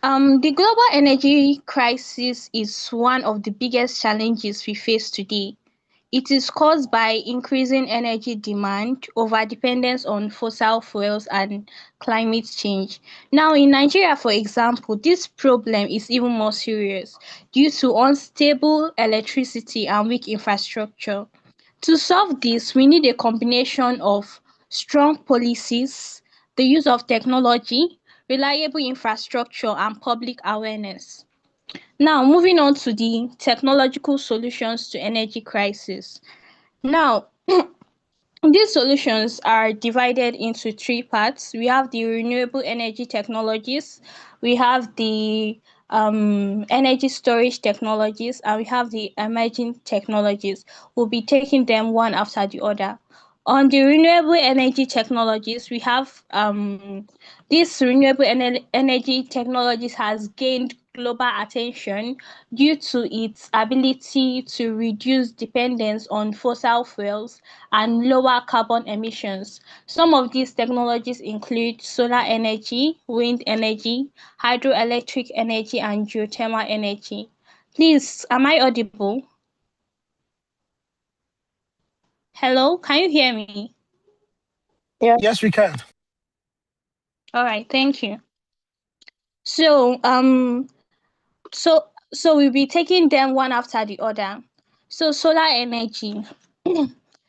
The global energy crisis is one of the biggest challenges we face today. It is caused by increasing energy demand, overdependence on fossil fuels, and climate change. Now, in Nigeria, for example, this problem is even more serious due to unstable electricity and weak infrastructure. To solve this, we need a combination of strong policies, the use of technology, reliable infrastructure, and public awareness. Now, moving on to the technological solutions to energy crisis. Now, these solutions are divided into 3 parts. We have the renewable energy technologies, we have the energy storage technologies, and we have the emerging technologies. We'll be taking them one after the other. On the renewable energy technologies, we have this renewable energy technologies has gained global attention due to its ability to reduce dependence on fossil fuels and lower carbon emissions. Some of these technologies include solar energy, wind energy, hydroelectric energy, and geothermal energy. Please, am I audible? Hello, can you hear me? Yes, we can. All right, thank you. So, so we'll be taking them one after the other. So solar energy.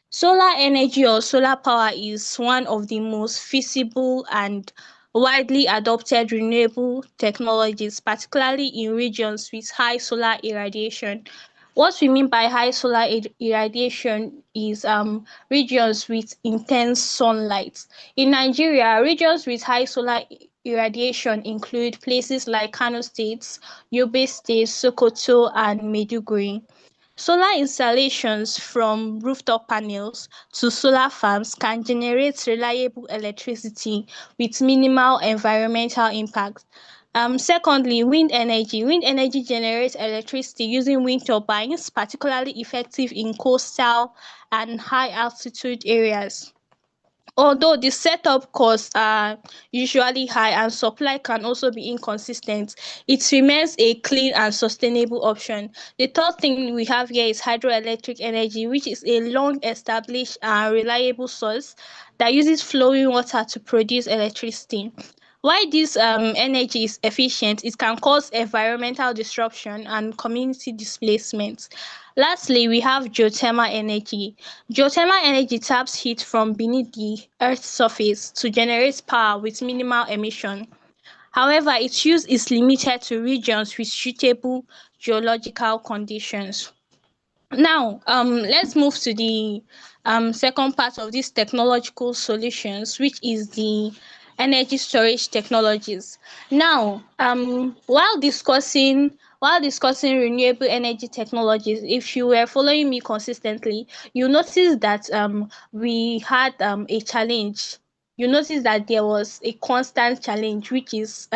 Solar energy or solar power is one of the most feasible and widely adopted renewable technologies, particularly in regions with high solar irradiation. What we mean by high solar irradiation is regions with intense sunlight. In Nigeria, regions with high solar irradiation include places like Kano State, Yobe State, Sokoto, and Maiduguri. Solar installations from rooftop panels to solar farms can generate reliable electricity with minimal environmental impact. Secondly, wind energy. Wind energy generates electricity using wind turbines, particularly effective in coastal and high altitude areas. Although the setup costs are usually high and supply can also be inconsistent, it remains a clean and sustainable option. The third thing we have here is hydroelectric energy, which is a long-established and reliable source that uses flowing water to produce electricity. While this energy is efficient, it can cause environmental disruption and community displacement. Lastly, we have geothermal energy. Geothermal energy taps heat from beneath the Earth's surface to generate power with minimal emission. However, its use is limited to regions with suitable geological conditions. Now, let's move to the second part of these technological solutions, which is the energy storage technologies. Now, while discussing renewable energy technologies, if you were following me consistently, you notice that we had a challenge. You notice that there was a constant challenge, which is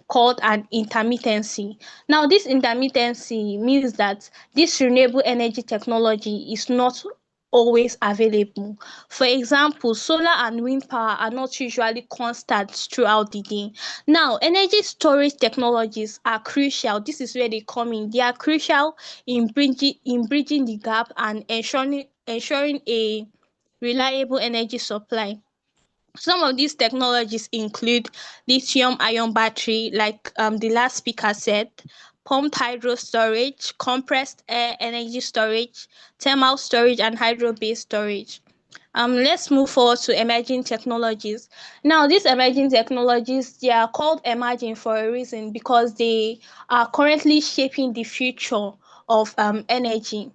called an intermittency. Now, this intermittency means that this renewable energy technology is not always available. For example, solar and wind power are not usually constant throughout the day. Now, energy storage technologies are crucial. This is where they come in. They are crucial in bridging the gap and ensuring a reliable energy supply. Some of these technologies include lithium-ion battery, like the last speaker said, pumped hydro storage, compressed air energy storage, thermal storage, and hydro-based storage. Let's move forward to emerging technologies. Now, these emerging technologies, they are called emerging for a reason because they are currently shaping the future of energy.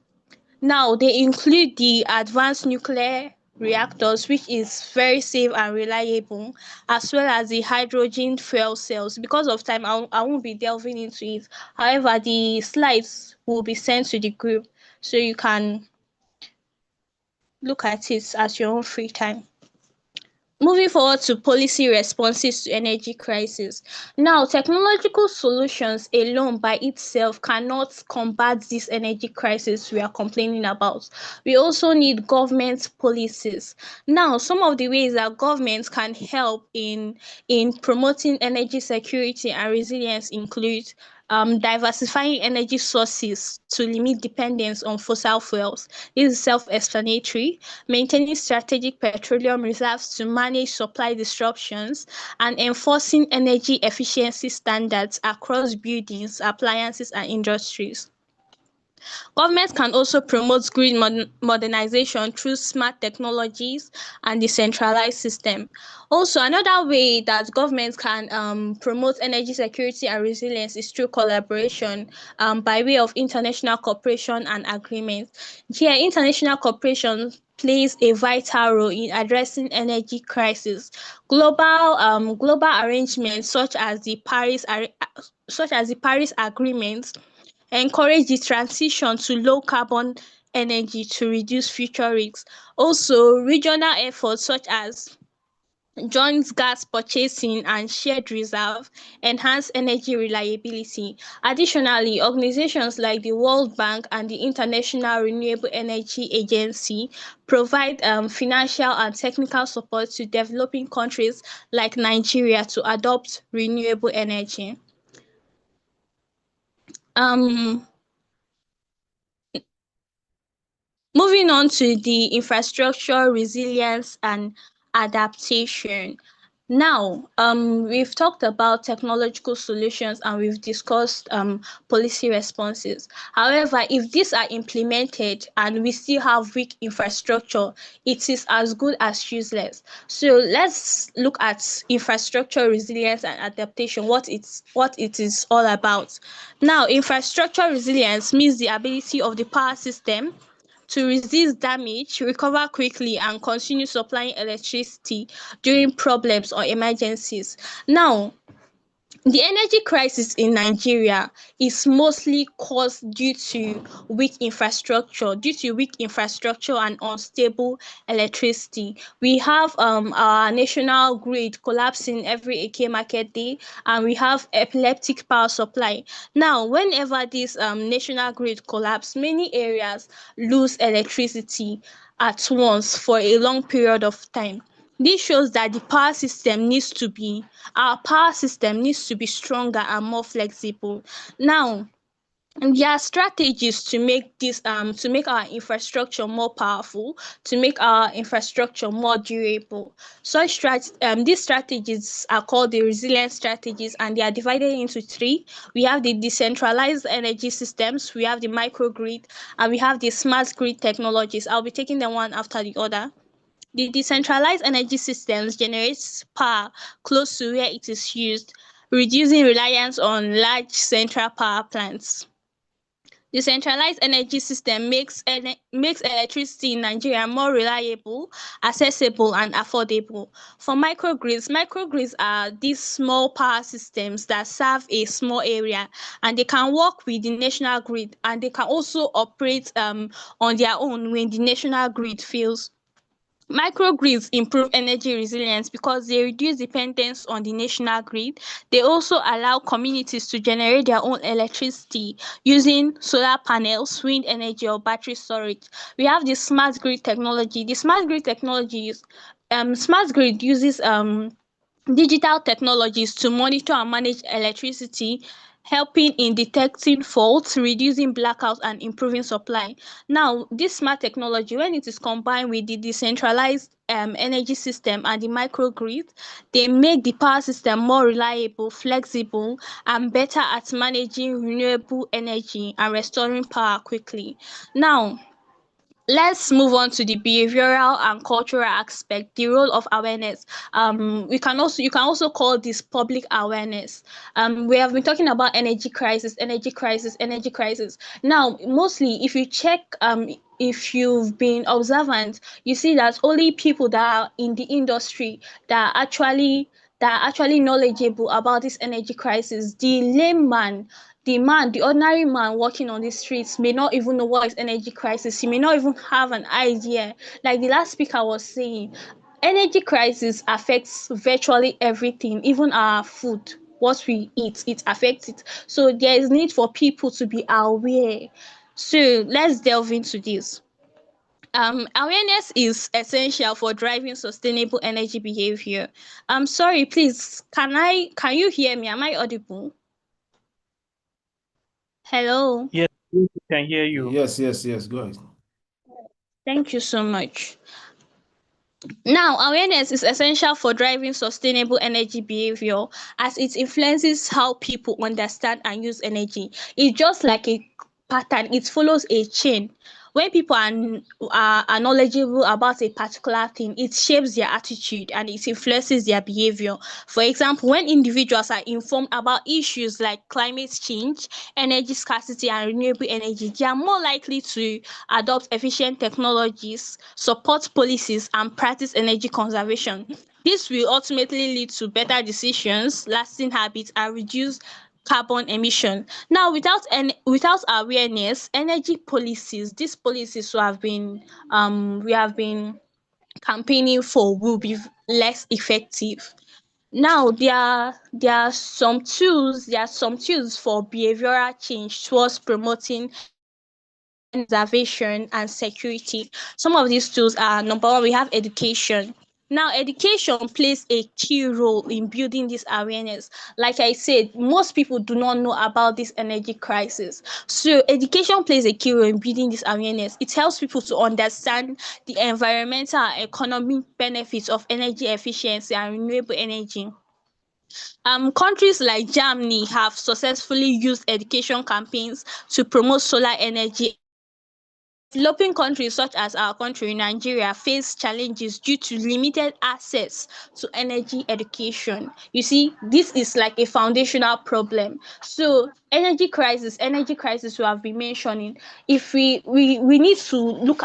Now, they include the advanced nuclear reactors, which is very safe and reliable, as well as the hydrogen fuel cells. Because of time, I won't be delving into it. However, the slides will be sent to the group so you can look at it at your own free time. Moving forward to policy responses to energy crisis. Now, technological solutions alone by itself cannot combat this energy crisis we are complaining about. We also need government policies. Now, some of the ways that governments can help in promoting energy security and resilience include diversifying energy sources to limit dependence on fossil fuels. This is self-explanatory. Maintaining strategic petroleum reserves to manage supply disruptions, and enforcing energy efficiency standards across buildings, appliances, and industries. Governments can also promote grid modernization through smart technologies and decentralized system. Also, another way that governments can promote energy security and resilience is through collaboration by way of international cooperation and agreements. Here, international cooperation plays a vital role in addressing energy crisis. Global arrangements such as the Paris Agreement encourage the transition to low carbon energy to reduce future risks. Also, regional efforts such as joint gas purchasing and shared reserve, enhance energy reliability. Additionally, organizations like the World Bank and the International Renewable Energy Agency provide financial and technical support to developing countries like Nigeria to adopt renewable energy. Moving on to the infrastructure resilience and adaptation. Now, we've talked about technological solutions and we've discussed policy responses. However, if these are implemented and we still have weak infrastructure, it is as good as useless. So let's look at infrastructure resilience and adaptation, what it is all about. Now, infrastructure resilience means the ability of the power system to resist damage, recover quickly, and continue supplying electricity during problems or emergencies. Now, the energy crisis in Nigeria is mostly caused due to weak infrastructure, and unstable electricity. We have our national grid collapsing every Eke market day, and we have epileptic power supply. Now, whenever this national grid collapse, many areas lose electricity at once for a long period of time. This shows that our power system needs to be stronger and more flexible. Now, there are strategies to make our infrastructure more powerful, to make our infrastructure more durable. These strategies are called the resilience strategies, and they are divided into three. We have the decentralized energy systems, we have the microgrid, and we have the smart grid technologies. I'll be taking them one after the other. The decentralized energy systems generates power close to where it is used, reducing reliance on large central power plants. The centralized energy system makes electricity in Nigeria more reliable, accessible, and affordable. For microgrids are these small power systems that serve a small area, and they can work with the national grid, and they can also operate on their own when the national grid fails. Microgrids improve energy resilience because they reduce dependence on the national grid. They also allow communities to generate their own electricity using solar panels, wind energy, or battery storage. We have the smart grid technology. The smart grid uses digital technologies to monitor and manage electricity, helping in detecting faults, reducing blackouts, and improving supply. Now, this smart technology, when it is combined with the decentralized energy system and the microgrid, they make the power system more reliable, flexible, and better at managing renewable energy and restoring power quickly. Now, let's move on to the behavioral and cultural aspect, the role of awareness. You can also call this public awareness. We have been talking about energy crisis. Now, mostly, if you check, if you've been observant, you see that only people that are in the industry that are actually knowledgeable about this energy crisis. The layman, the ordinary man walking on the streets may not even know what is energy crisis. He may not even have an idea. Like the last speaker was saying, energy crisis affects virtually everything, even our food, what we eat, it affects it. So there is need for people to be aware. So let's delve into this. Awareness is essential for driving sustainable energy behavior. I'm sorry, please, can you hear me? Am I audible? Hello. Yes, we can hear you. Yes, go ahead. Thank you so much. Now, awareness is essential for driving sustainable energy behavior as it influences how people understand and use energy. It's just like a pattern, it follows a chain. When people are knowledgeable about a particular thing, it shapes their attitude and it influences their behavior. For example, when individuals are informed about issues like climate change, energy scarcity, and renewable energy, they are more likely to adopt efficient technologies, support policies, and practice energy conservation. This will ultimately lead to better decisions, lasting habits, and reduce carbon emission. Now, without awareness, energy policies, these policies we have been campaigning for will be less effective. Now there are some tools for behavioral change towards promoting conservation and security. Some of these tools are: number one, we have education. Now, education plays a key role in building this awareness. Like I said, most people do not know about this energy crisis. So, education plays a key role in building this awareness. It helps people to understand the environmental and economic benefits of energy efficiency and renewable energy. Countries like Germany have successfully used education campaigns to promote solar energy. Developing countries such as our country, Nigeria, face challenges due to limited access to energy education. You see, this is like a foundational problem. So, energy crisis we have been mentioning. If we need to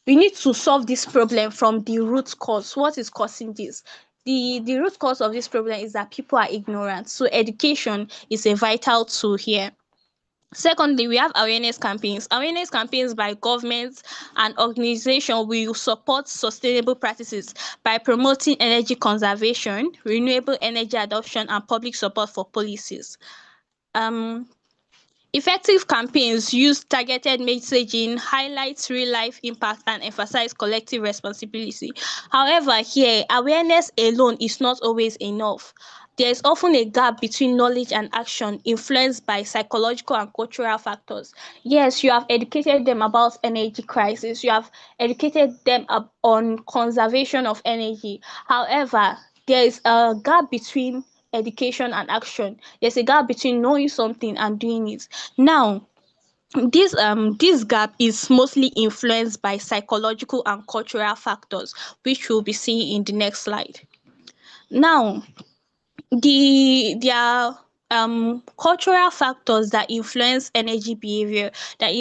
we need to solve this problem from the root cause. What is causing this? The root cause of this problem is that people are ignorant. So, education is a vital tool here. Secondly, we have awareness campaigns. Awareness campaigns by governments and organizations will support sustainable practices by promoting energy conservation, renewable energy adoption, and public support for policies. Um, Effective campaigns use targeted messaging, highlight real-life impact, and emphasize collective responsibility. However, here, awareness alone is not always enough. There is often a gap between knowledge and action, influenced by psychological and cultural factors. Yes, you have educated them about energy crisis. You have educated them on conservation of energy. However, there is a gap between education and action. There's a gap between knowing something and doing it. Now, this gap is mostly influenced by psychological and cultural factors, which we'll be seeing in the next slide. Now, there are cultural factors that influence energy behavior, that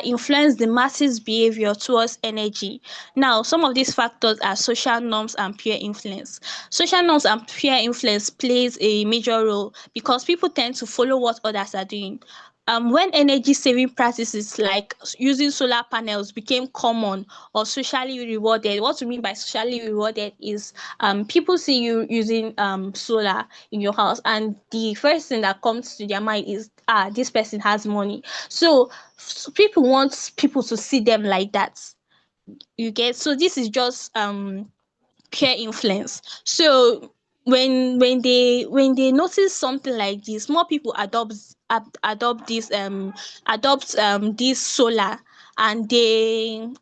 influence the masses behavior towards energy. Now, some of these factors are social norms and peer influence. Social norms and peer influence plays a major role because people tend to follow what others are doing. When energy saving practices like using solar panels became common or socially rewarded, what we mean by socially rewarded is people see you using solar in your house, and the first thing that comes to their mind is, this person has money. So people want people to see them like that. You get? So this is just peer influence. So when they notice something like this, more people adopt this solar, and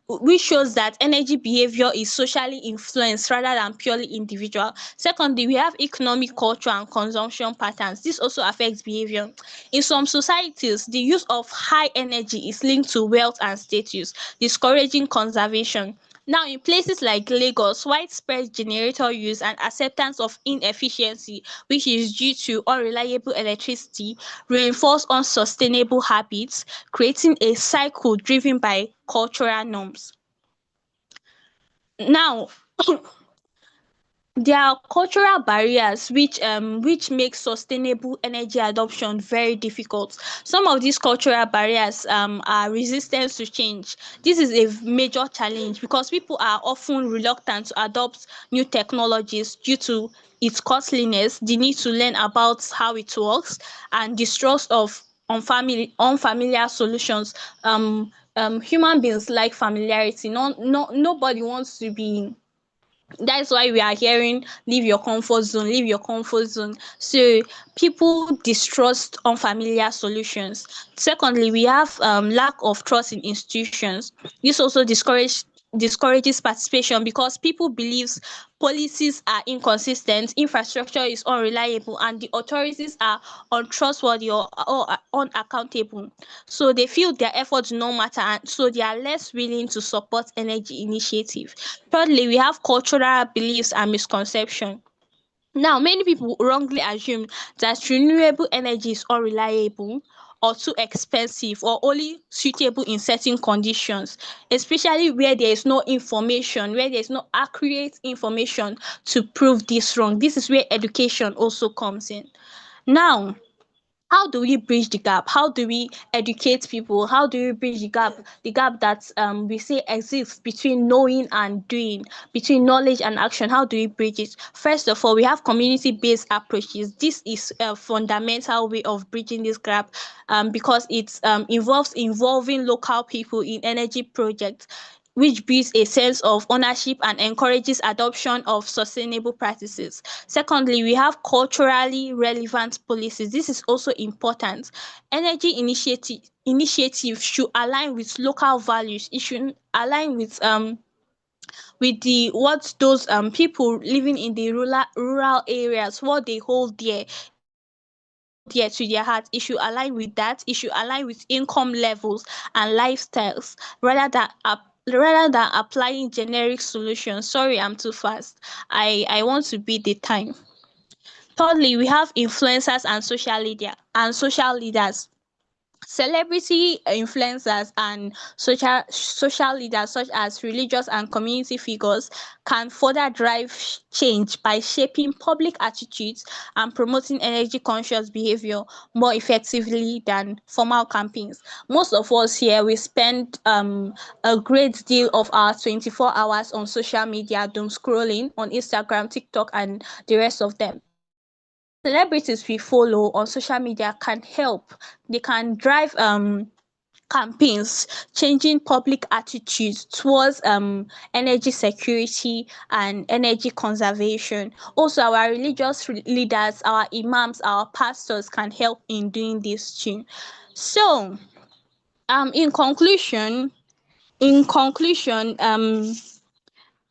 which shows that energy behavior is socially influenced rather than purely individual. Secondly, we have economic, culture, and consumption patterns. This also affects behavior. In some societies, the use of high energy is linked to wealth and status, discouraging conservation. Now, in places like Lagos, widespread generator use and acceptance of inefficiency, which is due to unreliable electricity, reinforce unsustainable habits, creating a cycle driven by cultural norms. Now, there are cultural barriers which make sustainable energy adoption very difficult. Some of these cultural barriers are resistance to change. This is a major challenge because people are often reluctant to adopt new technologies due to its costliness, the need to learn about how it works, and distrust of unfamiliar solutions. Human beings like familiarity. Nobody wants to be. That's why we are hearing leave your comfort zone, leave your comfort zone. So people distrust unfamiliar solutions. Secondly, we have lack of trust in institutions. This also discourages participation because people believes policies are inconsistent, infrastructure is unreliable, and the authorities are untrustworthy or unaccountable. So they feel their efforts no matter, and so they are less willing to support energy initiative. Thirdly, we have cultural beliefs and misconception. Now, many people wrongly assume that renewable energy is unreliable or too expensive or only suitable in certain conditions, especially where there is no information, where there is no accurate information to prove this wrong. This is where education also comes in. Now, how do we bridge the gap? How do we educate people? How do we bridge the gap? The gap that we say exists between knowing and doing, between knowledge and action. How do we bridge it? First of all, we have community-based approaches. This is a fundamental way of bridging this gap, because it involves involving local people in energy projects, which builds a sense of ownership and encourages adoption of sustainable practices. Secondly, we have culturally relevant policies. This is also important. Energy initiatives should align with local values. It should align with the what those people living in the rural areas, what they hold dear to their heart. It should align with that. It should align with income levels and lifestyles rather than applying generic solutions. Sorry, I'm too fast. I want to beat the time. Thirdly, we have influencers and social leaders. Celebrity influencers and social leaders such as religious and community figures can further drive change by shaping public attitudes and promoting energy conscious behavior more effectively than formal campaigns. Most of us here, we spend a great deal of our 24 hours on social media, doom scrolling on Instagram, TikTok, and the rest of them. Celebrities we follow on social media can help. They can drive campaigns changing public attitudes towards energy security and energy conservation. Also, our religious leaders, our imams, our pastors can help in doing this too. So, in conclusion,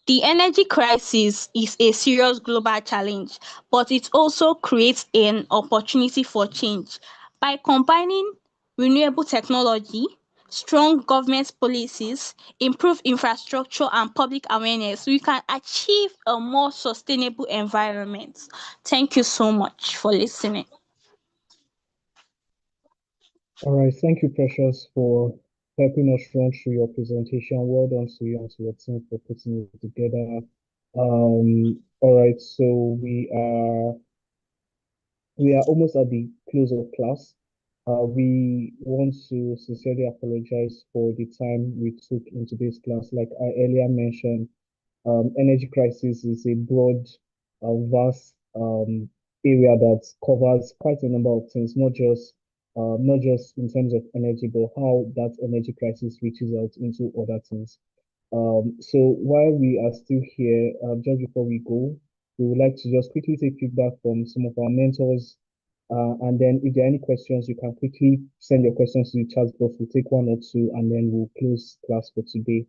the energy crisis is a serious global challenge, but it also creates an opportunity for change. By combining renewable technology, strong government policies, improved infrastructure, and public awareness, we can achieve a more sustainable environment. Thank you so much for listening. All right, thank you, Precious, for helping us run through your presentation. Well done to you and to your team for putting it together. All right, so we are almost at the close of class. We want to sincerely apologize for the time we took in today's class. Like I earlier mentioned, energy crisis is a broad, vast area that covers quite a number of things, not just in terms of energy, but how that energy crisis reaches out into other things. So while we are still here, just before we go, we would like to just quickly take feedback from some of our mentors. And then if there are any questions, you can quickly send your questions to the chat box. We'll take one or two, and then we'll close class for today.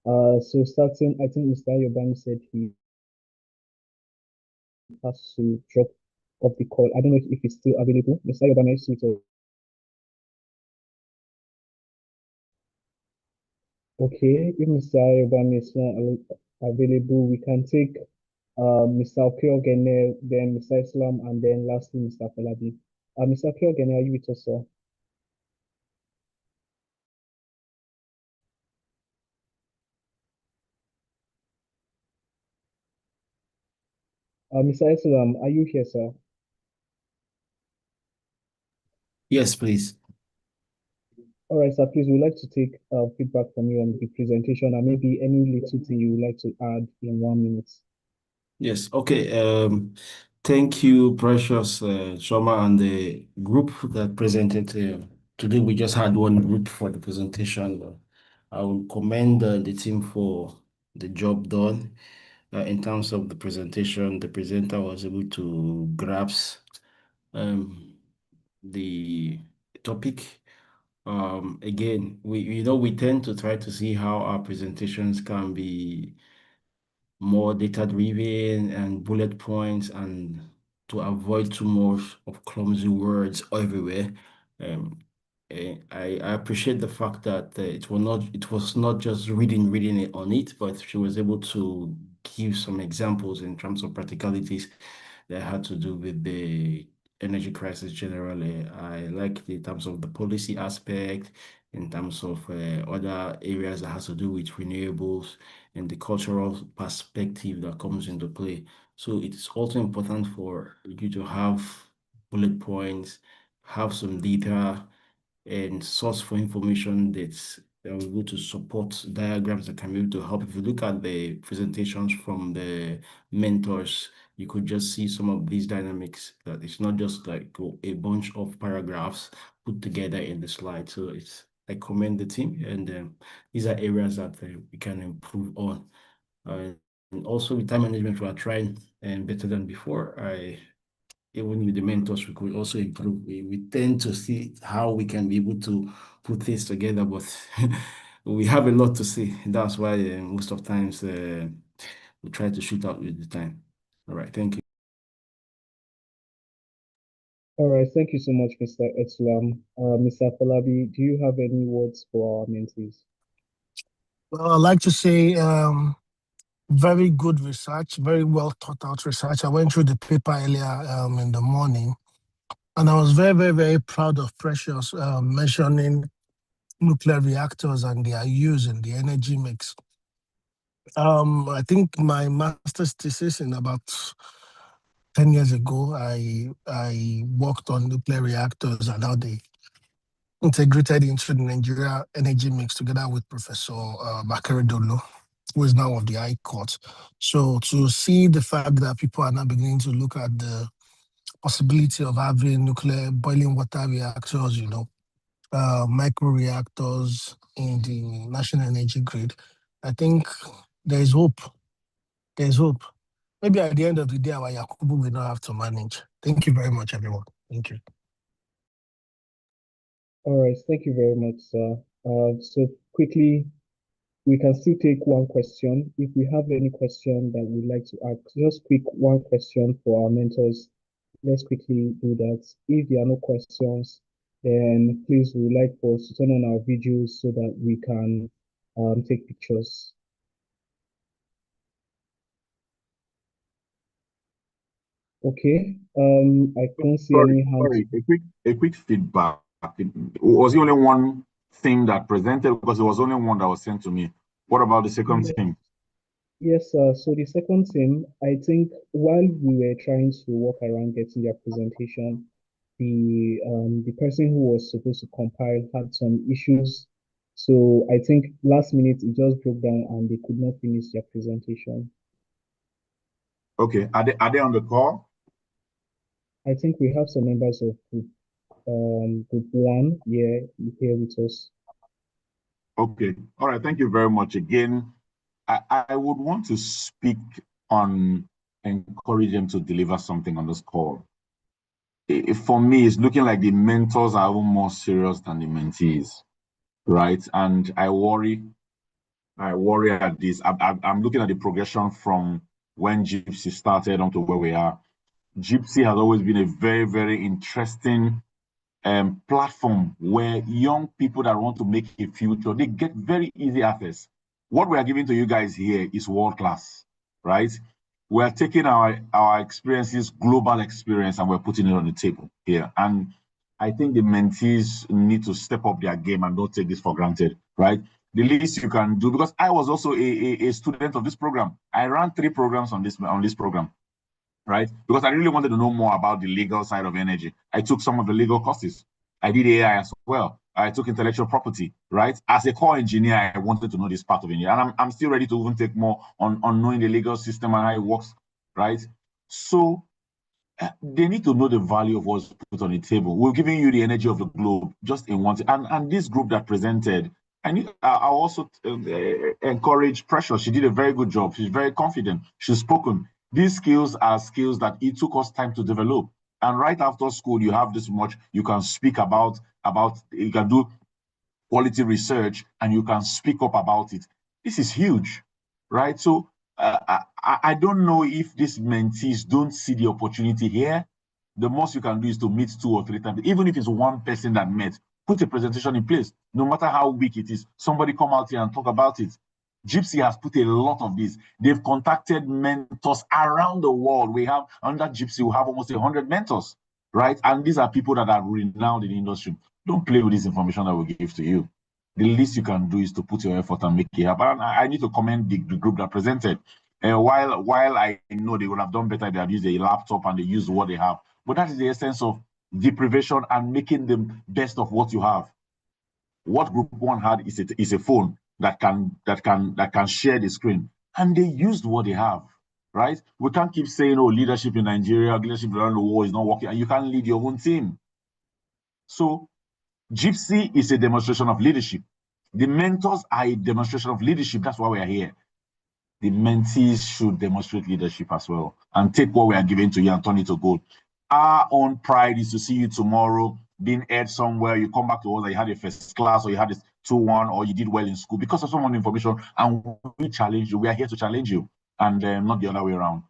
So starting, I think Mr. Yobani said he has to drop off the call. I don't know if he's still available. Mr. Yobani, I see it. Okay, if Mr. Yobani is not available, we can take Mr. Okeogene, then Mr. Islam, and then lastly Mr. Falabi. Mr. Okeogene, are you with us, sir? Mr. Islam, are you here, sir? Yes, please. All right, sir, please, we'd like to take feedback from you on the presentation and maybe any little thing you would like to add in 1 minute. Yes, okay. Thank you, Precious, Shoma, and the group that presented. Today we just had one group for the presentation. I will commend the team for the job done. In terms of the presentation, the presenter was able to grasp the topic. Again, we tend to try to see how our presentations can be more data-driven and bullet points, and to avoid too much of clumsy words everywhere. I appreciate the fact that it was not just reading it on it, but she was able to give some examples in terms of practicalities that had to do with the energy crisis generally. I like the terms of the policy aspect, in terms of other areas that has to do with renewables and the cultural perspective that comes into play. So it's also important for you to have bullet points, have some data and source for information that are able to support diagrams that can be able to help. If you look at the presentations from the mentors, you could just see some of these dynamics, that it's not just like a bunch of paragraphs put together in the slide. So I commend the team, and these are areas that we can improve on. And also with time management, we are trying and better than before. Even with the mentors, we could also improve. We tend to see how we can be able to put this together, but we have a lot to see. That's why most of times we try to shoot out with the time. All right, thank you. All right, thank you so much, Mr. Etsulam. Mr. Falabi, do you have any words for our mentees? Well, I'd like to say very good research, very well thought out research. I went through the paper earlier in the morning, and I was very, very, very proud of Precious mentioning nuclear reactors and their use in the energy mix. I think my master's thesis in about 10 years ago, I worked on nuclear reactors and how they integrated into the Nigeria energy mix together with Professor Bakari Dolo, who is now of the High Court. So to see the fact that people are now beginning to look at the possibility of having nuclear boiling water reactors, micro reactors in the national energy grid, I think there's hope. There's hope. Maybe at the end of the day, our Yakubu will not have to manage. Thank you very much, everyone. Thank you. All right, thank you very much, sir. So quickly, we can still take one question. If we have any question that we'd like to ask, just quick one question for our mentors. Let's quickly do that. If there are no questions, then please, we would like for us to turn on our videos so that we can take pictures. Okay. I can't see any hands. Sorry, a quick feedback. Was the only one thing that presented, because it was only one that was sent to me. What about the second thing? Yes, so the second thing, I think while we were trying to work around getting their presentation, the person who was supposed to compile had some issues. So I think last minute it just broke down and they could not finish their presentation. Okay, are they on the call? I think we have some members of group one here with us. Okay, all right, thank you very much again. I would want to speak on, encourage them to deliver something on this call. For me, it's looking like the mentors are even more serious than the mentees, right? And I worry at this. I'm looking at the progression from when Gypsy started onto where we are. Gypsy has always been a very, very interesting platform where young people that want to make a future, they get very easy access. What we are giving to you guys here is world class, right? We are taking our experiences, global experience, and we're putting it on the table here. And I think the mentees need to step up their game and don't take this for granted, right? The least you can do, because I was also a student of this program. I ran 3 programs on this program, right? Because I really wanted to know more about the legal side of energy. I took some of the legal courses. I did AI as well. I took intellectual property, right? As a core engineer, I wanted to know this part of it. And I'm still ready to even take more on knowing the legal system and how it works, right? So they need to know the value of what's put on the table. We're giving you the energy of the globe just in one thing. And this group that presented, I also encourage Precious. She did a very good job. She's very confident. She's spoken. These skills are skills that it took us time to develop. And right after school, you have this much you can speak about, you can do quality research and you can speak up about it. This is huge, right? So I don't know if these mentees don't see the opportunity here. The most you can do is to meet 2 or 3 times. Even if it's one person that met, put a presentation in place. No matter how weak it is, somebody come out here and talk about it. Gypsy has put a lot of this. They've contacted mentors around the world. We have, under Gypsy, we have almost 100 mentors, right? And these are people that are renowned in the industry. Don't play with this information that we give to you. The least you can do is to put your effort and make it happen. And I need to commend the group that presented. While I know they would have done better if they had used a laptop and they used what they have. But that is the essence of deprivation and making the best of what you have. What Group 1 had is a phone that can share the screen, and they used what they have, right? We can't keep saying, oh, leadership in Nigeria, leadership around the world is not working, and you can't lead your own team. So GIPSY is a demonstration of leadership. The mentors are a demonstration of leadership. That's why we are here. The mentees should demonstrate leadership as well and take what we are giving to you and turn it to gold. Our own pride is to see you tomorrow being aired somewhere. You come back to us that you had a first class or you had a 2-1 or you did well in school because of some information, and we challenge you. We are here to challenge you and not the other way around.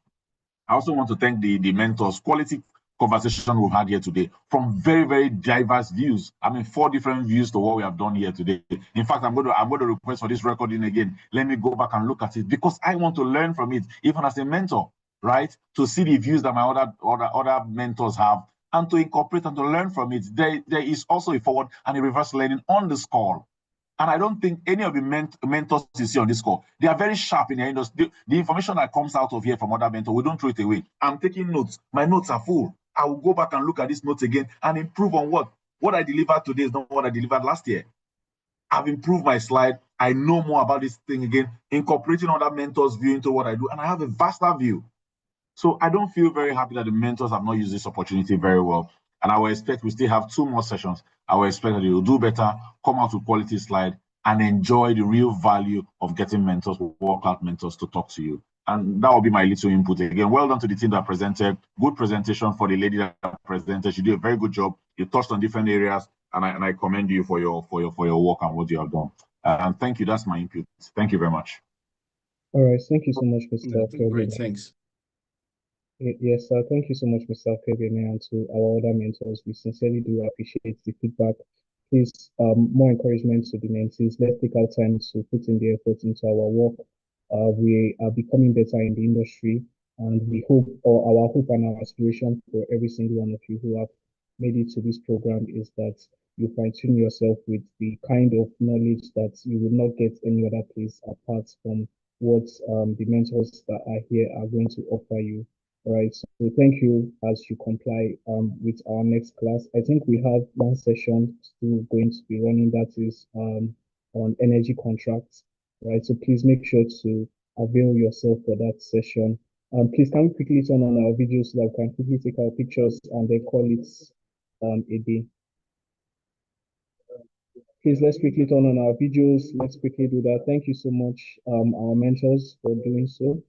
I also want to thank the mentors. Quality conversation we've had here today from very, very diverse views. I mean, 4 different views to what we have done here today. In fact, I'm going to request for this recording again. Let me go back and look at it because I want to learn from it, even as a mentor, right? To see the views that my other mentors have and to incorporate and to learn from it. There is also a forward and a reverse learning on this call. And I don't think any of the mentors you see on this call, they are very sharp in their industry. The information that comes out of here from other mentors, we don't throw it away. I'm taking notes. My notes are full. I will go back and look at these notes again and improve on what I delivered today is not what I delivered last year. I've improved my slide. I know more about this thing again, incorporating other mentors' view into what I do, and I have a vaster view. So I don't feel very happy that the mentors have not used this opportunity very well. And I will expect we still have 2 more sessions. I will expect that you will do better, come out with quality slide, and enjoy the real value of getting mentors, workout mentors to talk to you. And that will be my little input. Again, well done to the team that presented. Good presentation for the lady that presented. She did a very good job. You touched on different areas, and I commend you for your work and what you have done. And thank you. That's my input. Thank you very much. All right. Thank you so much, Mr. Great, thanks. Yes, sir. Thank you so much, Mr. Kevin, and to our other mentors. We sincerely do appreciate the feedback. Please, more encouragement to the mentees. Let's take our time to put in the effort into our work. We are becoming better in the industry, and we hope, or our hope and our aspiration for every single one of you who have made it to this program is that you fine-tune yourself with the kind of knowledge that you will not get any other place apart from what the mentors that are here are going to offer you. All right, so thank you as you comply with our next class. I think we have one session still going to be running, that is on energy contracts, right? So please make sure to avail yourself for that session. Please can we quickly turn on our videos so that we can quickly take our pictures and then call it a day. Please, let's quickly turn on our videos. Let's quickly do that. Thank you so much, our mentors, for doing so.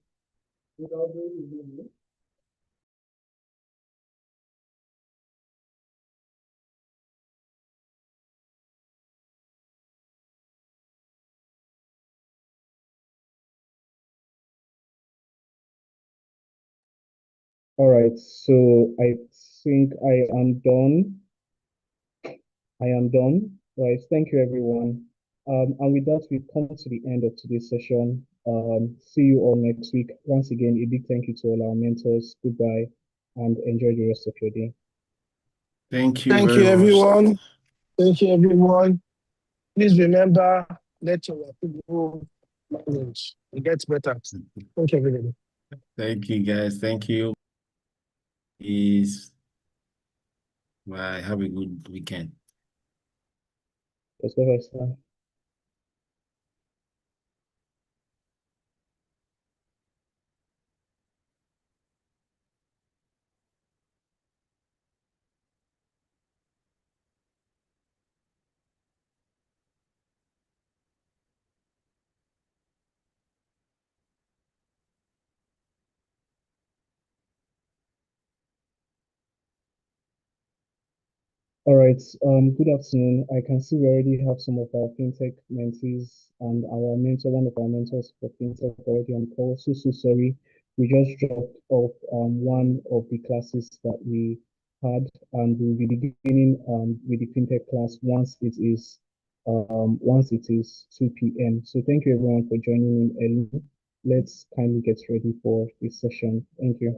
All right, so I think I am done. Right, thank you, everyone. And with that, we've come to the end of today's session. See you all next week. Once again, a big thank you to all our mentors. Goodbye, and enjoy the rest of your day. Thank you. Thank you, everyone. Thank you, everyone. Please remember, let your people manage. It gets better. Thank you, everybody. Thank you, guys. Thank you. Peace. Bye. Have a good weekend. Yes, bye-bye. All right, good afternoon. I can see we already have some of our fintech mentees and our mentor, one of our mentors for fintech already on call. So sorry, we just dropped off one of the classes that we had, and we'll be beginning with the fintech class once it is 2 p.m. So thank you everyone for joining in early. Let's kindly get ready for this session. Thank you.